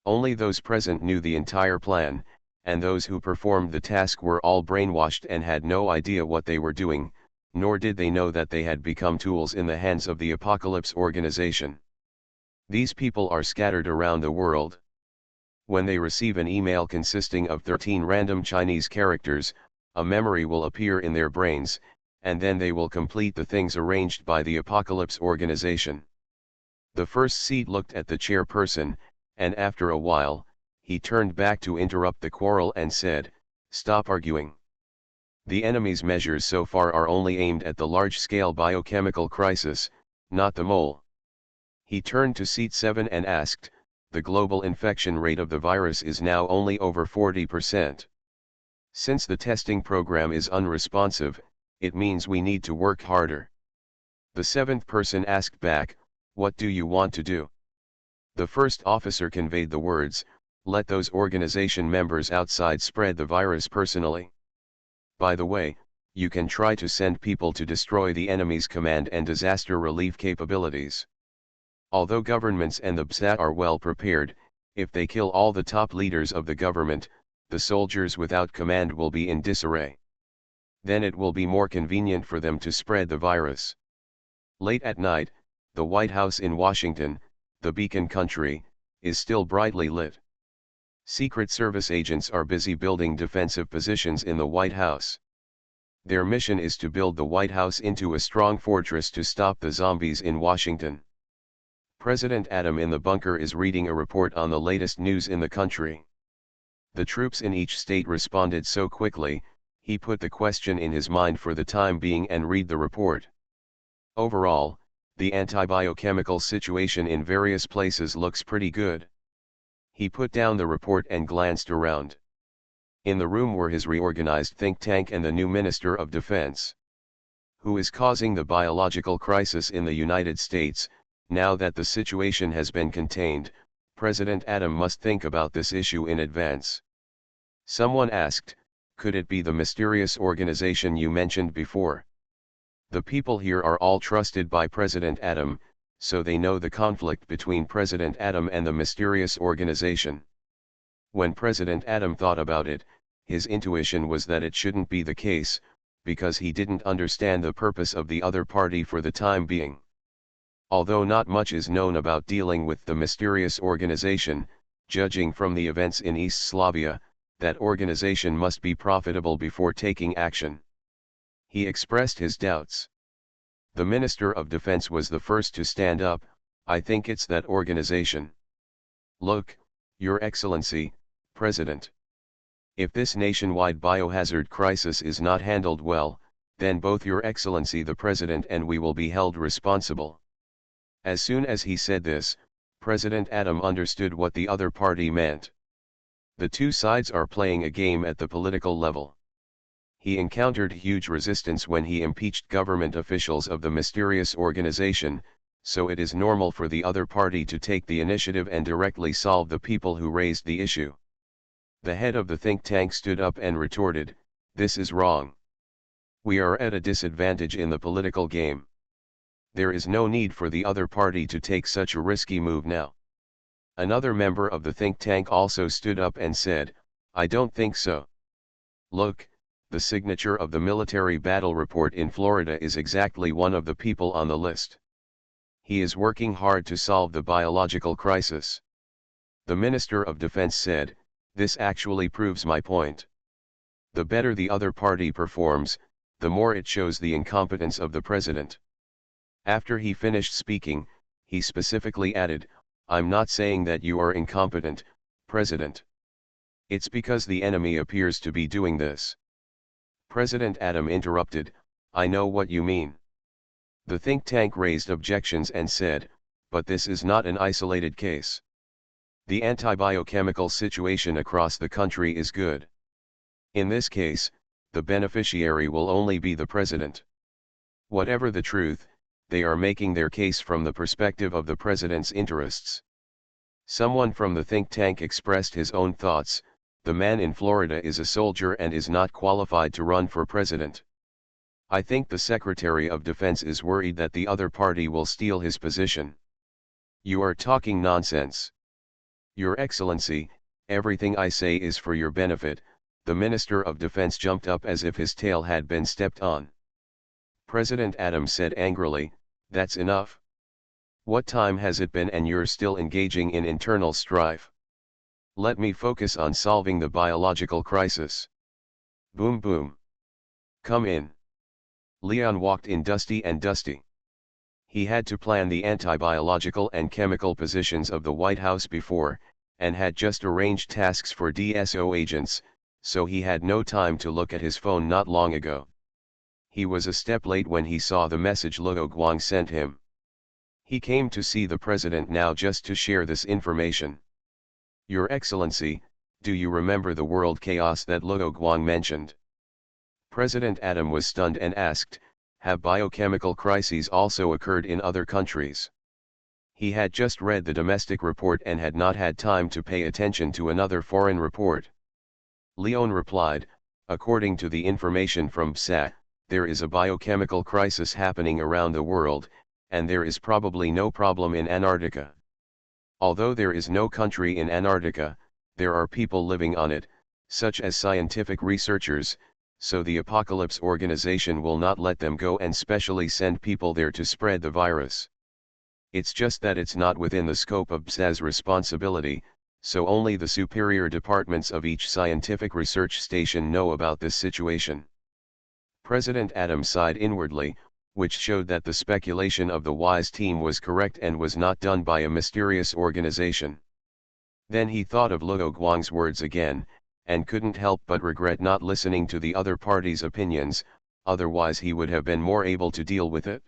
Only those present knew the entire plan, and those who performed the task were all brainwashed and had no idea what they were doing, nor did they know that they had become tools in the hands of the Apocalypse Organization. These people are scattered around the world. When they receive an email consisting of 13 random Chinese characters, a memory will appear in their brains, and then they will complete the things arranged by the Apocalypse Organization. The first seat looked at the chairperson, and after a while, he turned back to interrupt the quarrel and said, "Stop arguing. The enemy's measures so far are only aimed at the large-scale biochemical crisis, not the mole." He turned to seat 7 and asked, "The global infection rate of the virus is now only over 40%. Since the testing program is unresponsive, it means we need to work harder." The seventh person asked back, "What do you want to do?" The first officer conveyed the words, "Let those organization members outside spread the virus personally. By the way, you can try to send people to destroy the enemy's command and disaster relief capabilities. Although governments and the BSAT are well prepared, if they kill all the top leaders of the government, the soldiers without command will be in disarray. Then it will be more convenient for them to spread the virus." Late at night, the White House in Washington, the Beacon Country, is still brightly lit. Secret Service agents are busy building defensive positions in the White House. Their mission is to build the White House into a strong fortress to stop the zombies in Washington. President Adam in the bunker is reading a report on the latest news in the country. The troops in each state responded so quickly, he put the question in his mind for the time being and read the report. Overall, the antibiochemical situation in various places looks pretty good. He put down the report and glanced around. In the room were his reorganized think tank and the new Minister of Defense. Who is causing the biological crisis in the United States? Now that the situation has been contained, President Adam must think about this issue in advance. Someone asked, "Could it be the mysterious organization you mentioned before?" The people here are all trusted by President Adam, so they know the conflict between President Adam and the mysterious organization. When President Adam thought about it, his intuition was that it shouldn't be the case, because he didn't understand the purpose of the other party for the time being. Although not much is known about dealing with the mysterious organization, judging from the events in East Slavia, that organization must be profitable before taking action. He expressed his doubts. The Minister of Defense was the first to stand up. "I think it's that organization. Look, Your Excellency, President. If this nationwide biohazard crisis is not handled well, then both Your Excellency the President and we will be held responsible." As soon as he said this, President Adam understood what the other party meant. The two sides are playing a game at the political level. He encountered huge resistance when he impeached government officials of the mysterious organization, so it is normal for the other party to take the initiative and directly solve the people who raised the issue. The head of the think tank stood up and retorted, "This is wrong. We are at a disadvantage in the political game. There is no need for the other party to take such a risky move now." Another member of the think tank also stood up and said, "I don't think so. Look, the signature of the military battle report in Florida is exactly one of the people on the list. He is working hard to solve the biological crisis." The Minister of Defense said, "This actually proves my point. The better the other party performs, the more it shows the incompetence of the president." After he finished speaking, he specifically added, "I'm not saying that you are incompetent, President. It's because the enemy appears to be doing this." President Adam interrupted, "I know what you mean." The think tank raised objections and said, "But this is not an isolated case. The antibiochemical situation across the country is good. In this case, the beneficiary will only be the president. Whatever the truth, they are making their case from the perspective of the president's interests." Someone from the think tank expressed his own thoughts, "The man in Florida is a soldier and is not qualified to run for president. I think the Secretary of Defense is worried that the other party will steal his position." "You are talking nonsense. Your Excellency, everything I say is for your benefit." The Minister of Defense jumped up as if his tail had been stepped on. President Adam said angrily, "That's enough. What time has it been and you're still engaging in internal strife? Let me focus on solving the biological crisis." Boom boom. "Come in." Leon walked in, dusty and dusty. He had to plan the anti-biological and chemical positions of the White House before, and had just arranged tasks for DSO agents, so he had no time to look at his phone not long ago. He was a step late when he saw the message Luo Guang sent him. He came to see the president now just to share this information. Your Excellency, do you remember the world chaos that Luo Guang mentioned? President Adam was stunned and asked, have biochemical crises also occurred in other countries? He had just read the domestic report and had not had time to pay attention to another foreign report. Leon replied, according to the information from PSA, there is a biochemical crisis happening around the world, and there is probably no problem in Antarctica. Although there is no country in Antarctica, there are people living on it, such as scientific researchers, so the Apocalypse Organization will not let them go and specially send people there to spread the virus. It's just that it's not within the scope of PSA's responsibility, so only the superior departments of each scientific research station know about this situation. President Adam sighed inwardly, which showed that the speculation of the WISE team was correct and was not done by a mysterious organization. Then he thought of Luo Guang's words again, and couldn't help but regret not listening to the other party's opinions, otherwise he would have been more able to deal with it.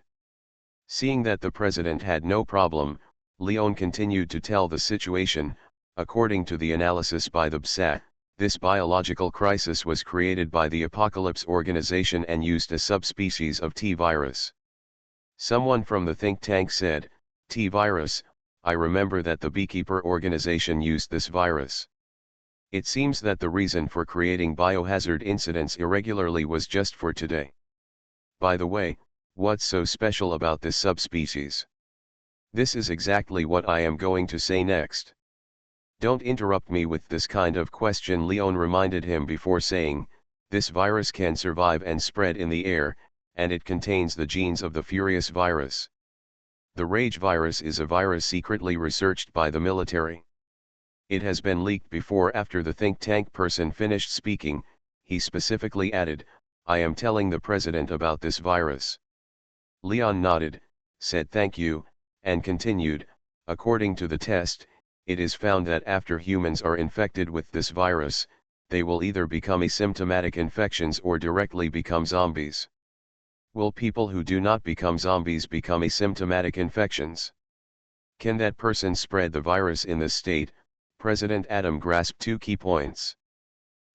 Seeing that the president had no problem, Leon continued to tell the situation. According to the analysis by the PSA, this biological crisis was created by the Apocalypse Organization and used a subspecies of T virus. Someone from the think tank said, T virus, I remember that the Beekeeper Organization used this virus. It seems that the reason for creating biohazard incidents irregularly was just for today. By the way, what's so special about this subspecies? This is exactly what I am going to say next. Don't interrupt me with this kind of question, Leon reminded him before saying, this virus can survive and spread in the air, and it contains the genes of the Furious virus. The Rage virus is a virus secretly researched by the military. It has been leaked before. After the think tank person finished speaking, he specifically added, I am telling the president about this virus. Leon nodded, said thank you, and continued, according to the test, it is found that after humans are infected with this virus, they will either become asymptomatic infections or directly become zombies. Will people who do not become zombies become asymptomatic infections? Can that person spread the virus in this state? President Adam grasped two key points.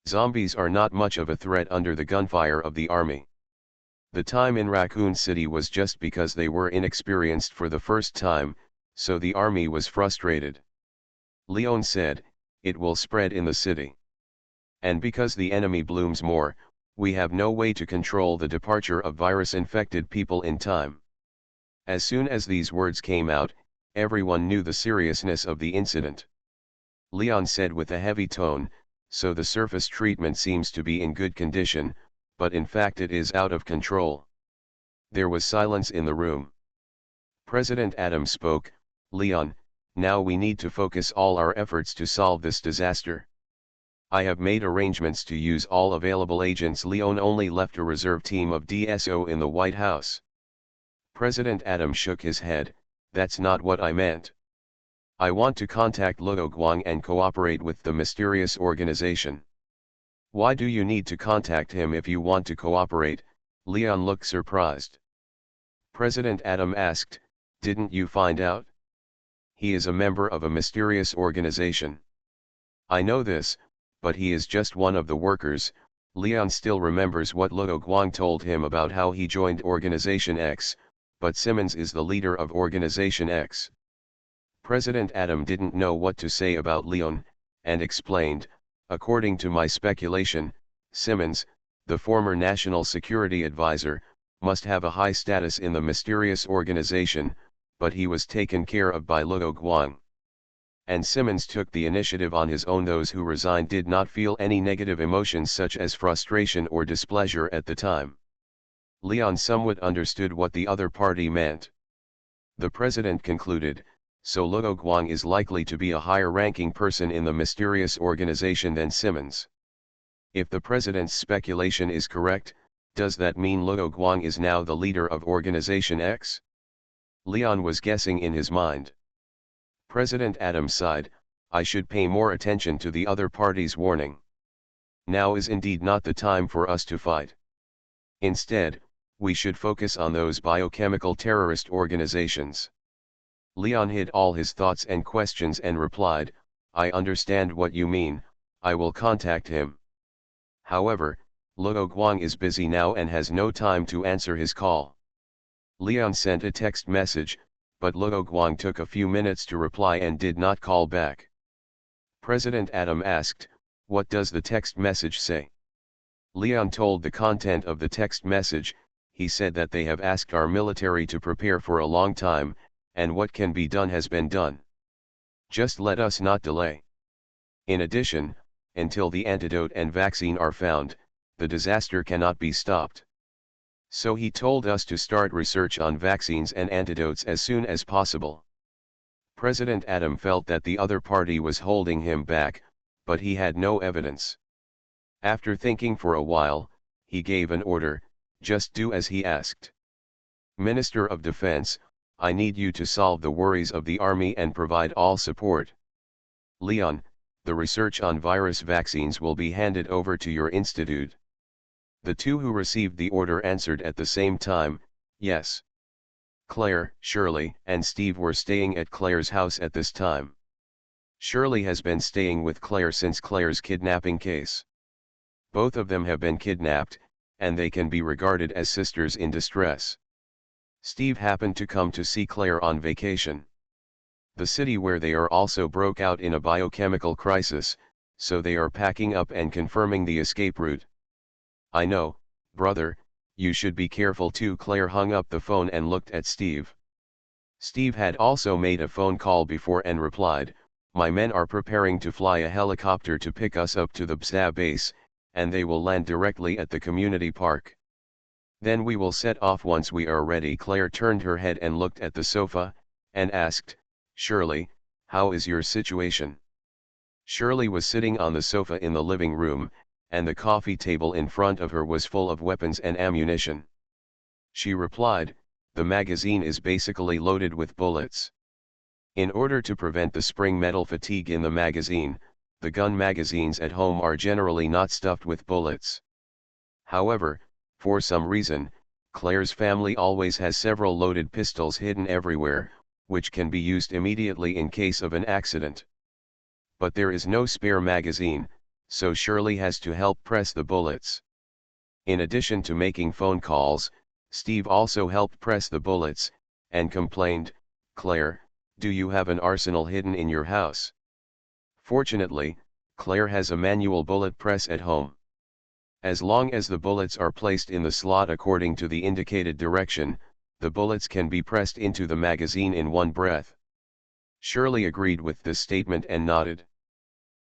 Zombies are not much of a threat under the gunfire of the army. The time in Raccoon City was just because they were inexperienced for the first time, so the army was frustrated. Leon said, it will spread in the city. And because the enemy blooms more, we have no way to control the departure of virus-infected people in time. As soon as these words came out, everyone knew the seriousness of the incident. Leon said with a heavy tone, so the surface treatment seems to be in good condition, but in fact it is out of control. There was silence in the room. President Adam spoke, Leon, now we need to focus all our efforts to solve this disaster. I have made arrangements to use all available agents. Leon only left a reserve team of DSO in the White House. President Adam shook his head, that's not what I meant. I want to contact Luo Guang and cooperate with the mysterious organization. Why do you need to contact him if you want to cooperate? Leon looked surprised. President Adam asked, didn't you find out? He is a member of a mysterious organization. I know this, but he is just one of the workers. Leon still remembers what Luo Guang told him about how he joined Organization X, but Simmons is the leader of Organization X. President Adam didn't know what to say about Leon, and explained, according to my speculation, Simmons, the former National Security Advisor, must have a high status in the mysterious organization, but he was taken care of by Luo Guang. And Simmons took the initiative on his own. Those who resigned did not feel any negative emotions such as frustration or displeasure at the time. Leon somewhat understood what the other party meant. The president concluded, so Luo Guang is likely to be a higher-ranking person in the mysterious organization than Simmons. If the president's speculation is correct, does that mean Luo Guang is now the leader of Organization X? Leon was guessing in his mind. President Adams sighed, I should pay more attention to the other party's warning. Now is indeed not the time for us to fight. Instead, we should focus on those biochemical terrorist organizations. Leon hid all his thoughts and questions and replied, I understand what you mean, I will contact him. However, Luo Guang is busy now and has no time to answer his call. Leon sent a text message, but Luo Guang took a few minutes to reply and did not call back. President Adam asked, what does the text message say? Leon told the content of the text message. He said that they have asked our military to prepare for a long time, and what can be done has been done. Just let us not delay. In addition, until the antidote and vaccine are found, the disaster cannot be stopped. So he told us to start research on vaccines and antidotes as soon as possible. President Adam felt that the other party was holding him back, but he had no evidence. After thinking for a while, he gave an order, just do as he asked. Minister of Defense, I need you to solve the worries of the army and provide all support. Leon, the research on virus vaccines will be handed over to your institute. The two who received the order answered at the same time, yes. Claire, Shirley, and Steve were staying at Claire's house at this time. Shirley has been staying with Claire since Claire's kidnapping case. Both of them have been kidnapped, and they can be regarded as sisters in distress. Steve happened to come to see Claire on vacation. The city where they are also broke out in a biochemical crisis, so they are packing up and confirming the escape route. I know, brother, you should be careful too. Claire hung up the phone and looked at Steve. Steve had also made a phone call before and replied, my men are preparing to fly a helicopter to pick us up to the BSA base, and they will land directly at the community park. Then we will set off once we are ready. Claire turned her head and looked at the sofa, and asked, Shirley, how is your situation? Shirley was sitting on the sofa in the living room, and the coffee table in front of her was full of weapons and ammunition. She replied, the magazine is basically loaded with bullets. In order to prevent the spring metal fatigue in the magazine, the gun magazines at home are generally not stuffed with bullets. However, for some reason, Claire's family always has several loaded pistols hidden everywhere, which can be used immediately in case of an accident. But there is no spare magazine, so Shirley has to help press the bullets. In addition to making phone calls, Steve also helped press the bullets, and complained, Claire, do you have an arsenal hidden in your house? Fortunately, Claire has a manual bullet press at home. As long as the bullets are placed in the slot according to the indicated direction, the bullets can be pressed into the magazine in one breath. Shirley agreed with this statement and nodded.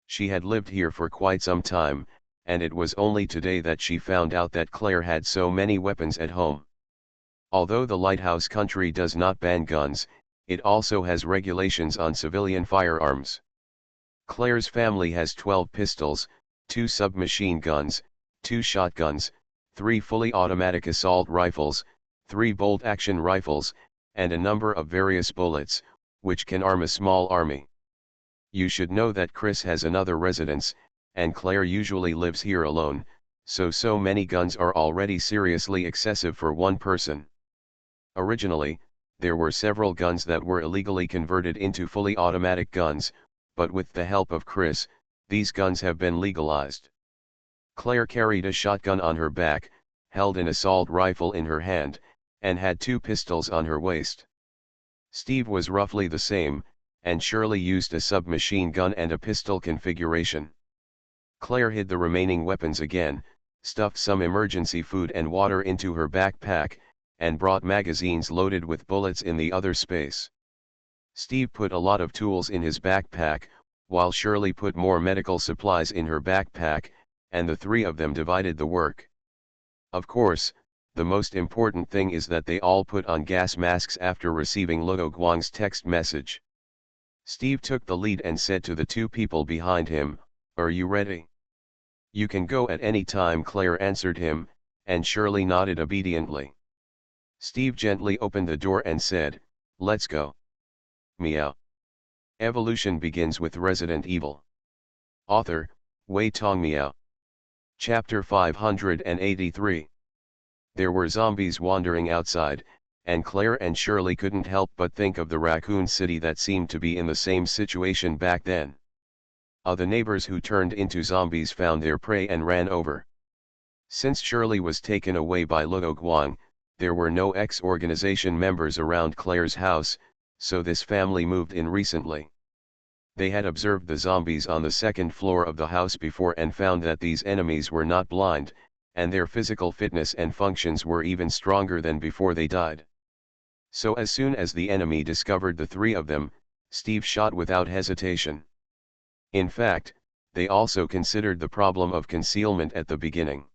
She had lived here for quite some time, and it was only today that she found out that Claire had so many weapons at home. Although the Lighthouse country does not ban guns, it also has regulations on civilian firearms. Claire's family has 12 pistols, 2 submachine guns, 2 shotguns, 3 fully automatic assault rifles, 3 bolt-action rifles, and a number of various bullets, which can arm a small army. You should know that Chris has another residence, and Claire usually lives here alone, so many guns are already seriously excessive for one person. Originally, there were several guns that were illegally converted into fully automatic guns, but with the help of Chris, these guns have been legalized. Claire carried a shotgun on her back, held an assault rifle in her hand, and had 2 pistols on her waist. Steve was roughly the same, and Shirley used a submachine gun and a pistol configuration. Claire hid the remaining weapons again, stuffed some emergency food and water into her backpack, and brought magazines loaded with bullets in the other space. Steve put a lot of tools in his backpack, while Shirley put more medical supplies in her backpack, and the 3 of them divided the work. Of course, the most important thing is that they all put on gas masks after receiving Luo Guang's text message. Steve took the lead and said to the 2 people behind him, are you ready? You can go at any time, Claire answered him, and Shirley nodded obediently. Steve gently opened the door and said, Let's go. Meow. Evolution begins with Resident Evil. Author, Wei Tong Miao. Chapter 583. There were zombies wandering outside, and Claire and Shirley couldn't help but think of the raccoon city that seemed to be in the same situation back then. The neighbors who turned into zombies found their prey and ran over. Since Shirley was taken away by Luo Guang, there were no ex-organization members around Claire's house, so this family moved in recently. They had observed the zombies on the second floor of the house before and found that these enemies were not blind, and their physical fitness and functions were even stronger than before they died. So as soon as the enemy discovered the three of them, Steve shot without hesitation. In fact, they also considered the problem of concealment at the beginning.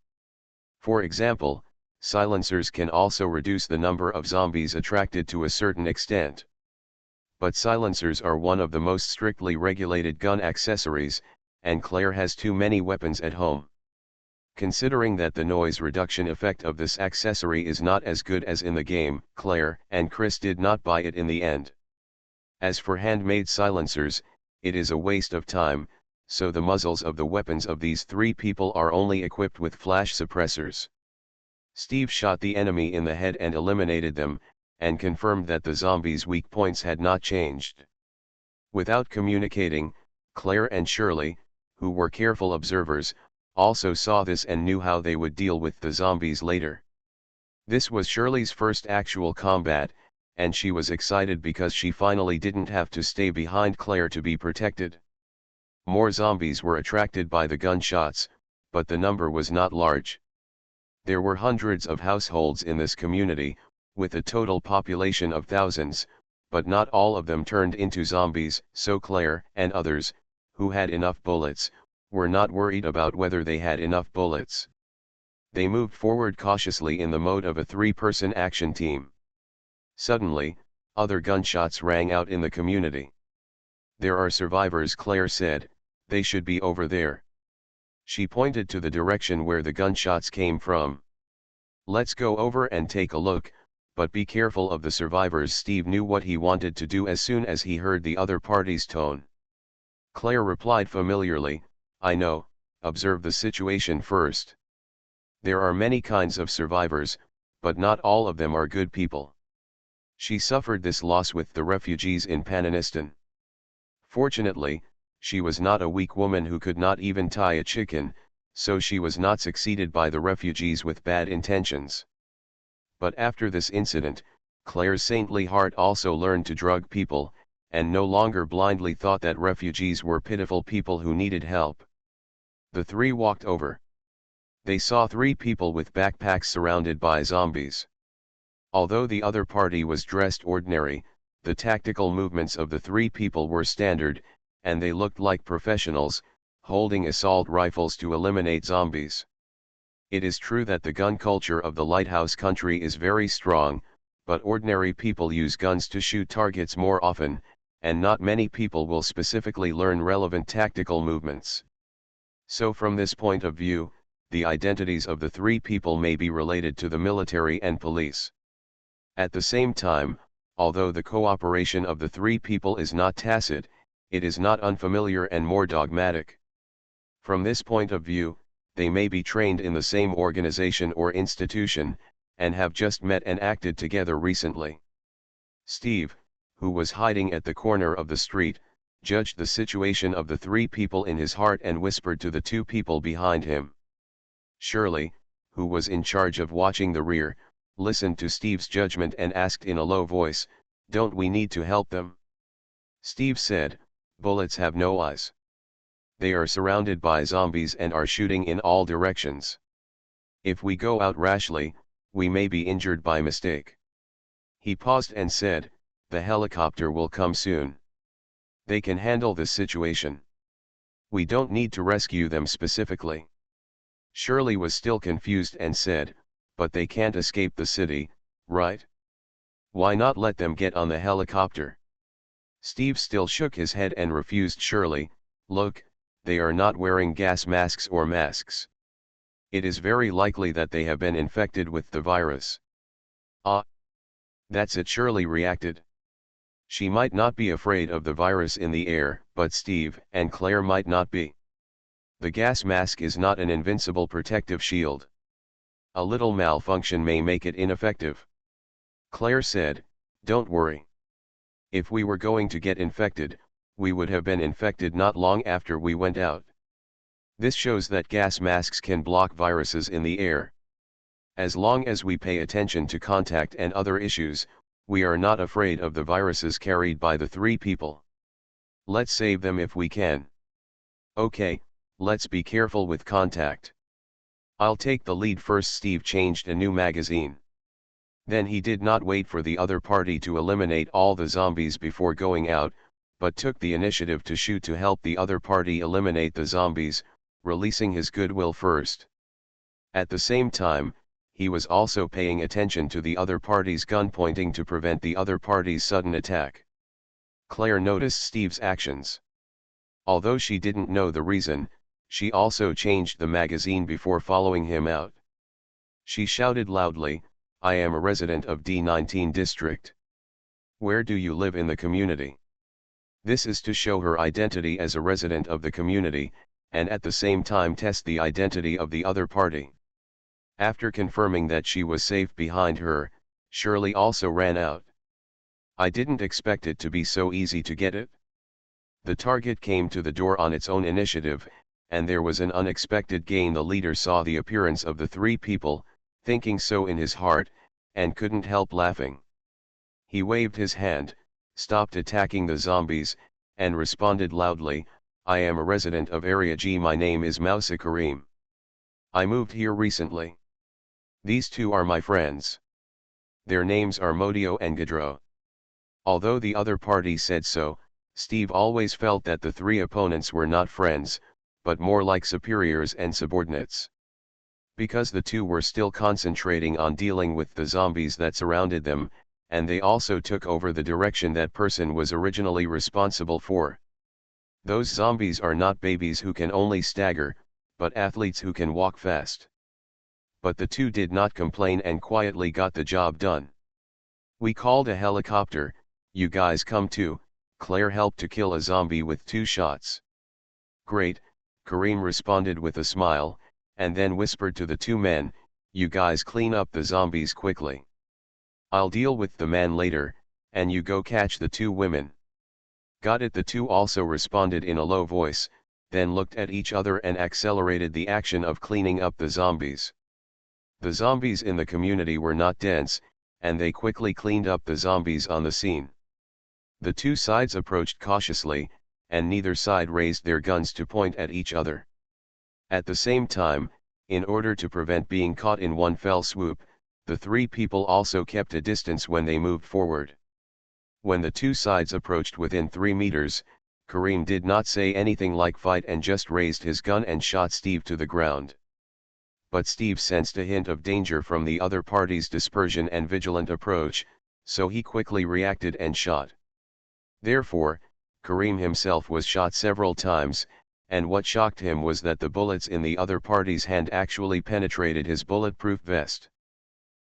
For example, silencers can also reduce the number of zombies attracted to a certain extent. But silencers are one of the most strictly regulated gun accessories, and Claire has too many weapons at home. Considering that the noise reduction effect of this accessory is not as good as in the game, Claire and Chris did not buy it in the end. As for handmade silencers, it is a waste of time, so the muzzles of the weapons of these three people are only equipped with flash suppressors. Steve shot the enemy in the head and eliminated them, and confirmed that the zombies' weak points had not changed. Without communicating, Claire and Shirley, who were careful observers, also saw this and knew how they would deal with the zombies later. This was Shirley's first actual combat, and she was excited because she finally didn't have to stay behind Claire to be protected. More zombies were attracted by the gunshots, but the number was not large. There were hundreds of households in this community, with a total population of thousands, but not all of them turned into zombies, so Claire and others, who had enough bullets, were not worried about whether they had enough bullets. They moved forward cautiously in the mode of a three-person action team. Suddenly, other gunshots rang out in the community. "There are survivors," Claire said, "they should be over there." She pointed to the direction where the gunshots came from. "Let's go over and take a look, but be careful of the survivors." Steve knew what he wanted to do as soon as he heard the other party's tone. Claire replied familiarly, "I know, observe the situation first. There are many kinds of survivors, but not all of them are good people." She suffered this loss with the refugees in Panistan. Fortunately, she was not a weak woman who could not even tie a chicken, so she was not succeeded by the refugees with bad intentions. But after this incident, Claire's saintly heart also learned to drug people, and no longer blindly thought that refugees were pitiful people who needed help. The three walked over. They saw three people with backpacks surrounded by zombies. Although the other party was dressed ordinary, the tactical movements of the three people were standard, and they looked like professionals, holding assault rifles to eliminate zombies. It is true that the gun culture of the Lighthouse country is very strong, but ordinary people use guns to shoot targets more often, and not many people will specifically learn relevant tactical movements. So from this point of view, the identities of the three people may be related to the military and police. At the same time, although the cooperation of the three people is not tacit, it is not unfamiliar and more dogmatic. From this point of view, they may be trained in the same organization or institution, and have just met and acted together recently. Steve, who was hiding at the corner of the street, judged the situation of the three people in his heart and whispered to the two people behind him. Shirley, who was in charge of watching the rear, listened to Steve's judgment and asked in a low voice, "Don't we need to help them?" Steve said, "Bullets have no eyes. They are surrounded by zombies and are shooting in all directions. If we go out rashly, we may be injured by mistake." He paused and said, "The helicopter will come soon. They can handle this situation. We don't need to rescue them specifically." Shirley was still confused and said, "But they can't escape the city, right? Why not let them get on the helicopter?" Steve still shook his head and refused. "Shirley, look, they are not wearing gas masks or masks. It is very likely that they have been infected with the virus." "Ah, that's it," Shirley reacted. She might not be afraid of the virus in the air, but Steve and Claire might not be. The gas mask is not an invincible protective shield. A little malfunction may make it ineffective. Claire said, "Don't worry. If we were going to get infected, we would have been infected not long after we went out." This shows that gas masks can block viruses in the air. As long as we pay attention to contact and other issues, we are not afraid of the viruses carried by the three people. Let's save them if we can. Okay, let's be careful with contact. I'll take the lead first. Steve changed a new magazine. Then he did not wait for the other party to eliminate all the zombies before going out, but took the initiative to shoot to help the other party eliminate the zombies, releasing his goodwill first. At the same time, he was also paying attention to the other party's gun pointing to prevent the other party's sudden attack. Claire noticed Steve's actions. Although she didn't know the reason, she also changed the magazine before following him out. She shouted loudly, "I am a resident of D19 district. Where do you live in the community?" This is to show her identity as a resident of the community, and at the same time test the identity of the other party. After confirming that she was safe behind her, Shirley also ran out. "I didn't expect it to be so easy to get it." The target came to the door on its own initiative, and there was an unexpected gain. The leader saw the appearance of the three people, thinking so in his heart, and couldn't help laughing. He waved his hand, stopped attacking the zombies, and responded loudly, "I am a resident of Area G. My name is Mousa Kareem. I moved here recently. These two are my friends. Their names are Modio and Gadro." Although the other party said so, Steve always felt that the three opponents were not friends, but more like superiors and subordinates. Because the two were still concentrating on dealing with the zombies that surrounded them, and they also took over the direction that person was originally responsible for. Those zombies are not babies who can only stagger, but athletes who can walk fast. But the two did not complain and quietly got the job done. "We called a helicopter, you guys come too." Claire helped to kill a zombie with 2 shots. "Great," Kareem responded with a smile, and then whispered to the 2 men, "You guys clean up the zombies quickly. I'll deal with the man later, and you go catch the 2 women." "Got it," the 2 also responded in a low voice, then looked at each other and accelerated the action of cleaning up the zombies. The zombies in the community were not dense, and they quickly cleaned up the zombies on the scene. The 2 sides approached cautiously, and neither side raised their guns to point at each other. At the same time, in order to prevent being caught in one fell swoop, the 3 people also kept a distance when they moved forward. When the 2 sides approached within 3 meters, Kareem did not say anything like fight and just raised his gun and shot Steve to the ground. But Steve sensed a hint of danger from the other party's dispersion and vigilant approach, so he quickly reacted and shot. Therefore, Kareem himself was shot several times, and what shocked him was that the bullets in the other party's hand actually penetrated his bulletproof vest.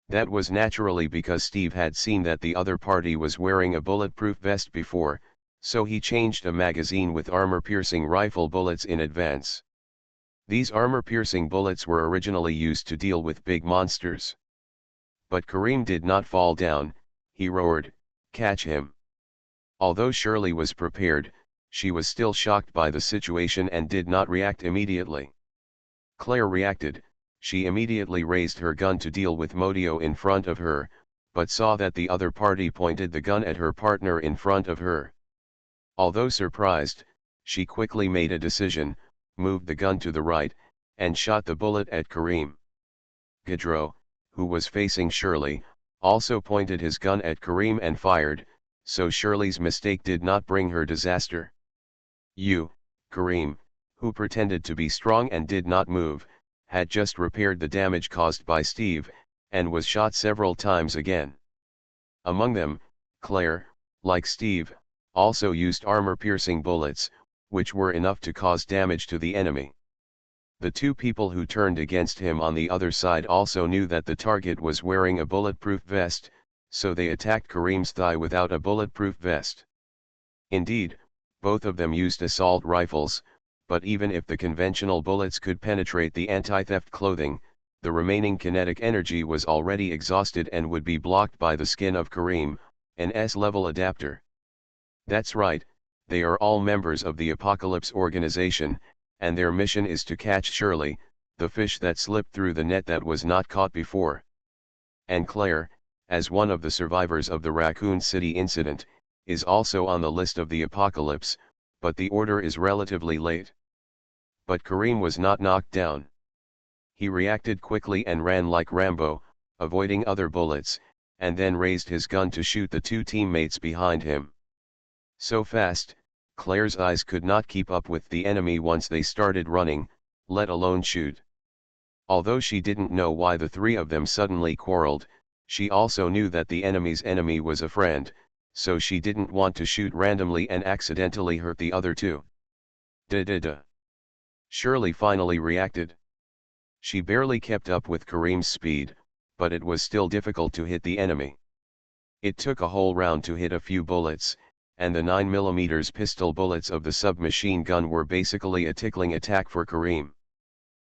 That was naturally because Steve had seen that the other party was wearing a bulletproof vest before, so he changed a magazine with armor-piercing rifle bullets in advance. These armor-piercing bullets were originally used to deal with big monsters. But Kareem did not fall down. He roared, "Catch him!" Although Shirley was prepared, she was still shocked by the situation and did not react immediately. Claire reacted. She immediately raised her gun to deal with Modio in front of her, but saw that the other party pointed the gun at her partner in front of her. Although surprised, she quickly made a decision, moved the gun to the right, and shot the bullet at Kareem. Gadro, who was facing Shirley, also pointed his gun at Kareem and fired, so Shirley's mistake did not bring her disaster. Kareem, who pretended to be strong and did not move, had just repaired the damage caused by Steve, and was shot several times again. Among them, Claire, like Steve, also used armor-piercing bullets, which were enough to cause damage to the enemy. The 2 people who turned against him on the other side also knew that the target was wearing a bulletproof vest, so they attacked Kareem's thigh without a bulletproof vest. Indeed, both of them used assault rifles, but even if the conventional bullets could penetrate the anti-theft clothing, the remaining kinetic energy was already exhausted and would be blocked by the skin of Kareem, an S-level adapter. That's right, they are all members of the Apocalypse organization, and their mission is to catch Shirley, the fish that slipped through the net that was not caught before. And Claire, as one of the survivors of the Raccoon City incident, is also on the list of the Apocalypse, but the order is relatively late. But Kareem was not knocked down. He reacted quickly and ran like Rambo, avoiding other bullets, and then raised his gun to shoot the two teammates behind him. So fast, Claire's eyes could not keep up with the enemy once they started running, let alone shoot. Although she didn't know why the three of them suddenly quarreled, she also knew that the enemy's enemy was a friend, so she didn't want to shoot randomly and accidentally hurt the other two. Da-da-da. Shirley finally reacted. She barely kept up with Kareem's speed, but it was still difficult to hit the enemy. It took a whole round to hit a few bullets, and the 9mm pistol bullets of the submachine gun were basically a tickling attack for Kareem.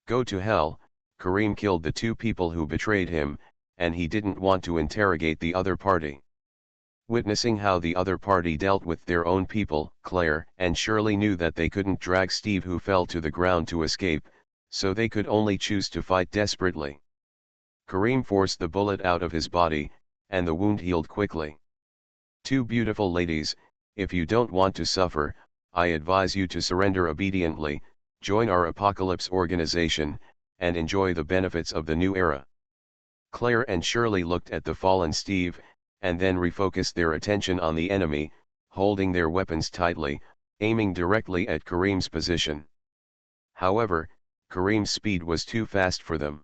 Go to hell, Kareem killed the two people who betrayed him, and he didn't want to interrogate the other party. Witnessing how the other party dealt with their own people, Claire and Shirley knew that they couldn't drag Steve, who fell to the ground, to escape, so they could only choose to fight desperately. Kareem forced the bullet out of his body, and the wound healed quickly. Two beautiful ladies, if you don't want to suffer, I advise you to surrender obediently, join our Apocalypse organization, and enjoy the benefits of the new era. Claire and Shirley looked at the fallen Steve, and then refocused their attention on the enemy, holding their weapons tightly, aiming directly at Kareem's position. However, Kareem's speed was too fast for them.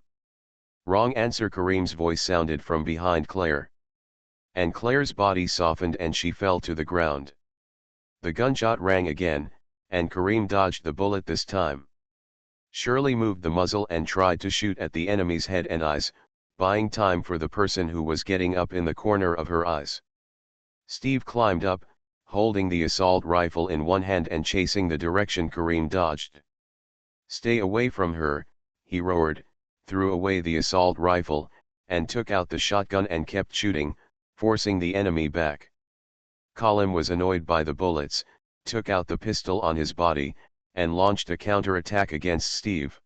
Wrong answer, Kareem's voice sounded from behind Claire. And Claire's body softened and she fell to the ground. The gunshot rang again, and Kareem dodged the bullet this time. Shirley moved the muzzle and tried to shoot at the enemy's head and eyes, buying time for the person who was getting up in the corner of her eyes. Steve climbed up, holding the assault rifle in one hand and chasing the direction Kareem dodged. Stay away from her, he roared, threw away the assault rifle, and took out the shotgun and kept shooting, forcing the enemy back. Colin was annoyed by the bullets, took out the pistol on his body, and launched a counter-attack against Steve.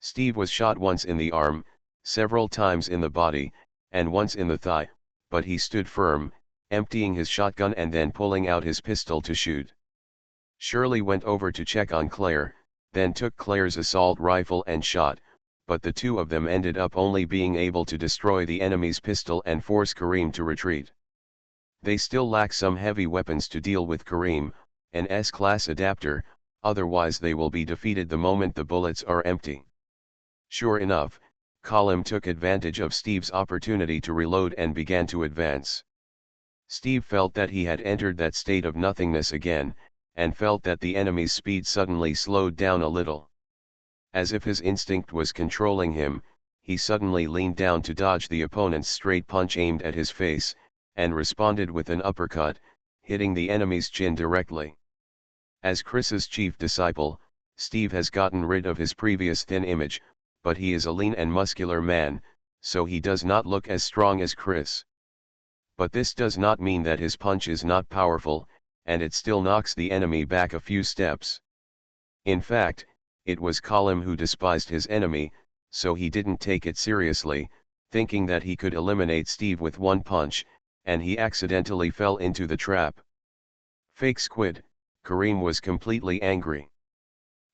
Steve was shot once in the arm, several times in the body, and once in the thigh, but he stood firm, emptying his shotgun and then pulling out his pistol to shoot. Shirley went over to check on Claire, then took Claire's assault rifle and shot, but the two of them ended up only being able to destroy the enemy's pistol and force Kareem to retreat. They still lack some heavy weapons to deal with Kareem, an S-class adapter, otherwise they will be defeated the moment the bullets are empty. Sure enough, Colin took advantage of Steve's opportunity to reload and began to advance. Steve felt that he had entered that state of nothingness again, and felt that the enemy's speed suddenly slowed down a little. As if his instinct was controlling him, he suddenly leaned down to dodge the opponent's straight punch aimed at his face, and responded with an uppercut, hitting the enemy's chin directly. As Chris's chief disciple, Steve has gotten rid of his previous thin image, but he is a lean and muscular man, so he does not look as strong as Chris. But this does not mean that his punch is not powerful, and it still knocks the enemy back a few steps. In fact, it was Colin who despised his enemy, so he didn't take it seriously, thinking that he could eliminate Steve with one punch, and he accidentally fell into the trap. Fake squid, Kareem was completely angry.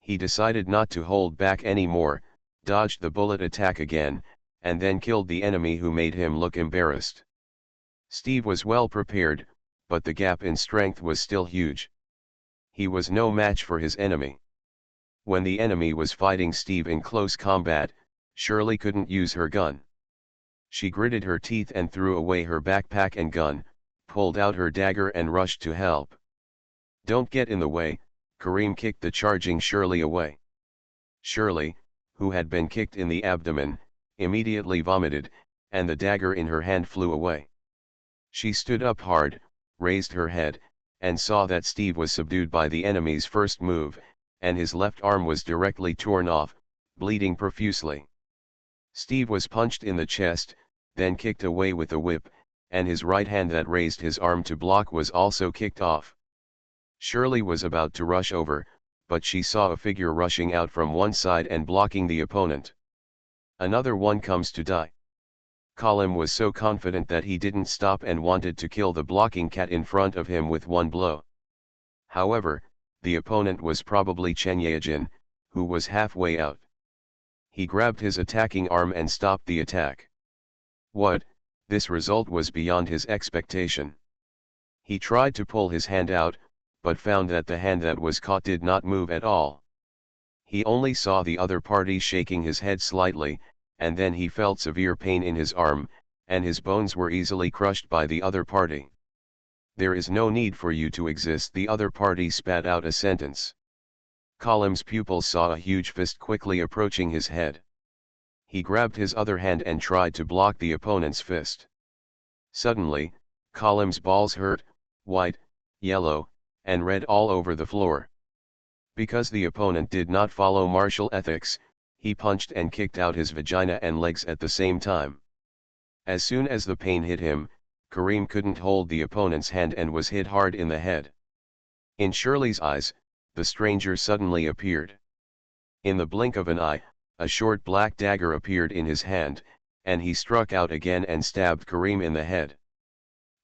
He decided not to hold back anymore, dodged the bullet attack again, and then killed the enemy, who made him look embarrassed. Steve was well prepared, but the gap in strength was still huge. He was no match for his enemy. When the enemy was fighting Steve in close combat, Shirley couldn't use her gun. She gritted her teeth and threw away her backpack and gun, pulled out her dagger and rushed to help. Don't get in the way, Kareem kicked the charging Shirley away. Shirley, who had been kicked in the abdomen, immediately vomited, and the dagger in her hand flew away. She stood up hard, raised her head, and saw that Steve was subdued by the enemy's first move, and his left arm was directly torn off, bleeding profusely. Steve was punched in the chest, then kicked away with a whip, and his right hand that raised his arm to block was also kicked off. Shirley was about to rush over, but she saw a figure rushing out from one side and blocking the opponent. Another one comes to die. Colm was so confident that he didn't stop and wanted to kill the blocking cat in front of him with one blow. However, the opponent was probably Chen Yejin, who was halfway out. He grabbed his attacking arm and stopped the attack. This result was beyond his expectation. He tried to pull his hand out, but found that the hand that was caught did not move at all. He only saw the other party shaking his head slightly, and then he felt severe pain in his arm, and his bones were easily crushed by the other party. "There is no need for you to exist," the other party spat out a sentence. Colm's pupil saw a huge fist quickly approaching his head. He grabbed his other hand and tried to block the opponent's fist. Suddenly, Colm's balls hurt, white, yellow, and red all over the floor. Because the opponent did not follow martial ethics, he punched and kicked out his vagina and legs at the same time. As soon as the pain hit him, Kareem couldn't hold the opponent's hand and was hit hard in the head. In Shirley's eyes, the stranger suddenly appeared. In the blink of an eye, a short black dagger appeared in his hand, and he struck out again and stabbed Kareem in the head.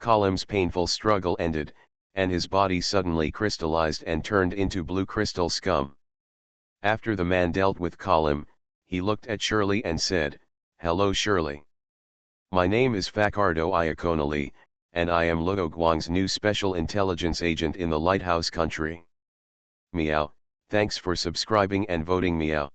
Colm's painful struggle ended, and his body suddenly crystallized and turned into blue crystal scum. After the man dealt with Colm, he looked at Shirley and said, "Hello Shirley. My name is Fakardo Iaconali, and I am Luo Guang's new special intelligence agent in the Lighthouse country. Meow, thanks for subscribing and voting meow.